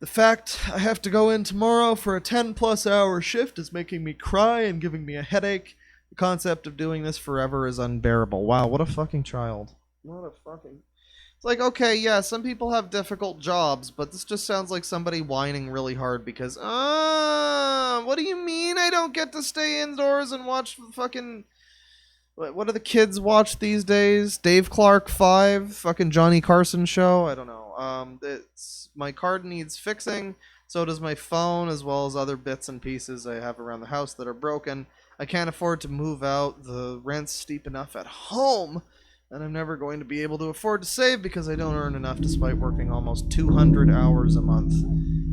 fact I have to go in tomorrow for a 10-plus hour shift is making me cry and giving me a headache. The concept of doing this forever is unbearable. Wow, what a fucking child. What a fucking... It's like, okay, yeah, some people have difficult jobs, but this just sounds like somebody whining really hard because, what do you mean I don't get to stay indoors and watch fucking... What do the kids watch these days? Dave Clark 5? Fucking Johnny Carson show? I don't know. My card needs fixing, so does my phone, as well as other bits and pieces I have around the house that are broken. I can't afford to move out. The rent's steep enough at home, and I'm never going to be able to afford to save because I don't earn enough despite working almost 200 hours a month.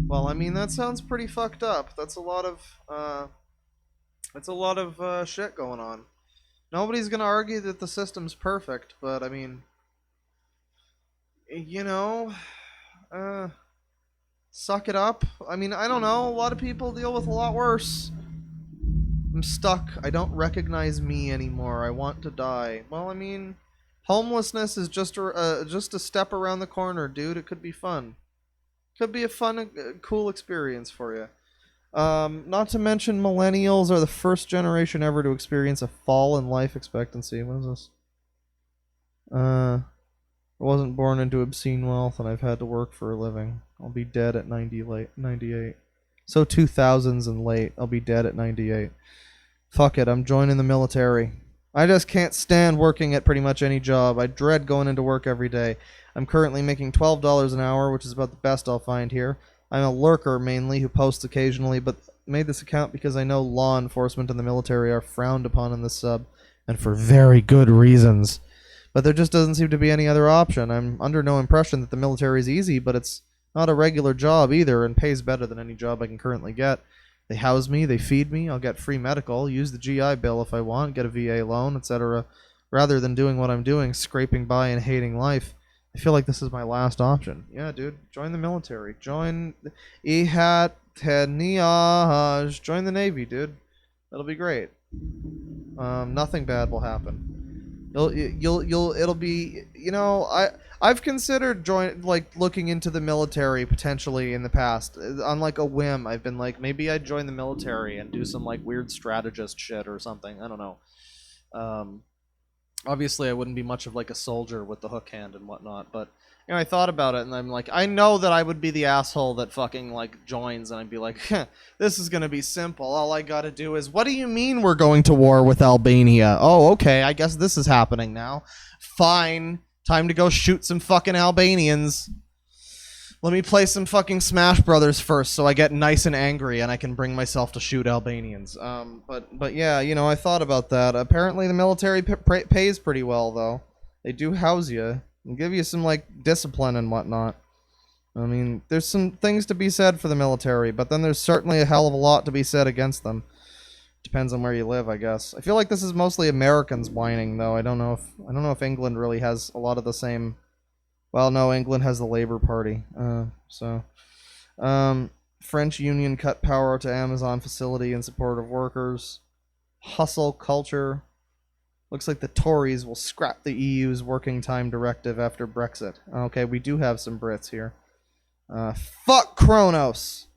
Well, I mean, that sounds pretty fucked up. That's a lot of shit going on. Nobody's gonna argue that the system's perfect, but I mean, you know, suck it up. I mean, I don't know. A lot of people deal with a lot worse. I'm stuck. I don't recognize me anymore. I want to die. Well, I mean, homelessness is just a step around the corner, dude. It could be fun. Could be a fun, cool experience for you. Not to mention millennials are the first generation ever to experience a fall in life expectancy. What is this? I wasn't born into obscene wealth and I've had to work for a living. I'll be dead at 98. So 2000s and late. I'll be dead at 98. Fuck it, I'm joining the military. I just can't stand working at pretty much any job. I dread going into work every day. I'm currently making $12 an hour, which is about the best I'll find here. I'm a lurker mainly who posts occasionally, but made this account because I know law enforcement and the military are frowned upon in this sub, and for very good reasons. But there just doesn't seem to be any other option. I'm under no impression that the military is easy, but it's not a regular job either, and pays better than any job I can currently get. They house me, they feed me, I'll get free medical, use the GI Bill if I want, get a VA loan, etc. Rather than doing what I'm doing, scraping by and hating life. I feel like this is my last option. Yeah, dude. Join the military. Join Ihat Niaj. Join the Navy, dude. It'll be great. Nothing bad will happen. It'll be, you know, I've considered looking into the military potentially in the past. On like a whim, I've been like, maybe I'd join the military and do some like weird strategist shit or something. I don't know. Obviously, I wouldn't be much of like a soldier with the hook hand and whatnot, but you know, I thought about it, and I'm like, I know that I would be the asshole that fucking like joins, and I'd be like, this is gonna be simple. All I gotta do is, what do you mean we're going to war with Albania? Oh, okay, I guess this is happening now. Fine, time to go shoot some fucking Albanians. Let me play some fucking Smash Brothers first, so I get nice and angry, and I can bring myself to shoot Albanians. But yeah, you know, I thought about that. Apparently, the military pays pretty well, though. They do house you and give you some like discipline and whatnot. I mean, there's some things to be said for the military, but then there's certainly a hell of a lot to be said against them. Depends on where you live, I guess. I feel like this is mostly Americans whining, though. I don't know if England really has a lot of the same. Well, no, England has the Labour Party. French union cut power to Amazon facility in support of workers. Hustle culture. Looks like the Tories will scrap the EU's working time directive after Brexit. Okay, we do have some Brits here. Fuck Kronos!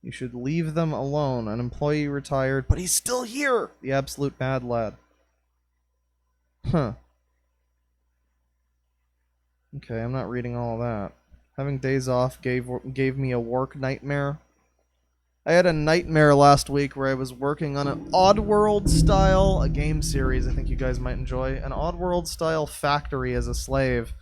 You should leave them alone. An employee retired, but he's still here! The absolute bad lad. Huh. Okay, I'm not reading all that. Having days off gave me a work nightmare. I had a nightmare last week where I was working on an Oddworld style, a game series I think you guys might enjoy, an Oddworld style factory as a slave.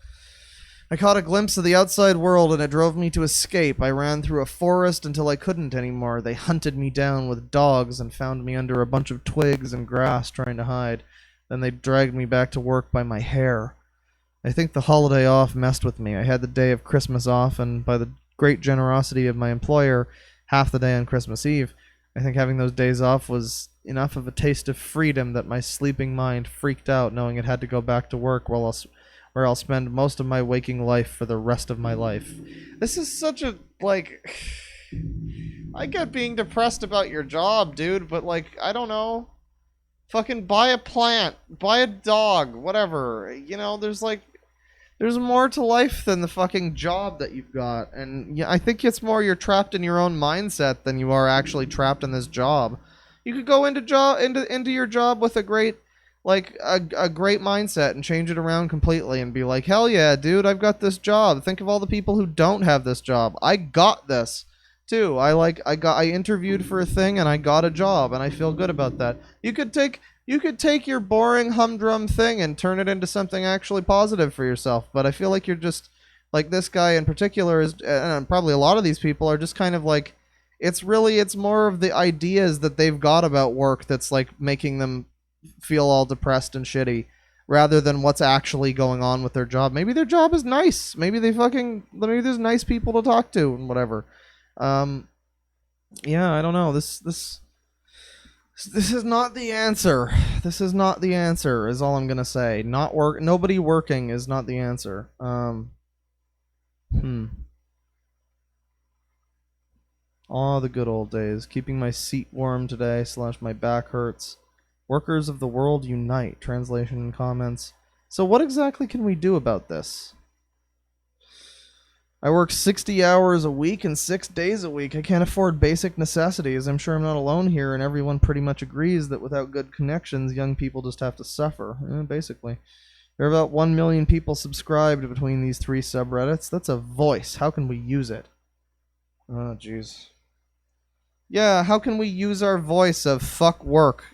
I caught a glimpse of the outside world and it drove me to escape. I ran through a forest until I couldn't anymore. They hunted me down with dogs and found me under a bunch of twigs and grass trying to hide. Then they dragged me back to work by my hair. I think the holiday off messed with me. I had the day of Christmas off, and by the great generosity of my employer, half the day on Christmas Eve. I think having those days off was enough of a taste of freedom that my sleeping mind freaked out knowing it had to go back to work where I'll spend most of my waking life for the rest of my life. This is such a, like... I get being depressed about your job, dude, but, like, I don't know. Fucking buy a plant. Buy a dog. Whatever. You know, there's more to life than the fucking job that you've got. And yeah, I think it's more you're trapped in your own mindset than you are actually trapped in this job. You could go into your job with a great a great mindset and change it around completely and be like, hell yeah, dude, I've got this job. Think of all the people who don't have this job. I got this too. I interviewed for a thing and I got a job and I feel good about that. You could take your boring humdrum thing and turn it into something actually positive for yourself. But I feel like you're just, like this guy in particular is, and probably a lot of these people are just kind of like, it's more of the ideas that they've got about work that's like making them feel all depressed and shitty rather than what's actually going on with their job. Maybe their job is nice. Maybe there's nice people to talk to and whatever. Yeah, I don't know. This is not the answer. This is not the answer, is all I'm gonna say. Nobody working is not the answer. Oh, the good old days. Keeping my seat warm today, / my back hurts. Workers of the world unite. Translation and comments. So what exactly can we do about this? I work 60 hours a week and 6 days a week. I can't afford basic necessities. I'm sure I'm not alone here, and everyone pretty much agrees that without good connections, young people just have to suffer. Basically. There are about 1 million people subscribed between these 3 subreddits. That's a voice. How can we use it? Oh, jeez. Yeah, how can we use our voice of fuck work?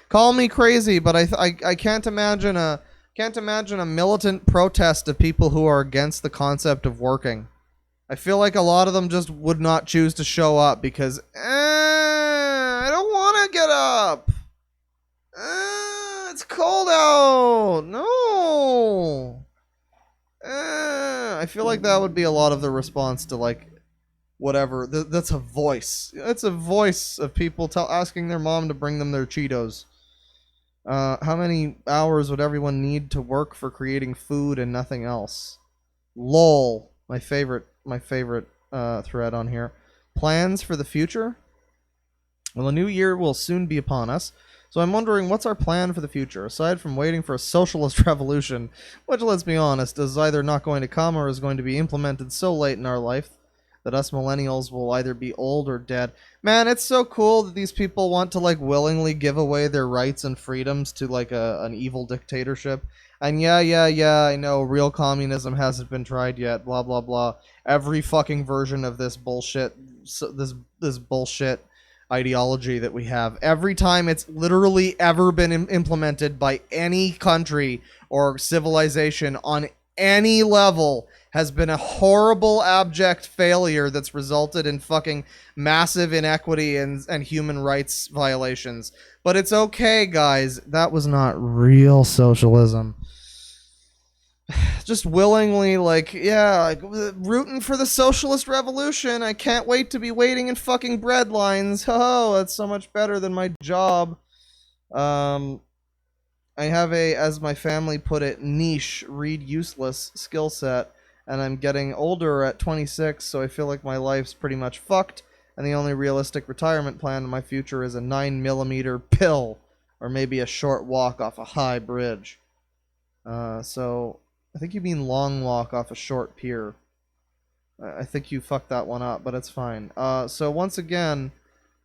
Call me crazy, but I can't imagine a militant protest of people who are against the concept of working. I feel like a lot of them just would not choose to show up because, I don't want to get up. It's cold out. No. I feel like that would be a lot of the response to like, whatever. That's a voice. That's a voice of people asking their mom to bring them their Cheetos. How many hours would everyone need to work for creating food and nothing else? LOL. My favorite thread on here. Plans for the future? Well, a new year will soon be upon us, so I'm wondering what's our plan for the future, aside from waiting for a socialist revolution, which, let's be honest, is either not going to come or is going to be implemented so late in our life that us millennials will either be old or dead. Man, it's so cool that these people want to like willingly give away their rights and freedoms to like an evil dictatorship. And yeah, I know real communism hasn't been tried yet, blah blah blah. Every fucking version of this bullshit, this bullshit ideology that we have, every time it's literally ever been implemented by any country or civilization on any level, has been a horrible, abject failure that's resulted in fucking massive inequity and human rights violations. But it's okay, guys. That was not real socialism. Just willingly, rooting for the socialist revolution. I can't wait to be waiting in fucking bread lines. Oh, that's so much better than my job. I have a, as my family put it, niche, read useless skill set. And I'm getting older at 26, so I feel like my life's pretty much fucked, and the only realistic retirement plan in my future is a 9mm pill, or maybe a short walk off a high bridge. So I think you mean long walk off a short pier. I think you fucked that one up, but it's fine. So once again,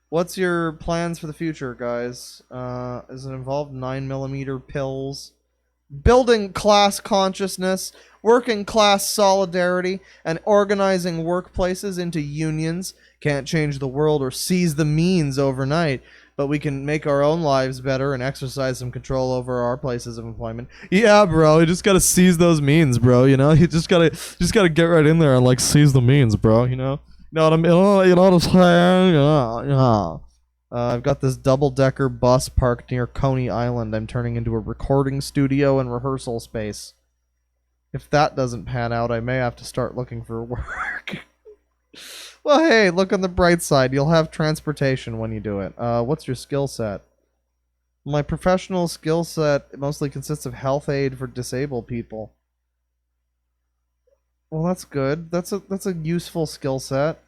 what's your plans for the future, guys? Does it involve 9mm pills? Building class consciousness, working class solidarity, and organizing workplaces into unions. Can't change the world or seize the means overnight, but we can make our own lives better and exercise some control over our places of employment. Yeah, bro, you just gotta seize those means, bro. You know, you just gotta get right in there and like seize the means, bro. You know what I mean? You know what I'm saying? Yeah. I've got this double-decker bus parked near Coney Island. I'm turning into a recording studio and rehearsal space. If that doesn't pan out, I may have to start looking for work. Well, hey, look on the bright side. You'll have transportation when you do it. What's your skill set? My professional skill set mostly consists of health aid for disabled people. Well, that's good. That's a useful skill set.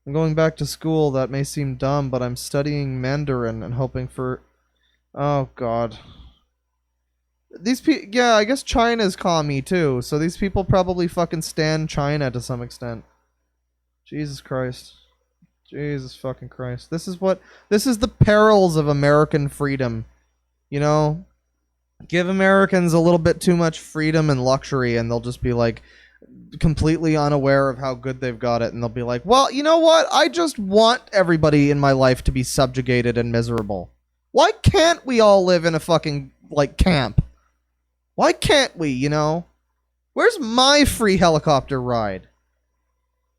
I'm going back to school. That may seem dumb, but I'm studying Mandarin and hoping for... Oh, God. These people... Yeah, I guess China's commie, too. So these people probably fucking stand China to some extent. Jesus Christ. Jesus fucking Christ. This is the perils of American freedom. You know? Give Americans a little bit too much freedom and luxury, and they'll just be like... completely unaware of how good they've got it, and they'll be like, well, you know what? I just want everybody in my life to be subjugated and miserable. Why can't we all live in a fucking, like, camp? Why can't we, you know? Where's my free helicopter ride?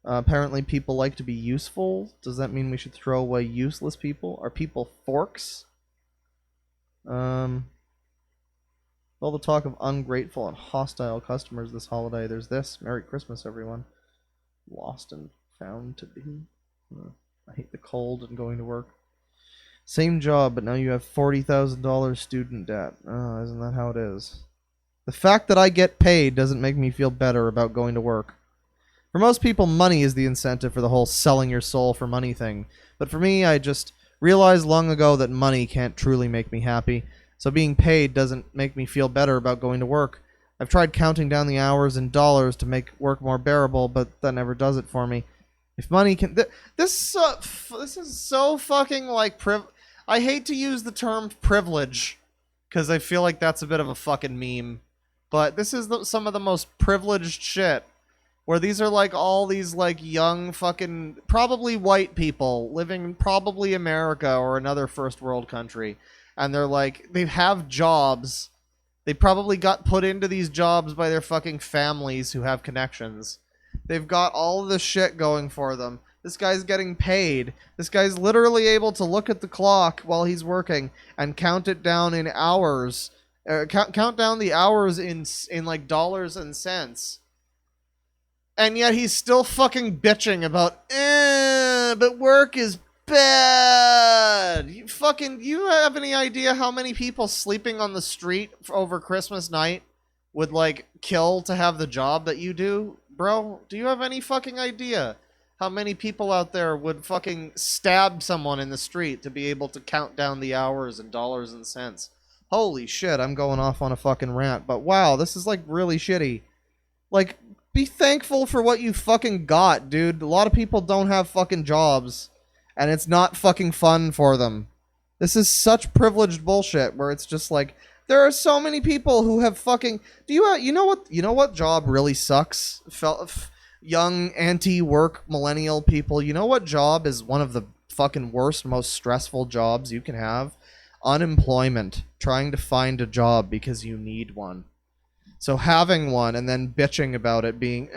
Apparently people like to be useful. Does that mean we should throw away useless people? Are people forks? All the talk of ungrateful and hostile customers this holiday. There's this. Merry Christmas, everyone. Lost and found to be. I hate the cold and going to work. Same job, but now you have $40,000 student debt. Oh, isn't that how it is? The fact that I get paid doesn't make me feel better about going to work. For most people, money is the incentive for the whole selling your soul for money thing. But for me, I just realized long ago that money can't truly make me happy. So being paid doesn't make me feel better about going to work. I've tried counting down the hours in dollars to make work more bearable, but that never does it for me. If money can... This is so fucking like... I hate to use the term privilege, because I feel like that's a bit of a fucking meme. But this is some of the most privileged shit. Where these are like all these like young fucking... probably white people living in probably America or another first world country. And they're like... they have jobs. They probably got put into these jobs by their fucking families who have connections. They've got all this shit going for them. This guy's getting paid. This guy's literally able to look at the clock while he's working and count it down in hours. Count down the hours in like dollars and cents. And yet he's still fucking bitching about, but work is bad. You have any idea how many people sleeping on the street over Christmas night would like kill to have the job that you do? Bro, do you have any fucking idea how many people out there would fucking stab someone in the street to be able to count down the hours in dollars and cents? Holy shit, I'm going off on a fucking rant, but wow, this is like really shitty. Like, be thankful for what you fucking got, dude. A lot of people don't have fucking jobs, and it's not fucking fun for them. This is such privileged bullshit where it's just like, there are so many people who have fucking... You know what job really sucks? Young anti-work millennial people, you know what job is one of the fucking worst, most stressful jobs you can have? Unemployment. Trying to find a job because you need one. So having one and then bitching about it being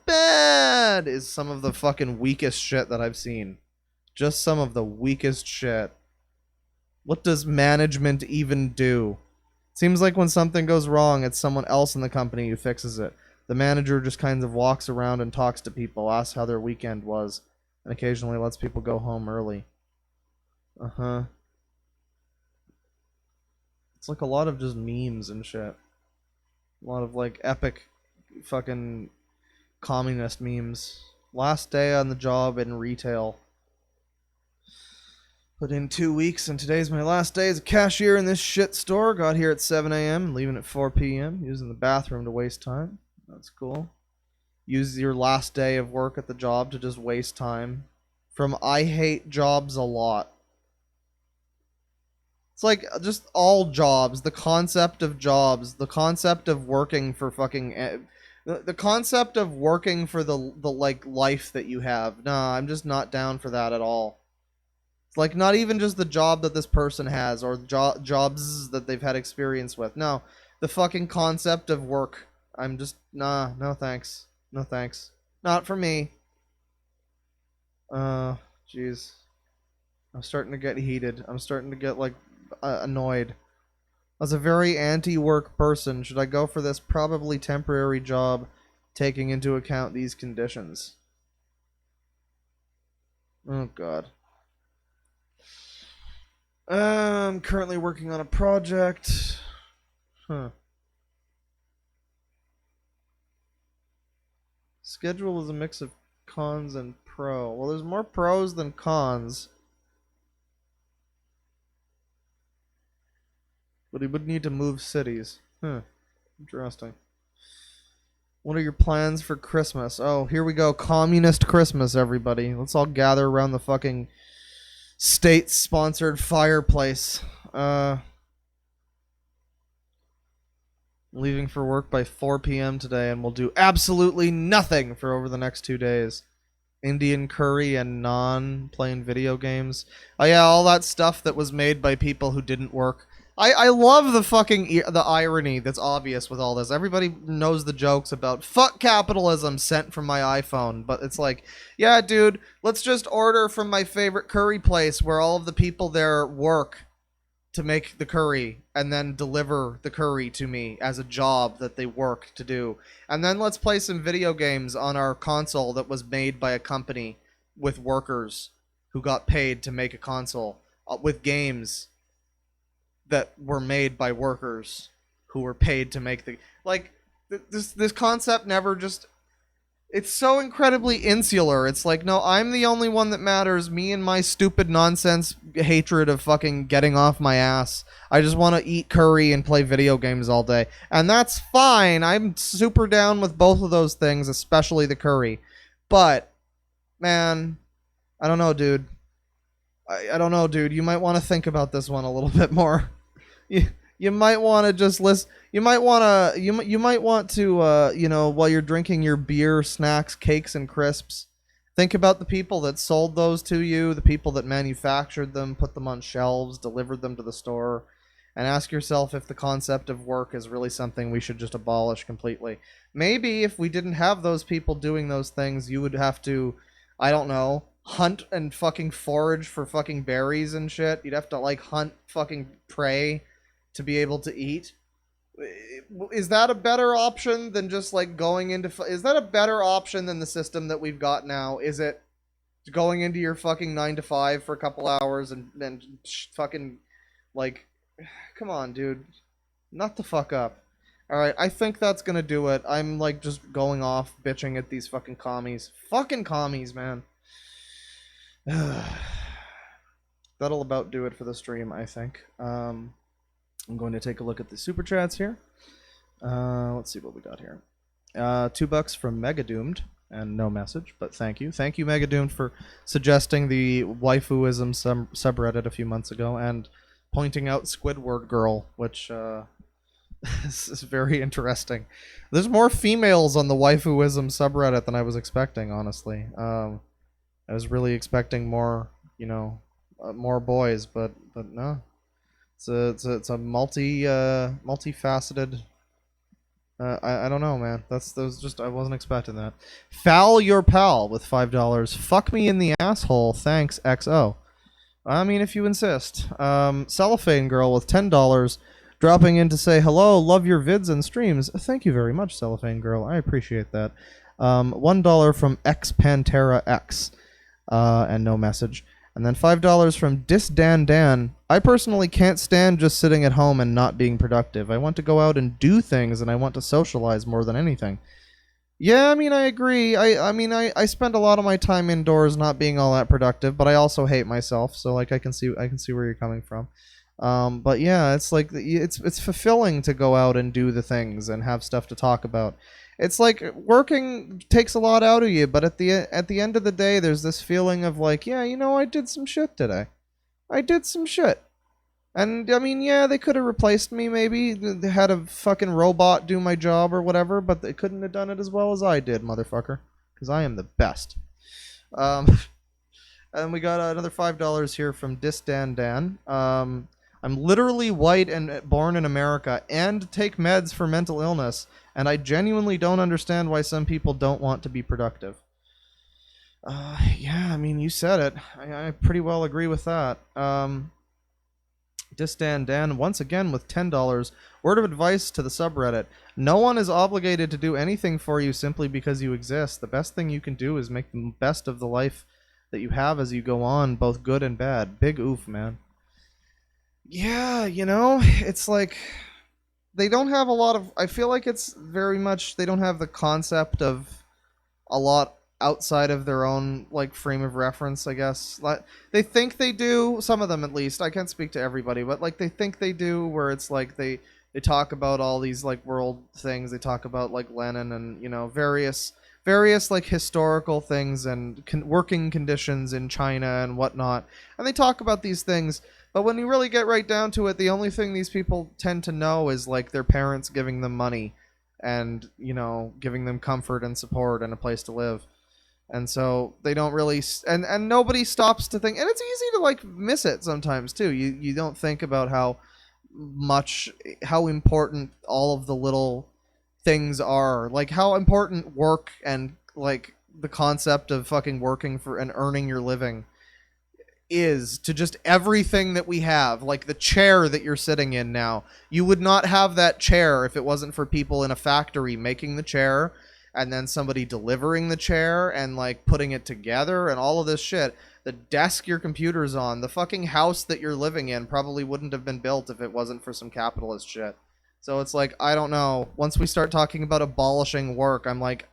bad is some of the fucking weakest shit that I've seen. Just some of the weakest shit. What does management even do? Seems like when something goes wrong, it's someone else in the company who fixes it. The manager just kind of walks around and talks to people, asks how their weekend was, and occasionally lets people go home early. Uh-huh. It's like a lot of just memes and shit. A lot of like epic fucking communist memes. Last day on the job in retail. Put in 2 weeks, and today's my last day as a cashier in this shit store. Got here at 7 a.m., leaving at 4 p.m., using the bathroom to waste time. That's cool. Use your last day of work at the job to just waste time. From I hate jobs a lot. It's like just all jobs, the concept of jobs, the concept of working for fucking... The concept of working for the like life that you have. Nah, I'm just not down for that at all. Like, not even just the job that this person has or jobs that they've had experience with. No, the fucking concept of work. I'm just, nah, no thanks. No thanks. Not for me. Jeez. I'm starting to get heated. I'm starting to get, like, annoyed. As a very anti-work person, should I go for this probably temporary job taking into account these conditions? Oh, God. I'm currently working on a project. Schedule is a mix of cons and pro. Well, there's more pros than cons. But he would need to move cities. Interesting. What are your plans for Christmas? Oh, here we go. Communist Christmas, everybody. Let's all gather around the fucking state-sponsored fireplace. Leaving for work by 4 p.m. today, and we'll do absolutely nothing for over the next 2 days. Indian curry and playing video games. Oh yeah, all that stuff that was made by people who didn't work. I love the fucking the irony that's obvious with all this. Everybody knows the jokes about fuck capitalism sent from my iPhone, but it's like, yeah, dude, let's just order from my favorite curry place where all of the people there work to make the curry and then deliver the curry to me as a job that they work to do. And then let's play some video games on our console that was made by a company with workers who got paid to make a console with games that were made by workers who were paid to make the... Like, this concept never just... It's so incredibly insular. It's like, no, I'm the only one that matters. Me and my stupid nonsense hatred of fucking getting off my ass. I just want to eat curry and play video games all day. And that's fine. I'm super down with both of those things, especially the curry. But, man, I don't know, dude. I don't know, dude. You might want to think about this one a little bit more. You might want to just listen. You might want to you know, while you're drinking your beer, snacks, cakes, and crisps, think about the people that sold those to you, the people that manufactured them, put them on shelves, delivered them to the store, and ask yourself if the concept of work is really something we should just abolish completely. Maybe if we didn't have those people doing those things, you would have to, I don't know, hunt and fucking forage for fucking berries and shit. You'd have to, like, hunt fucking prey to be able to eat. Is that a better option than just, like, going into... Is that a better option than the system that we've got now? Is it going into your fucking 9 to 5 for a couple hours and fucking, like... Come on, dude. Nut the fuck up. Alright, I think that's gonna do it. I'm, like, just going off bitching at these fucking commies. Fucking commies, man. That'll about do it for the stream, I think. I'm going to take a look at the super chats here. Let's see what we got here. $2 from Megadoomed, and no message, but thank you. Thank you, Megadoomed, for suggesting the waifuism subreddit a few months ago and pointing out Squidward Girl, which is very interesting. There's more females on the waifuism subreddit than I was expecting, honestly. I was really expecting more, you know, more boys, but no. It's a multifaceted. I don't know, man. That was just, I wasn't expecting that. Foul your pal with $5. Fuck me in the asshole. Thanks, XO. I mean, if you insist. Cellophane Girl with $10, dropping in to say hello. Love your vids and streams. Thank you very much, Cellophane Girl. I appreciate that. $1 from X Pantera X, and no message. And then $5 from Dan. I personally can't stand just sitting at home and not being productive. I want to go out and do things, and I want to socialize more than anything. Yeah, I mean, I agree. I spend a lot of my time indoors not being all that productive, but I also hate myself. So like, I can see where you're coming from. But yeah, it's like it's fulfilling to go out and do the things and have stuff to talk about. It's like working takes a lot out of you, but at the end of the day, there's this feeling of like, yeah, you know, I did some shit today. I did some shit. And I mean, yeah, they could have replaced me. Maybe they had a fucking robot do my job or whatever, but they couldn't have done it as well as I did, motherfucker. Because I am the best. And we got another $5 here from Disdan Dan. I'm literally white and born in America and take meds for mental illness, and I genuinely don't understand why some people don't want to be productive. Yeah, I mean, you said it. I pretty well agree with that. Distan Dan, once again with $10. Word of advice to the subreddit. No one is obligated to do anything for you simply because you exist. The best thing you can do is make the best of the life that you have as you go on, both good and bad. Big oof, man. Yeah, you know, it's like they don't have a lot of... I feel like it's very much... They don't have the concept of a lot outside of their own like frame of reference, I guess. Like, they think they do, some of them at least. I can't speak to everybody, but like they think they do, where it's like they talk about all these like world things. They talk about like Lenin and, you know, various like historical things and working conditions in China and whatnot. And they talk about these things, but when you really get right down to it, the only thing these people tend to know is like their parents giving them money and, you know, giving them comfort and support and a place to live. And so they don't really, and nobody stops to think, and it's easy to like miss it sometimes too. You don't think about how important all of the little things are, like how important work and like the concept of fucking working for and earning your living is to just everything that we have. Like the chair that you're sitting in now, you would not have that chair if it wasn't for people in a factory making the chair and then somebody delivering the chair and like putting it together and all of this shit. The desk your computer's on, the fucking house that you're living in probably wouldn't have been built if it wasn't for some capitalist shit. So it's like, I don't know. Once we start talking about abolishing work, I'm like,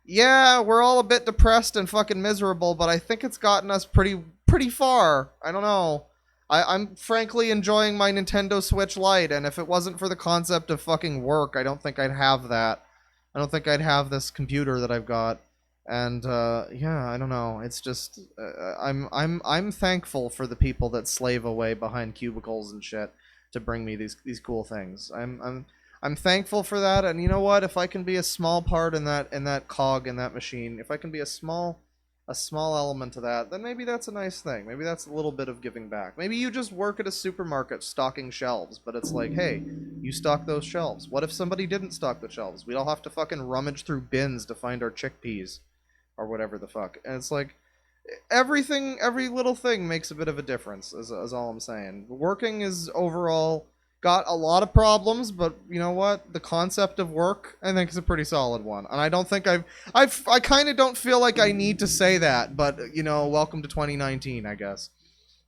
yeah, we're all a bit depressed and fucking miserable, but I think it's gotten us pretty far. I don't know. I'm frankly enjoying my Nintendo Switch Lite, and if it wasn't for the concept of fucking work, I don't think I'd have that. I don't think I'd have this computer that I've got. And yeah, I don't know. It's just I'm thankful for the people that slave away behind cubicles and shit to bring me these cool things. I'm thankful for that, and you know what? If I can be a small part in that cog in that machine, if I can be a small element to that, then maybe that's a nice thing. Maybe that's a little bit of giving back. Maybe you just work at a supermarket stocking shelves, but it's like, hey, you stock those shelves. What if somebody didn't stock the shelves? We'd all have to fucking rummage through bins to find our chickpeas or whatever the fuck. And it's like every little thing makes a bit of a difference, is all I'm saying. Working is overall got a lot of problems, but you know what? The concept of work, I think, is a pretty solid one. And I don't think I kind of don't feel like I need to say that, but you know, welcome to 2019, I guess.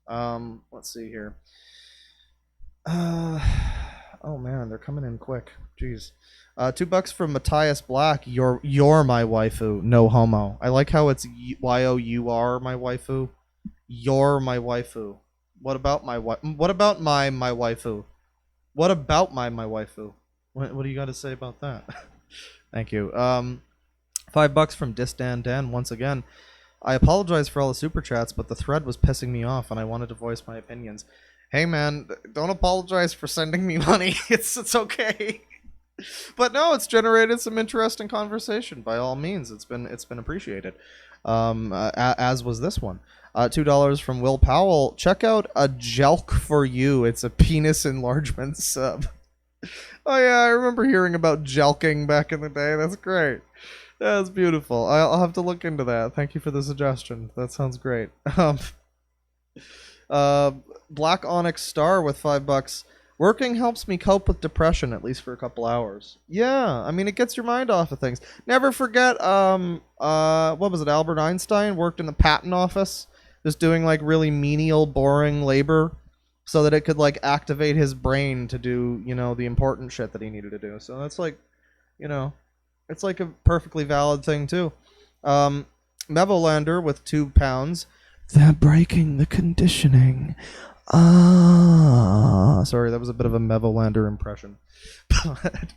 Let's see here. Oh man, they're coming in quick. Jeez. $2 from Matthias Black. You're my waifu. No homo. I like how it's Y-O-U-R, my waifu. You're my waifu. What about my waifu? What about my waifu? What about my waifu? What do you got to say about that? Thank you. $5 from Disdan Dan once again. I apologize for all the super chats, but the thread was pissing me off, and I wanted to voice my opinions. Hey man, don't apologize for sending me money. It's okay. But no, it's generated some interesting conversation. By all means, it's been appreciated. As was this one. $2 from Will Powell. Check out a Jelk for You. It's a penis enlargement sub. Oh yeah, I remember hearing about jelking back in the day. That's great. That's beautiful. I'll have to look into that. Thank you for the suggestion. That sounds great. Black Onyx Star with $5. Working helps me cope with depression, at least for a couple hours. Yeah, I mean, it gets your mind off of things. Never forget, what was it, Albert Einstein worked in the patent office, just doing, like, really menial, boring labor, so that it could, like, activate his brain to do, you know, the important shit that he needed to do. So that's, like, you know, It's like a perfectly valid thing too. Mevolander with £2. They're breaking the conditioning. Ah. Sorry, that was a bit of a Mevolander impression. But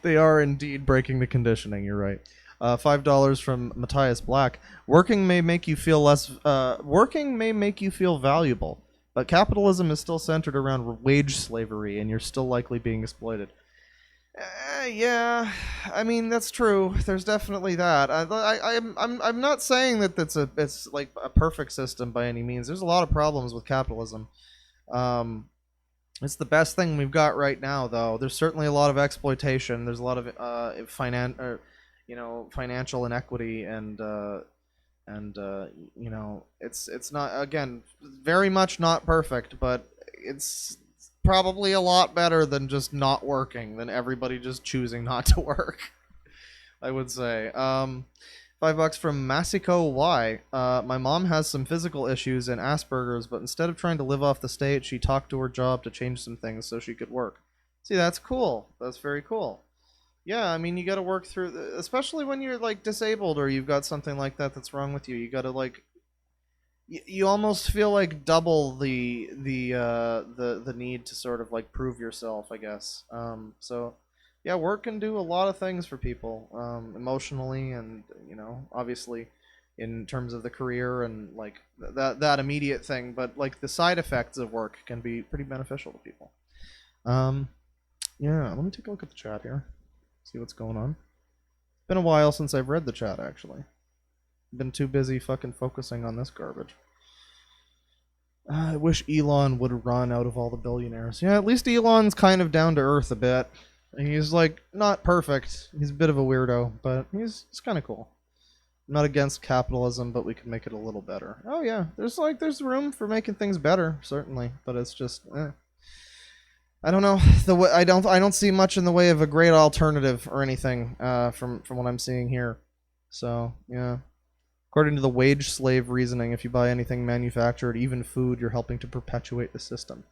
they are indeed breaking the conditioning, you're right. $5 from Matthias Black. Working may make you feel valuable, but capitalism is still centered around wage slavery, and you're still likely being exploited. Yeah, I mean that's true. There's definitely that. I'm not saying that it's like a perfect system by any means. There's a lot of problems with capitalism. It's the best thing we've got right now, though. There's certainly a lot of exploitation. There's a lot of financial inequity, and it's not, again, very much not perfect, but it's probably a lot better than just not working, than everybody just choosing not to work. I would say. $5 from Masiko Y. My mom has some physical issues and Asperger's, but instead of trying to live off the state, she talked to her job to change some things so she could work. See, that's cool. That's very cool. Yeah, I mean, you got to work through, especially when you're like disabled or you've got something like that that's wrong with you. You got to like, you almost feel like double the need to sort of like prove yourself, I guess. So. Yeah, work can do a lot of things for people, emotionally, and obviously, in terms of the career and like that immediate thing. But like the side effects of work can be pretty beneficial to people. Yeah, let me take a look at the chat here, see what's going on. It's been a while since I've read the chat, actually. Been too busy fucking focusing on this garbage. I wish Elon would run out of all the billionaires. Yeah, at least Elon's kind of down to earth a bit. He's like not perfect. He's a bit of a weirdo, but it's kind of cool. I'm not against capitalism, but we can make it a little better. Oh yeah, there's room for making things better, certainly, but it's just I don't know. I don't see much in the way of a great alternative or anything from what I'm seeing here. So, yeah. According to the wage slave reasoning, if you buy anything manufactured, even food, you're helping to perpetuate the system.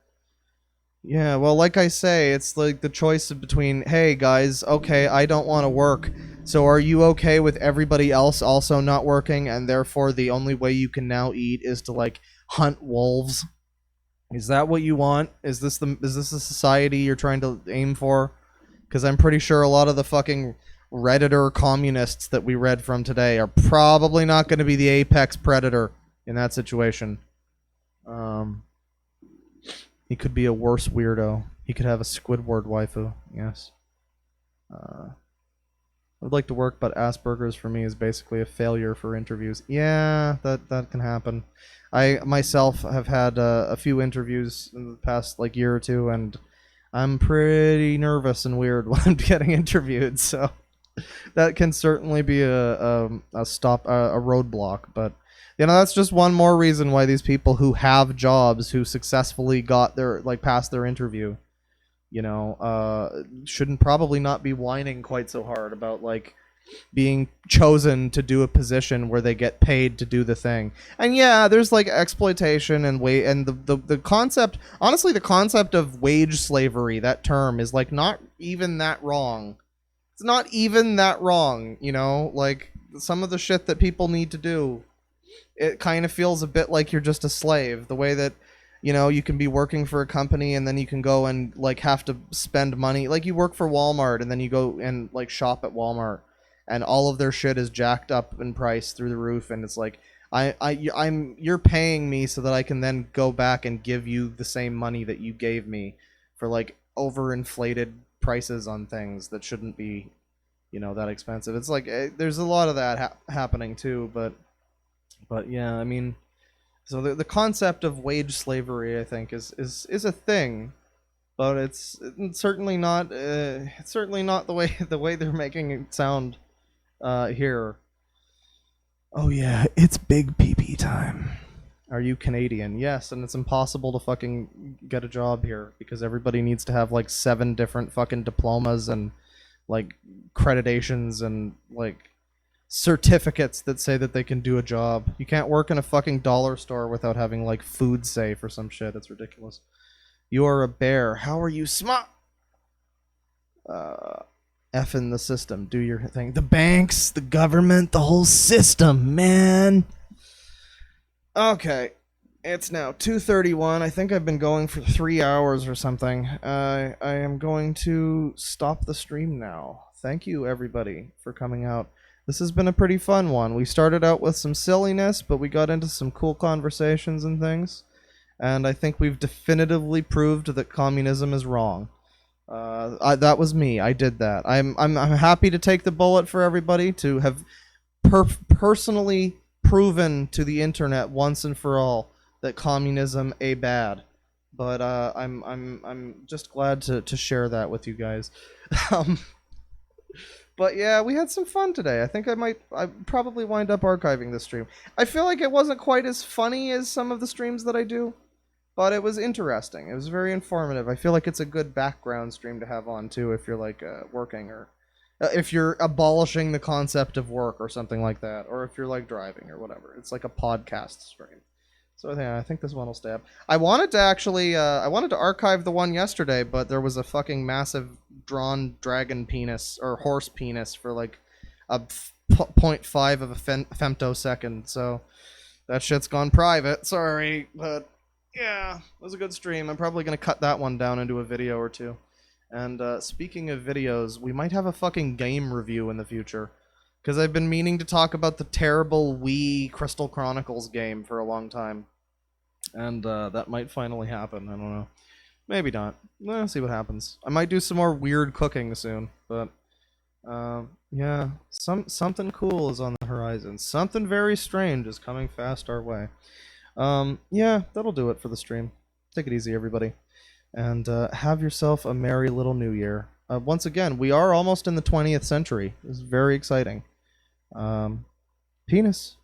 Yeah, well, like I say, it's like the choice between, hey, guys, okay, I don't want to work, so are you okay with everybody else also not working, and therefore the only way you can now eat is to, like, hunt wolves? Is that what you want? Is this the society you're trying to aim for? Because I'm pretty sure a lot of the fucking Redditor communists that we read from today are probably not going to be the apex predator in that situation. He could be a worse weirdo. He could have a Squidward waifu. Yes. I would like to work, but Asperger's for me is basically a failure for interviews. Yeah, that can happen. I myself have had a few interviews in the past like year or two, and I'm pretty nervous and weird when I'm getting interviewed. So that can certainly be a roadblock, but. That's just one more reason why these people who have jobs, who successfully got their, like, passed their interview, shouldn't probably not be whining quite so hard about, like, being chosen to do a position where they get paid to do the thing. And yeah, there's, like, exploitation and the concept, honestly, the concept of wage slavery, that term, is, like, not even that wrong. It's not even that wrong, like, some of the shit that people need to do. It kind of feels a bit like you're just a slave. The way that, you can be working for a company and then you can go and, like, have to spend money. Like, you work for Walmart and then you go and, like, shop at Walmart and all of their shit is jacked up in price through the roof. And it's like, you're paying me so that I can then go back and give you the same money that you gave me for, like, overinflated prices on things that shouldn't be, that expensive. It's like, there's a lot of that happening too, but yeah, I mean, so the concept of wage slavery, I think, is a thing, but it's certainly not the way they're making it sound here. Oh yeah, it's big pee-pee time. Are you Canadian? Yes, and it's impossible to fucking get a job here because everybody needs to have like 7 different fucking diplomas and like accreditations and like certificates that say that they can do a job. You can't work in a fucking dollar store without having like food safe or some shit. It's ridiculous. You are a bear. How are you smart? effing the system. Do your thing. The banks, the government, the whole system, man. Okay. It's now 2:31. I think I've been going for 3 hours or something. I am going to stop the stream now. Thank you, everybody, for coming out. This has been a pretty fun one. We started out with some silliness, but we got into some cool conversations and things. And I think we've definitively proved that communism is wrong. That was me. I did that. I'm happy to take the bullet for everybody to have personally proven to the internet once and for all that communism a bad. But I'm just glad to share that with you guys. But yeah, we had some fun today. I think I probably wind up archiving this stream. I feel like it wasn't quite as funny as some of the streams that I do, but it was interesting. It was very informative. I feel like it's a good background stream to have on too if you're like working or if you're abolishing the concept of work or something like that, or if you're like driving or whatever. It's like a podcast stream. So I think this one will stay up. I wanted to actually, I wanted to archive the one yesterday, but there was a fucking massive drawn dragon penis or horse penis for like a 0.5 of a femtosecond. So that shit's gone private. Sorry, but yeah, it was a good stream. I'm probably gonna cut that one down into a video or two. And speaking of videos, we might have a fucking game review in the future. Because I've been meaning to talk about the terrible Wii Crystal Chronicles game for a long time. And that might finally happen. I don't know. Maybe not. Let's see what happens. I might do some more weird cooking soon. But, yeah. Something cool is on the horizon. Something very strange is coming fast our way. Yeah, that'll do it for the stream. Take it easy, everybody. And have yourself a merry little new year. Once again, we are almost in the 20th century. This is very exciting. Penis.